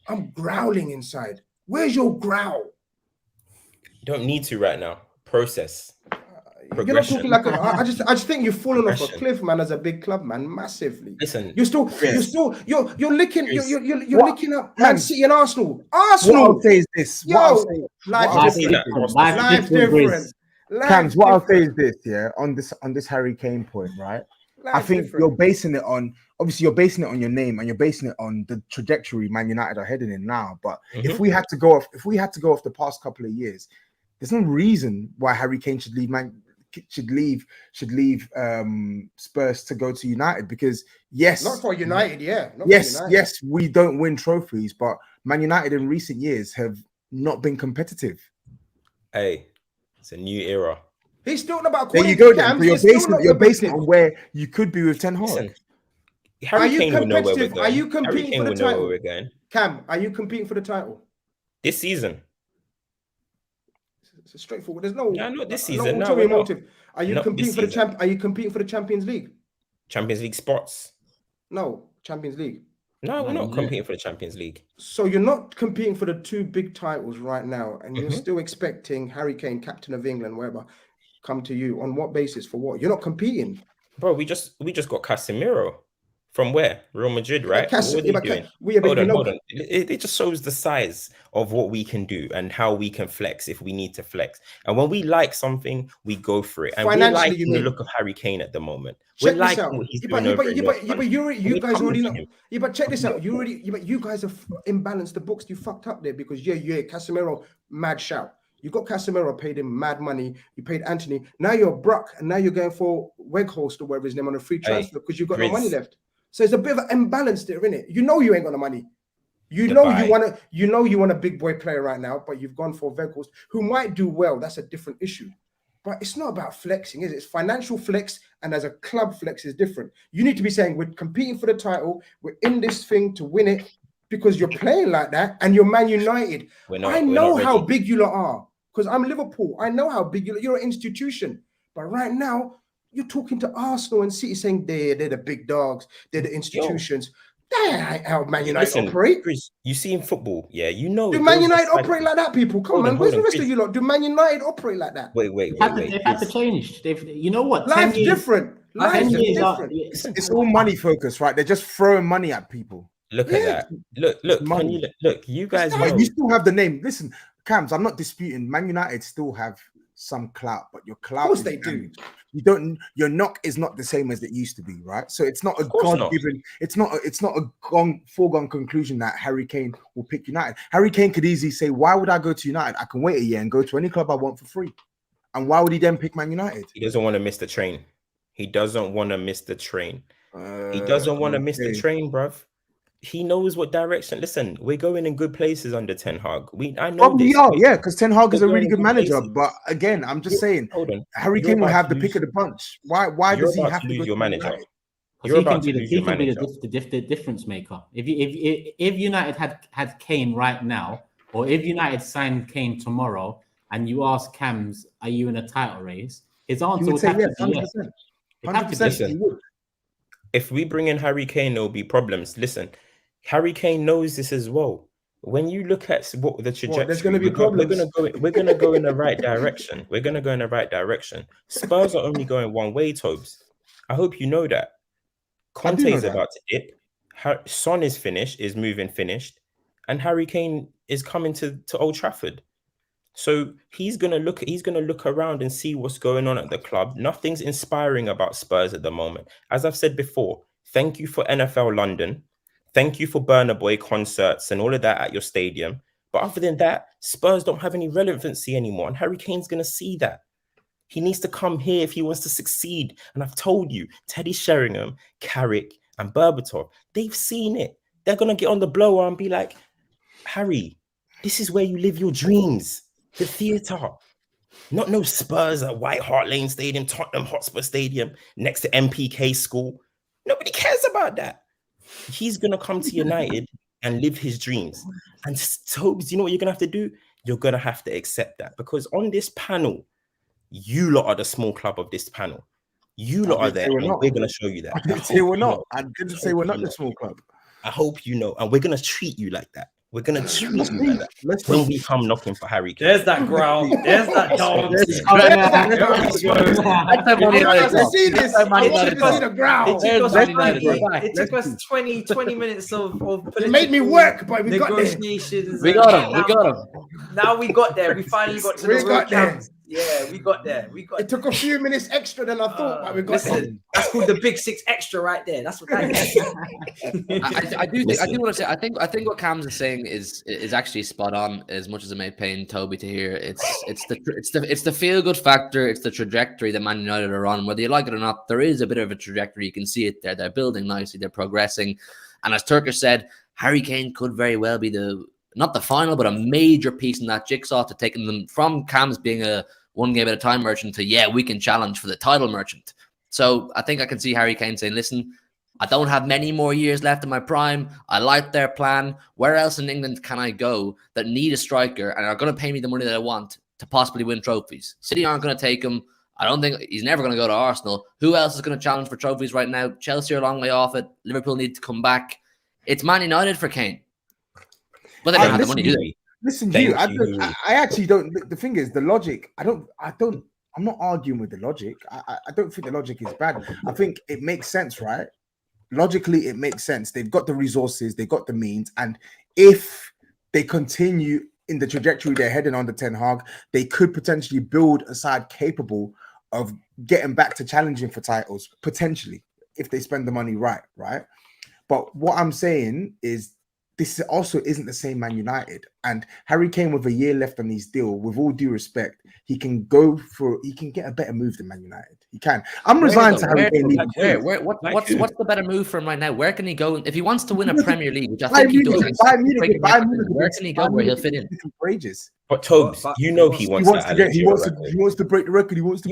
I'm growling inside. Where's your growl? You don't need to right now. Process. You're not talking like I just think you've fallen off a Progression. cliff, man. As a big club, man, massively. Listen, You're licking What? licking up Man. Man City and Arsenal. What Arsenal. I'll say is this. What I'll say, Life's say different. that. Life's different. Cams, what I'll say is this, yeah, on this Harry Kane point, right? I think you're basing it on, obviously you're basing it on your name and you're basing it on the trajectory Man United are heading in now. But if we had to go off the past couple of years, there's no reason why Harry Kane should leave Spurs to go to United, because yes, not for United, yes, we don't win trophies, but Man United in recent years have not been competitive. Hey, it's a new era. He's still about. There you go. Then. So you're basing it on where you could be with Ten Hag. Listen, Harry Kane will know where we're going. Are you competing for the title? We're going. Cam, are you competing for the title This season? It's straightforward. There's no. No, not this season. No, we're not. motive. Are you competing for the champ? Are you competing for the Champions League? Champions League spots? No, Champions League. No, we're not competing for the Champions League. So you're not competing for the two big titles right now, and you're still expecting Harry Kane, captain of England, wherever, come to you on what basis? For what? You're not competing, bro. We just got Casemiro from where? Real Madrid, right? What are you doing? Hold on. It just shows the size of what we can do and how we can flex if we need to flex. And when we like something, we go for it. And we're liking the look of Harry Kane at the moment. We're liking what he's doing over in North London. You guys already know. Yeah, but check this out. You guys have imbalanced the books. You fucked up there because Casemiro, mad shout. You got Casemiro, paid him mad money. You paid Anthony. Now you're Bruck, and now you're going for Weghorst or whatever his name on a free transfer because you've got no money left. So it's a bit of an imbalance there, isn't it? You know you ain't got the money. You know you want a big boy player right now, but you've gone for Weghorst, who might do well. That's a different issue. But it's not about flexing, is it? It's financial flex, and as a club flex is different. You need to be saying we're competing for the title, we're in this thing to win it, because you're playing like that, and you're Man United. I know how big you lot are, because I'm Liverpool. I know how big you're an institution. But right now, you're talking to Arsenal and City saying they're the big dogs, they're the institutions. That ain't how Man United operate. Chris, you see in football, you know. Do Man United operate like that, people? Come on, where's the rest of you lot? Do Man United operate like that? Wait. They've had to change. You know what? Life's different. Life's different. It's all money focused, right? They're just throwing money at people. Look at that. Look. Look. You guys know. You still have the name. Listen, Cams, I'm not disputing. Man United still have some clout, but your clout, of course they do. You don't. Your knock is not the same as it used to be, right? So it's not a God-given. It's not a foregone conclusion that Harry Kane will pick United. Harry Kane could easily say, "Why would I go to United? I can wait a year and go to any club I want for free." And why would he then pick Man United? He doesn't want to miss the train. He doesn't want to miss the train. He doesn't want to miss the train, bruv. He knows what direction. Listen, we're going in good places under Ten Hag. I know probably are, because Ten Hag is a really good manager. But again, I'm just saying, Harry Kane will have the pick of the bunch. Why does he have to lose your manager? He can be the difference maker. If United had Kane right now, or if United signed Kane tomorrow, and you ask Cams, "Are you in a title race?" His answer would have to be yes. 100%. If we bring in Harry Kane, there will be problems. Listen. Harry Kane knows this as well. When you look at what the trajectory, there's going to be problems. We're going to go in the right direction. We're going to go in the right direction. Spurs are only going one way, Tobes. I hope you know that. Conte is about to dip. Son is finished, and Harry Kane is coming to Old Trafford. So he's gonna look around and see what's going on at the club. Nothing's inspiring about Spurs at the moment. As I've said before, thank you for NFL London. Thank you for Burna Boy concerts and all of that at your stadium. But other than that, Spurs don't have any relevancy anymore. And Harry Kane's going to see that. He needs to come here if he wants to succeed. And I've told you, Teddy Sheringham, Carrick, and Berbatov, they've seen it. They're going to get on the blower and be like, Harry, this is where you live your dreams. The theatre. Not no Spurs at White Hart Lane Stadium, Tottenham Hotspur Stadium, next to MPK School. Nobody cares about that. He's going to come to United and live his dreams. And Tobes, you know what you're going to have to do? You're going to have to accept that. Because on this panel, you lot are the small club of this panel. You lot are there. And we're going to show you that. I didn't say we're not. I didn't say we're not the small club. I hope you know. And we're going to treat you like that. We're gonna treat you like that when we come knocking for Harry Kane. There's that growl. There's that dog. Let's see this. I want to see the ground. It took us 20 minutes of It made me work, but we got there. negotiations. We got him. Now we got there. We finally got to the real camps. Yeah, we got there. It took a few minutes extra than I thought, but we got there. That's called the Big Six extra right there. That's what that is. I do want to say. I think what Cam's is saying is actually spot on. As much as it may pain Toby to hear, it's the feel good factor. It's the trajectory that Man United are on. Whether you like it or not, there is a bit of a trajectory. You can see it there. They're building nicely. They're progressing. And as Turkish said, Harry Kane could very well be not the final, but a major piece in that jigsaw to taking them from Cam's being a one game at a time merchant to, we can challenge for the title merchant. So I think I can see Harry Kane saying, listen, I don't have many more years left in my prime. I like their plan. Where else in England can I go that need a striker and are going to pay me the money that I want to possibly win trophies? City aren't going to take him. I don't think he's never going to go to Arsenal. Who else is going to challenge for trophies right now? Chelsea are a long way off it. Liverpool need to come back. It's Man United for Kane. But they don't have the money, do they? Listen, Hugh, I actually don't. The thing is, the logic. I'm not arguing with the logic. I don't think the logic is bad. I think it makes sense, right? Logically, it makes sense. They've got the resources, they've got the means, and if they continue in the trajectory they're heading under Ten Hag, they could potentially build a side capable of getting back to challenging for titles, potentially, if they spend the money right? But what I'm saying is, this also isn't the same Man United. And Harry Kane, with a year left on his deal, with all due respect, he can get a better move than Man United. He can. I'm resigned to Harry Kane. What's the better move for him right now? Where can he go? If he wants to win a Premier League, which I think he does, where can he go where he'll fit in? But Tobes, he wants to break the record. He wants to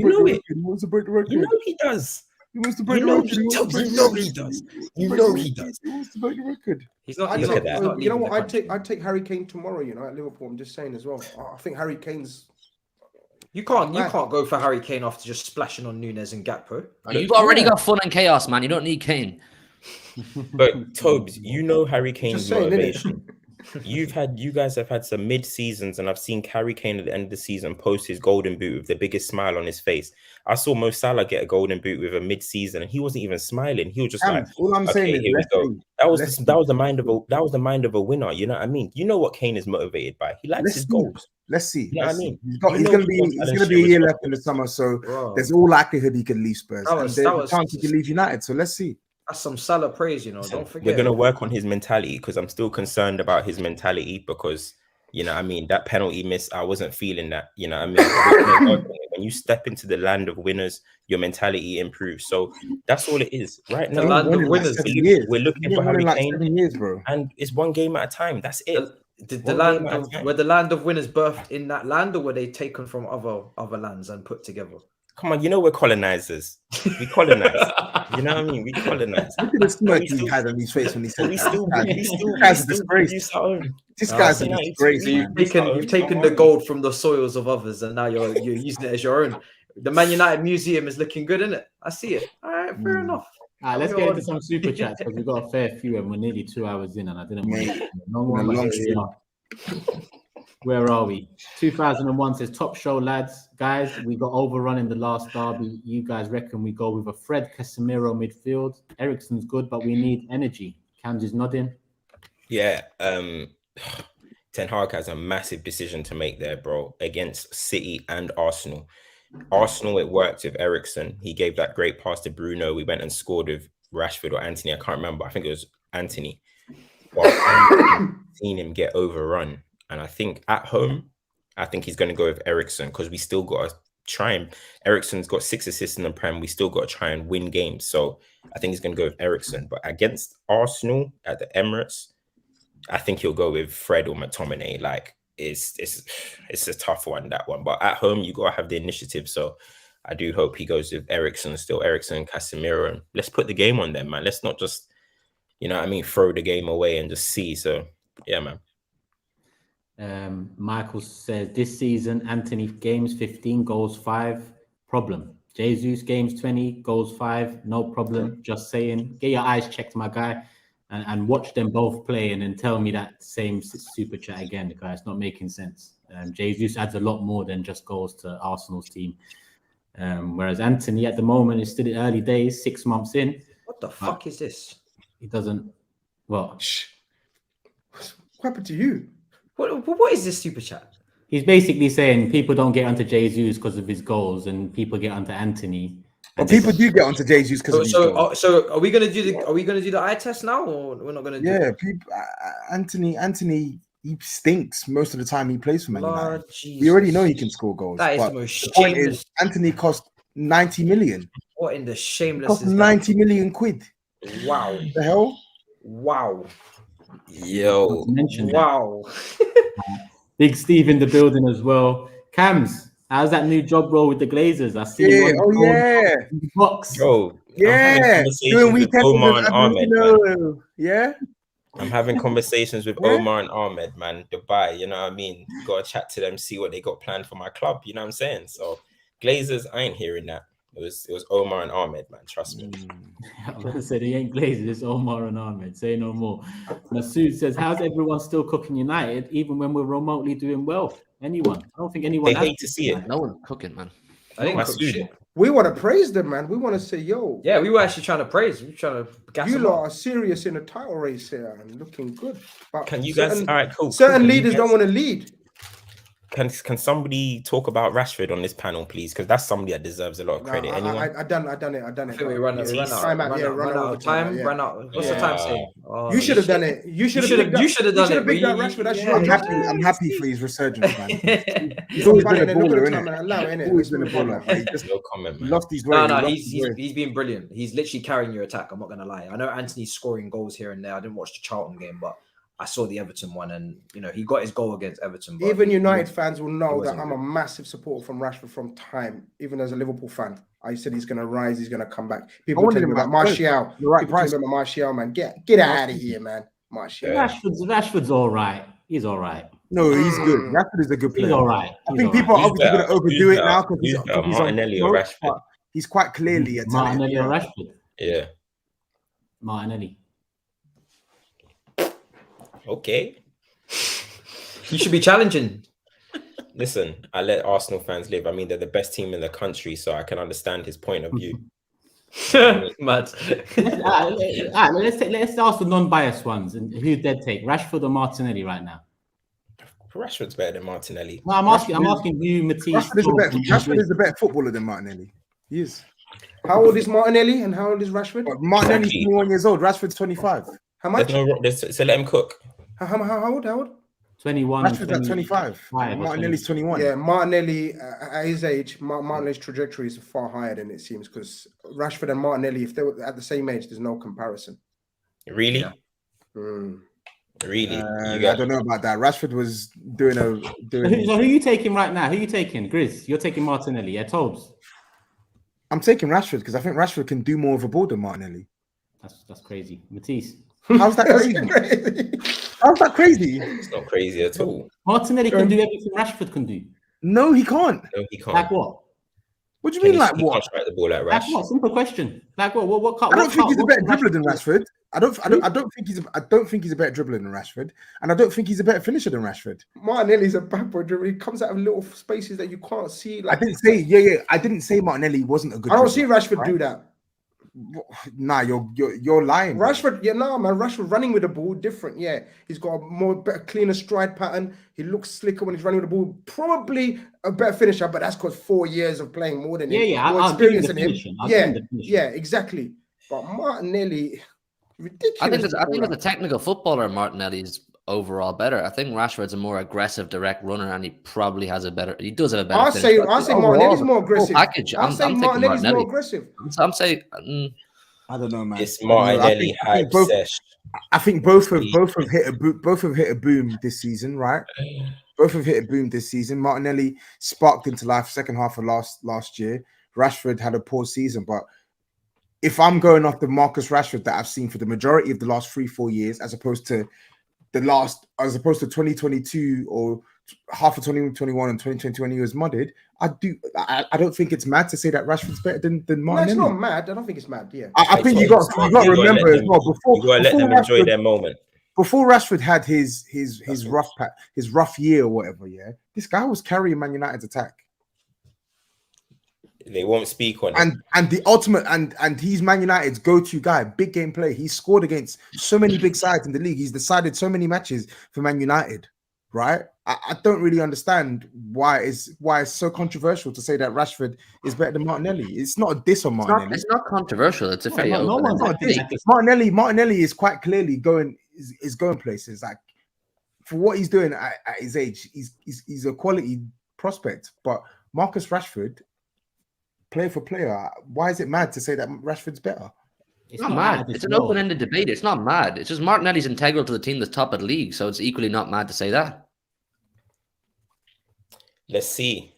break the record. You know he does. He wants to break the record. You know he does. He wants to break the record. He's not. Look at that. You know what? I'd take Harry Kane tomorrow. You know, at Liverpool. I'm just saying as well. I think Harry Kane's. You can't go for Harry Kane after just splashing on Nunes and Gakpo. You've already got fun and chaos, man. You don't need Kane. But Tobes, you know Harry Kane's motivation. You guys have had some mid seasons, and I've seen Harry Kane at the end of the season post his golden boot with the biggest smile on his face. I saw Mo Salah get a golden boot with a mid season, and he wasn't even smiling. He was just like, all I'm saying is, here we go. That was the mind of a winner. You know what I mean? You know what Kane is motivated by. He likes his goals. Let's see. You know what I mean? He's going to be a year left in the summer, so there's all likelihood he can leave Spurs. There's a chance he can leave United. So let's see. That's some Salah praise, you know. Don't forget. We're gonna work on his mentality, because I'm still concerned about his mentality, because you know what I mean, that penalty miss, I wasn't feeling that. You know what I mean? When you step into the land of winners, your mentality improves. So that's all it is. Right now, land of winners. We're looking for Harry Kane, bro. And it's one game at a time. That's it. Were the land of winners birthed in that land, or were they taken from other lands and put together? Come on, you know we're colonizers. We colonize. You know what I mean? We colonize. Look at the smirk he had on his face when he said we still guy's a disgrace. This guy's a disgrace. You've taken the gold from the soils of others, and now you're using it as your own. The Man United Museum is looking good, isn't it? I see it. All right, fair enough. All right, let's get into some super chats, because we've got a fair few, and we're nearly 2 hours in, and I didn't want to. Where are we? 2001 says, top show, lads. Guys, we got overrun in the last derby. You guys reckon we go with a Fred Casemiro midfield? Eriksen's good, but we need energy. Cam's is nodding. Yeah. Ten Hag has a massive decision to make there, bro, against City and Arsenal. Arsenal, it worked with Eriksen. He gave that great pass to Bruno. We went and scored with Rashford or Anthony. I can't remember. I think it was Anthony. But I've seen him get overrun. And I think at home, I think he's going to go with Eriksen, because we still got to try and Eriksen's got 6 assists in the Prem. We still got to try and win games. So I think he's going to go with Eriksen. But against Arsenal at the Emirates, I think he'll go with Fred or McTominay. Like it's a tough one, that one. But at home, you got to have the initiative. So I do hope he goes with Eriksen, still Eriksen, Casemiro. And let's put the game on them, man. Let's not just, you know what I mean, throw the game away and just see. So yeah, man. Michael says, this season, Anthony games 15, goals 5, problem. Jesus games 20, goals 5, no problem. Just saying. Get your eyes checked, my guy. and watch them both play and then tell me that same super chat again, because it's not making sense. Jesus adds a lot more than just goals to Arsenal's team. Whereas Anthony at the moment is still in early days, 6 months in. What the fuck is this? He doesn't. Well, What happened to you? What is this super chat? he's basically saying people don't get onto Jesus because of his goals, and people get onto Anthony. But people do get onto Jesus because of these goals. So are we gonna do the eye test now, or we're not gonna do Yeah, people. Anthony, he stinks most of the time he plays for Man United. We already know he can score goals. That is but the most the point shameless. is, Anthony cost 90 million. What in the shameless Cost is that? 90 million quid. Wow. What the hell? Wow. Yo, Wow. Big Steve in the building as well. Cams, how's that new job role with the Glazers? I see you Yeah. on Oh yeah. the box. yo, Yeah. Doing weekends with Omar and Ahmed, man. Adriano. Yeah. I'm having conversations with Omar and Ahmed, man. Dubai, you know what I mean? Got to chat to them, see what they got planned for my club. You know what I'm saying? So Glazers, I ain't hearing that. It was Omar and Ahmed, man. Trust me. I was gonna say they ain't Glazers, it's Omar and Ahmed. Say no more. Masood says, how's everyone still cooking United even when we're remotely doing well? Anyone? I don't think anyone They has hate to see it. No one cooking, man. I think Masood. shit. We want to praise them, man. We want to say, yo, Yeah, we were actually trying to praise. We were trying to gas you them lot up. are serious in the title race here and looking good. But Can you guys? All right, cool. certain Can you leaders guys- don't want to lead. Can somebody talk about Rashford on this panel, please? Because that's somebody that deserves a lot of credit. Anyone? I done it. I think we ran out of Time out, yeah, run out of time. yeah. Ran out. What's the Yeah. time saying? Oh, You should have shit. done it. You should You have done it. Big that You- Rashford. That's yeah. your I'm job. happy for his resurgence, man. He's always always been a baller, innit? Allow it, innit? Always Let's been a move on, baller. man. He just No comment, man. lost his way. No, He lost he's his way. he's been brilliant. He's literally carrying your attack. I'm not gonna lie. I know Anthony's scoring goals here and there. I didn't watch the Charlton game, but I saw the Everton one, and he got his goal against Everton. But Even United fans will know that wasn't I'm a massive supporter from Rashford from time. Even as a Liverpool fan, I said he's going to rise. He's going to come back. People wanted tell me him about at Martial. the right People tell price. me about Martial, man. Get out of here, man. Martial. Rashford's all right. He's all right. No, he's good. Rashford is a good He's player. all right. I think people are Who's obviously going to better? overdo Who's it now because Who's better, he's on Martinelli or smoke, Rashford? but he's quite clearly a talented Martinelli or player. Rashford? Yeah. Martinelli. Okay. you should be challenging. Listen, I let Arsenal fans live. I mean, they're the best team in the country, so I can understand his point of view. Mad. Let's ask the non-biased ones. And who dead take? Rashford or Martinelli right now? Rashford's better than Martinelli. No, I'm asking you, Matisse. Rashford is a better footballer than Martinelli. He is. How old is Martinelli and how old is Rashford? But Martinelli's Exactly. 21 years old. Rashford's 25. How much? So let him cook. How old? 21. Rashford's at 25. Martinelli's 21. Yeah, Martinelli at his age, Martinelli's trajectory is far higher than it seems because Rashford and Martinelli, if they were at the same age, there's no comparison. Really? Yeah. Really? I don't know about that. Rashford was doing So who are you taking right now? Who are you taking? Grizz, you're taking Martinelli. Yeah, Tobes. I'm taking Rashford because I think Rashford can do more of a ball than Martinelli. That's crazy. Matisse. How's that crazy? How's that crazy? It's not crazy at all. Martinelli can do everything Rashford can do. No, he can't. No, he can't. Like what? What do you mean, like He what? can't strike the ball like Like Rash. what? Simple question. Like what? I don't think he's a better dribbler than Rashford. I don't think he's a better dribbler than Rashford, and I don't think he's a better finisher than Rashford. Martinelli's a backward dribbler. He comes out of little spaces that you can't see. I didn't say I didn't say Martinelli wasn't a good. I don't dribbler, see Rashford right? do that. Nah, you're lying. bro. Rashford, man. Rashford running with the ball, different. Yeah, he's got a better, cleaner stride pattern. He looks slicker when he's running with the ball. Probably a better finisher, but that's because 4 years of playing more than him. Yeah, more I'll give him experience the than him. finishing. I'll give him the finishing. Yeah, exactly. But Martinelli, ridiculous. I think as a technical footballer, Martinelli's overall better. I think Rashford's a more aggressive, direct runner, and he probably has a better. He does have a better. I'll say Martinelli's more aggressive. Package. I'll say Martinelli's more aggressive. I'm saying. I don't know, man. It's Martinelli hype sesh. I think both have hit a boom this season, right? Both have hit a boom this season. Martinelli sparked into life second half of last year. Rashford had a poor season, but if I'm going off the Marcus Rashford that I've seen for the majority of the last 3-4 years, as opposed to 2022 or half of 2021 and 2020 was modded, I don't think it's mad to say that Rashford's better than No, Martinelli. it's not mad. I don't think it's mad. Yeah. I think you got to remember as well. You got to let them enjoy their moment. Before Rashford had his rough year or whatever, yeah, this guy was carrying Man United's attack. They won't speak on it. And the ultimate and he's Man United's go-to guy, big game play. He's scored against so many big sides in the league. He's decided so many matches for Man United, right? I don't really understand why it's so controversial to say that Rashford is better than Martinelli. It's not a diss on Martinelli. It's not controversial. It's a very open. Martinelli is quite clearly going places. Like for what he's doing at his age, he's a quality prospect. But Marcus Rashford, player for player, why is it mad to say that Rashford's better? It's not mad. It's an open-ended debate. It's not mad. It's just Martinelli's integral to the team that's top of the league, so it's equally not mad to say that. Let's see.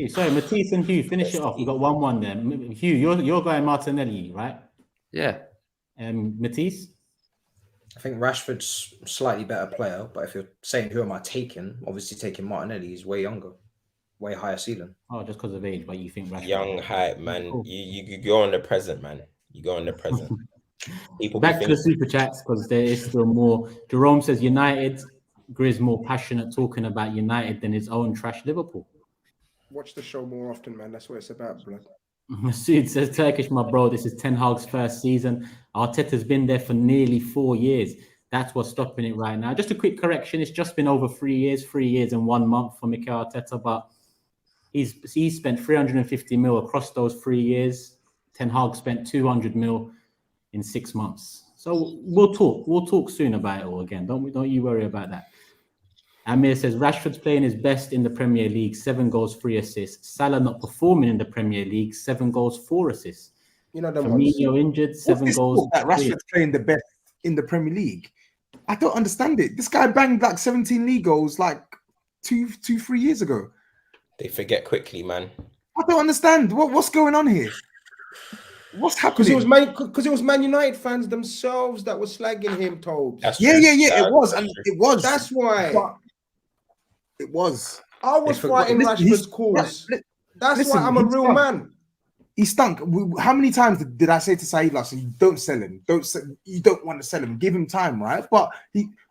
Sorry, Matisse and Hugh, finish it off. We got 1-1 there. Hugh, you're going Martinelli, right? Yeah. Matisse? I think Rashford's slightly better player, but if you're saying who am I taking, obviously taking Martinelli. He's way younger, way higher ceiling. Oh, just because of age, but you think Rashford? Young hype, man. Cool. You go on the present, man. You go on the present. People back to the super chats because there is still more. Jerome says United. GRIZZ more passionate talking about United than his own trash Liverpool. Watch the show more often, man. That's what it's about, blood. Masood says, Turkish, my bro, this is Ten Hag's first season. Arteta's been there for nearly 4 years. That's what's stopping it right now. Just a quick correction. It's just been over 3 years, 3 years and 1 month for Mikel Arteta, but he's spent 350 mil across those 3 years. Ten Hag spent 200 mil in 6 months. So we'll talk soon about it all again. Don't you worry about that. Amir says Rashford's playing his best in the Premier League, 7 goals, 3 assists. Salah not performing in the Premier League, 7 goals, 4 assists. You know, Firmino injured, 7 goals. That Rashford's playing the best in the Premier League. I don't understand it. This guy banged like 17 league goals like 3 years ago. They forget quickly, man. I don't understand. What's going on here? What's happening? Because it was Man United fans themselves that were slagging him, Tobes. It was. That's why. It was. I was fighting Rashford's cause. That's why I'm a real man. He stunk. How many times did I say to Saeed last year, don't sell him? You don't want to sell him. Give him time, right? But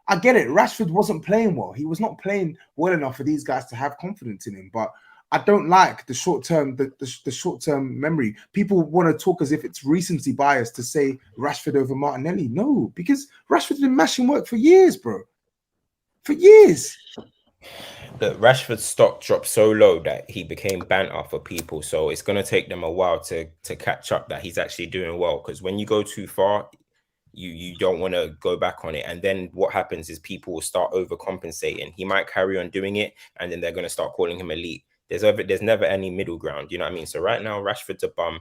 I get it. Rashford wasn't playing well. He was not playing well enough for these guys to have confidence in him. But I don't like the short term, the short term memory. People want to talk as if it's recency bias to say Rashford over Martinelli. No, because Rashford's been mashing work for years, bro. For years. But Rashford's stock dropped so low that he became banter for people. So it's going to take them a while to catch up that he's actually doing well. Because when you go too far, you don't want to go back on it. And then what happens is people will start overcompensating. He might carry on doing it, and then they're going to start calling him elite. There's never any middle ground. You know what I mean? So right now, Rashford's a bum.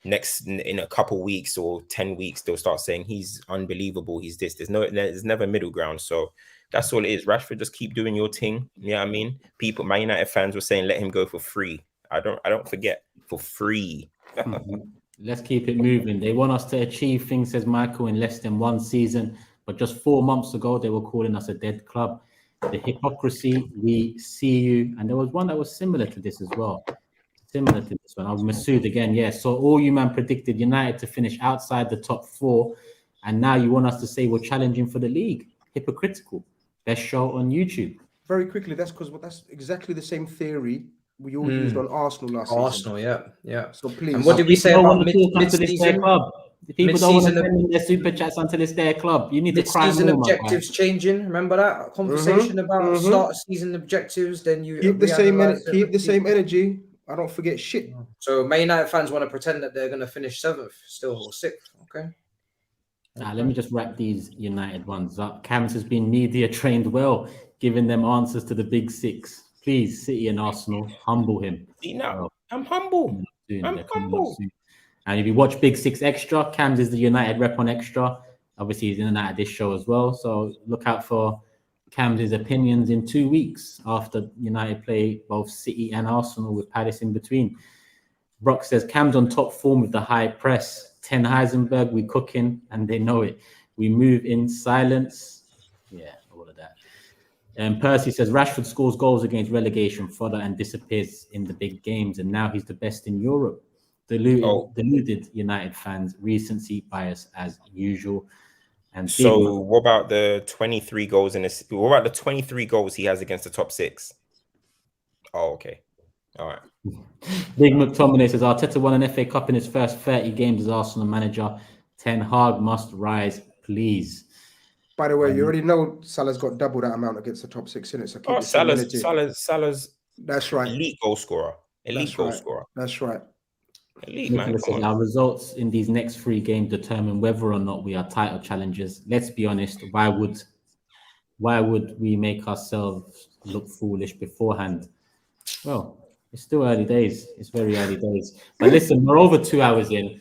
In a couple weeks or 10 weeks, they'll start saying he's unbelievable. He's this. There's never middle ground. So that's all it is. Rashford, just keep doing your thing. You know what I mean? People, Man United fans were saying, let him go for free. I don't forget, for free. Let's keep it moving. They want us to achieve things, says Michael, in less than 1 season. But just 4 months ago, they were calling us a dead club. The hypocrisy, we see you. And there was one that was similar to this as well. Similar to this one. I was Masood again. Yeah. So all you man predicted United to finish outside the top 4. And now you want us to say we're challenging for the league. Hypocritical. Best show on YouTube. Very quickly, that's because that's exactly the same theory we all used on Arsenal last season. Arsenal, yeah. So please. And what did we say about mid-season? People don't want to send in their super chats until it's their club. You need to cry mid-season more, objectives changing. Remember that conversation about start of season objectives? Then you keep the same energy. I don't forget shit. So Man United fans want to pretend that they're going to finish 7th still or 6th. Okay. Now, let me just wrap these United ones up. Cams has been media trained well, giving them answers to the big 6. Please, City and Arsenal, humble him. I'm humble. I'm humble. And if you watch Big 6 Extra, Cams is the United rep on Extra. Obviously, he's in and out of this show as well. So look out for Cams' opinions in 2 weeks after United play both City and Arsenal with Palace in between. Brock says, Cam's on top form with the high press. 10 Heisenberg, we cooking, and they know it. We move in silence. Yeah, all of that. Percy says Rashford scores goals against relegation fodder and disappears in the big games, and now he's the best in Europe. Deluded United fans, recency bias as usual. And so, what about the 23 goals in this? What about the 23 goals he has against the top 6? Oh, okay. All right. Big McTominay says Arteta won an FA Cup in his first 30 games as Arsenal manager. Ten Hag must rise, please. By the way, you already know Salah's got double that amount against the top 6 in it. So keep Salah's that's right. Elite goal scorer. That's right. Elite, man. Says, our results in these next 3 games determine whether or not we are title challengers. Let's be honest. Why would we make ourselves look foolish beforehand? Well, it's still early days. It's very early days. But listen, we're over 2 hours in.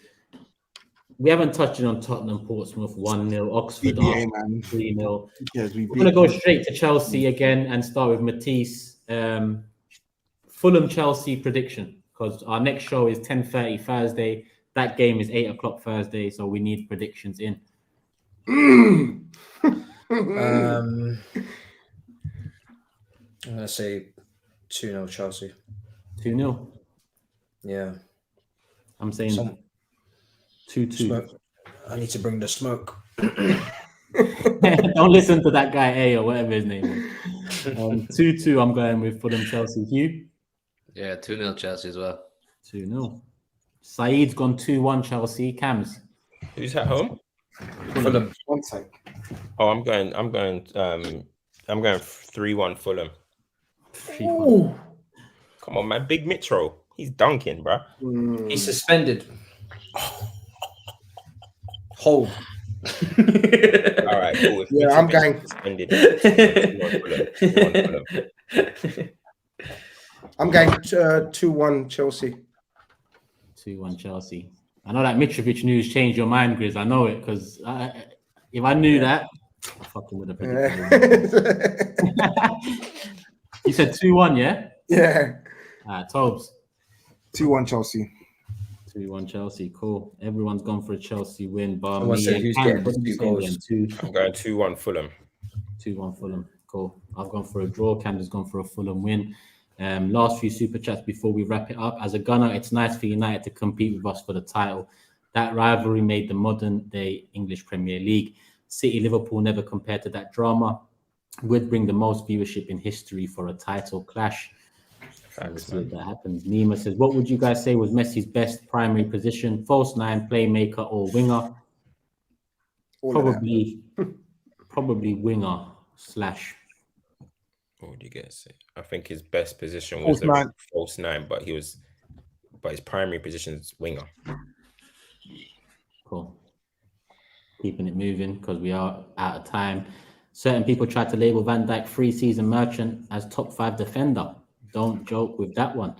We haven't touched on Tottenham, Portsmouth 1-0, Oxford 3-0. Yes, we're going to go straight to Chelsea again and start with Matisse. Fulham Chelsea prediction, because our next show is 10:30 Thursday. That game is 8 o'clock Thursday, so we need predictions in. I'm going to say 2-0 Chelsea. 2-0? Yeah. I'm saying 2-2. I need to bring the smoke. Don't listen to that guy A or whatever his name is. 2-2 I'm going with Fulham Chelsea. Hugh? Yeah, 2-0 Chelsea as well. 2-0. Saeed's gone 2-1 Chelsea. Cams? Who's at home? Fulham. One sec. Oh, I'm going 3-1 Fulham. Ooh. Come on, man. Big Mitro. He's dunking, bro. He's suspended. Hold. All right, cool. Yeah, I'm going. Suspended. I'm going 2-1 Chelsea. 2-1 Chelsea. I know that Mitrovic news changed your mind, Grizz. I know it, because if I knew that, I fucking would have predicted it. You said 2-1, yeah? Yeah. TOBS. 2-1 Chelsea. 2-1 Chelsea, cool. Everyone's gone for a Chelsea win, bar Someone me. said who's getting the 2 goals? I'm going 2-1 Fulham. 2-1 Fulham, cool. I've gone for a draw. Cam has gone for a Fulham win. Last few super chats before we wrap it up. As a gunner, it's nice for United to compete with us for the title. That rivalry made the modern day English Premier League. City Liverpool never compared to that drama. Would bring the most viewership in history for a title clash. Thanks, see if that happens. Nima says, what would you guys say was Messi's best primary position? False 9, playmaker, or winger? Probably winger / What would you guys say? I think his best position was the false 9, but his primary position is winger. Cool. Keeping it moving because we are out of time. Certain people tried to label Van Dijk 3-season merchant as top 5 defender. Don't joke with that one.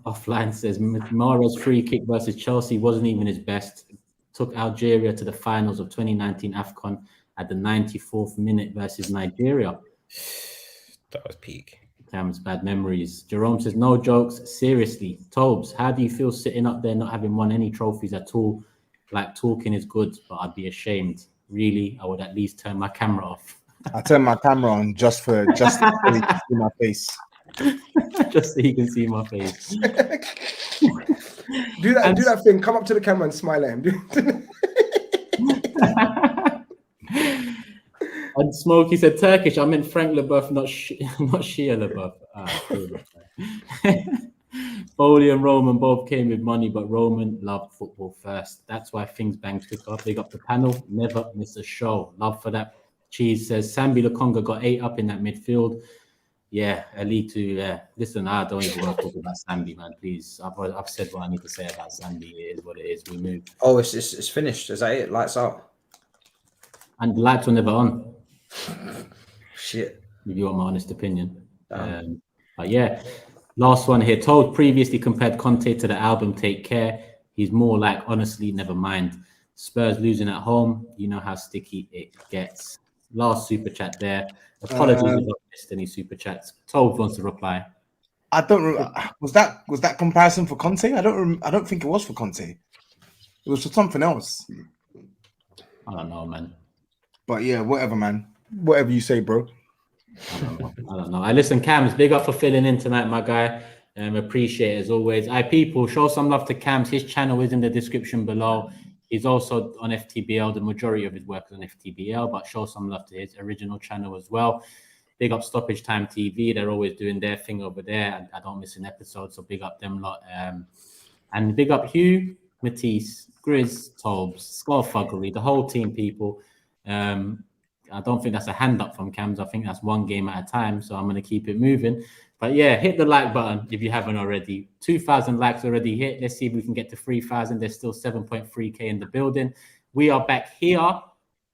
Offline says Mara's free kick versus Chelsea wasn't even his best. Took Algeria to the finals of 2019 AFCON at the 94th minute versus Nigeria. That was peak. Cam's bad memories. Jerome says, no jokes. Seriously, TOBS, how do you feel sitting up there not having won any trophies at all? Like, talking is good, but I'd be ashamed. Really, I would at least turn my camera off. I turned my camera on just so you can see my face. Just so you can see my face. Do that thing. Come up to the camera and smile at him. And Smokey said Turkish. I meant Frank Leboeuf, not Shia Leboeuf. Foley and Roman both came with money, but Roman loved football first. That's why things bang took off. Big up the panel. Never miss a show. Love for that. Cheese says Sambi Lokonga got 8 up in that midfield. Yeah, Ali too. Listen, I don't even want to talk about Sambi, man. Please, I've said what I need to say about Sambi. It is what it is. We move. Oh, it's finished. Is that it? Lights out. And the lights were never on. Shit. If you want my honest opinion. But yeah, last one here. Told previously compared Conte to the album Take Care. He's more like, honestly, never mind. Spurs losing at home. You know how sticky it gets. Last super chat there. Apologies if I missed any super chats. Told wants to reply. I don't. Was that comparison for Conte? I don't think it was for Conte. It was for something else. I don't know, man. But yeah, whatever, man. Whatever you say, bro. I don't know. I listen, Cams, big up for filling in tonight, my guy. Appreciate it as always. People, show some love to Cams. His channel is in the description below. He's also on FTBL. The majority of his work is on FTBL, but show some love to his original channel as well. Big up Stoppage Time TV. They're always doing their thing over there. I don't miss an episode, so big up them lot. And big up HUGH, MATISSE, GRIZZ, TOBS, THUGGEry, the whole team, people. I don't think that's a hand up from Cams. I think that's one game at a time. So I'm going to keep it moving. But yeah, hit the like button if you haven't already. 2,000 likes already hit. Let's see if we can get to 3,000. There's still 7.3K in the building. We are back here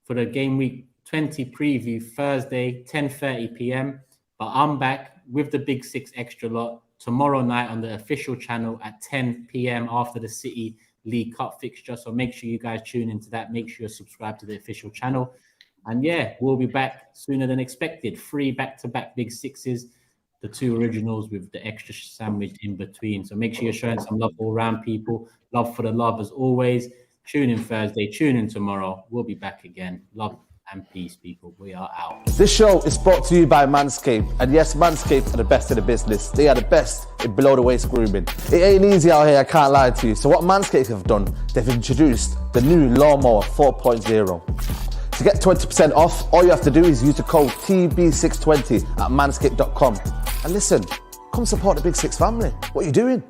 for the game week 20 preview Thursday, 10:30 p.m. But I'm back with the Big Six extra lot tomorrow night on the official channel at 10 p.m. after the City League Cup fixture. So make sure you guys tune into that. Make sure you're subscribed to the official channel. And yeah, we'll be back sooner than expected. 3 back-to-back Big Sixes, the 2 originals with the extra sandwich in between. So make sure you're showing some love all around, people. Love for the love as always. Tune in Thursday, tune in tomorrow. We'll be back again. Love and peace, people. We are out. This show is brought to you by Manscaped. And yes, Manscaped are the best in the business. They are the best in below the waist grooming. It ain't easy out here, I can't lie to you. So what Manscaped have done, they've introduced the new Lawnmower 4.0. To get 20% off, all you have to do is use the code TB620 at manscaped.com. And listen, come support the Big Six family. What are you doing?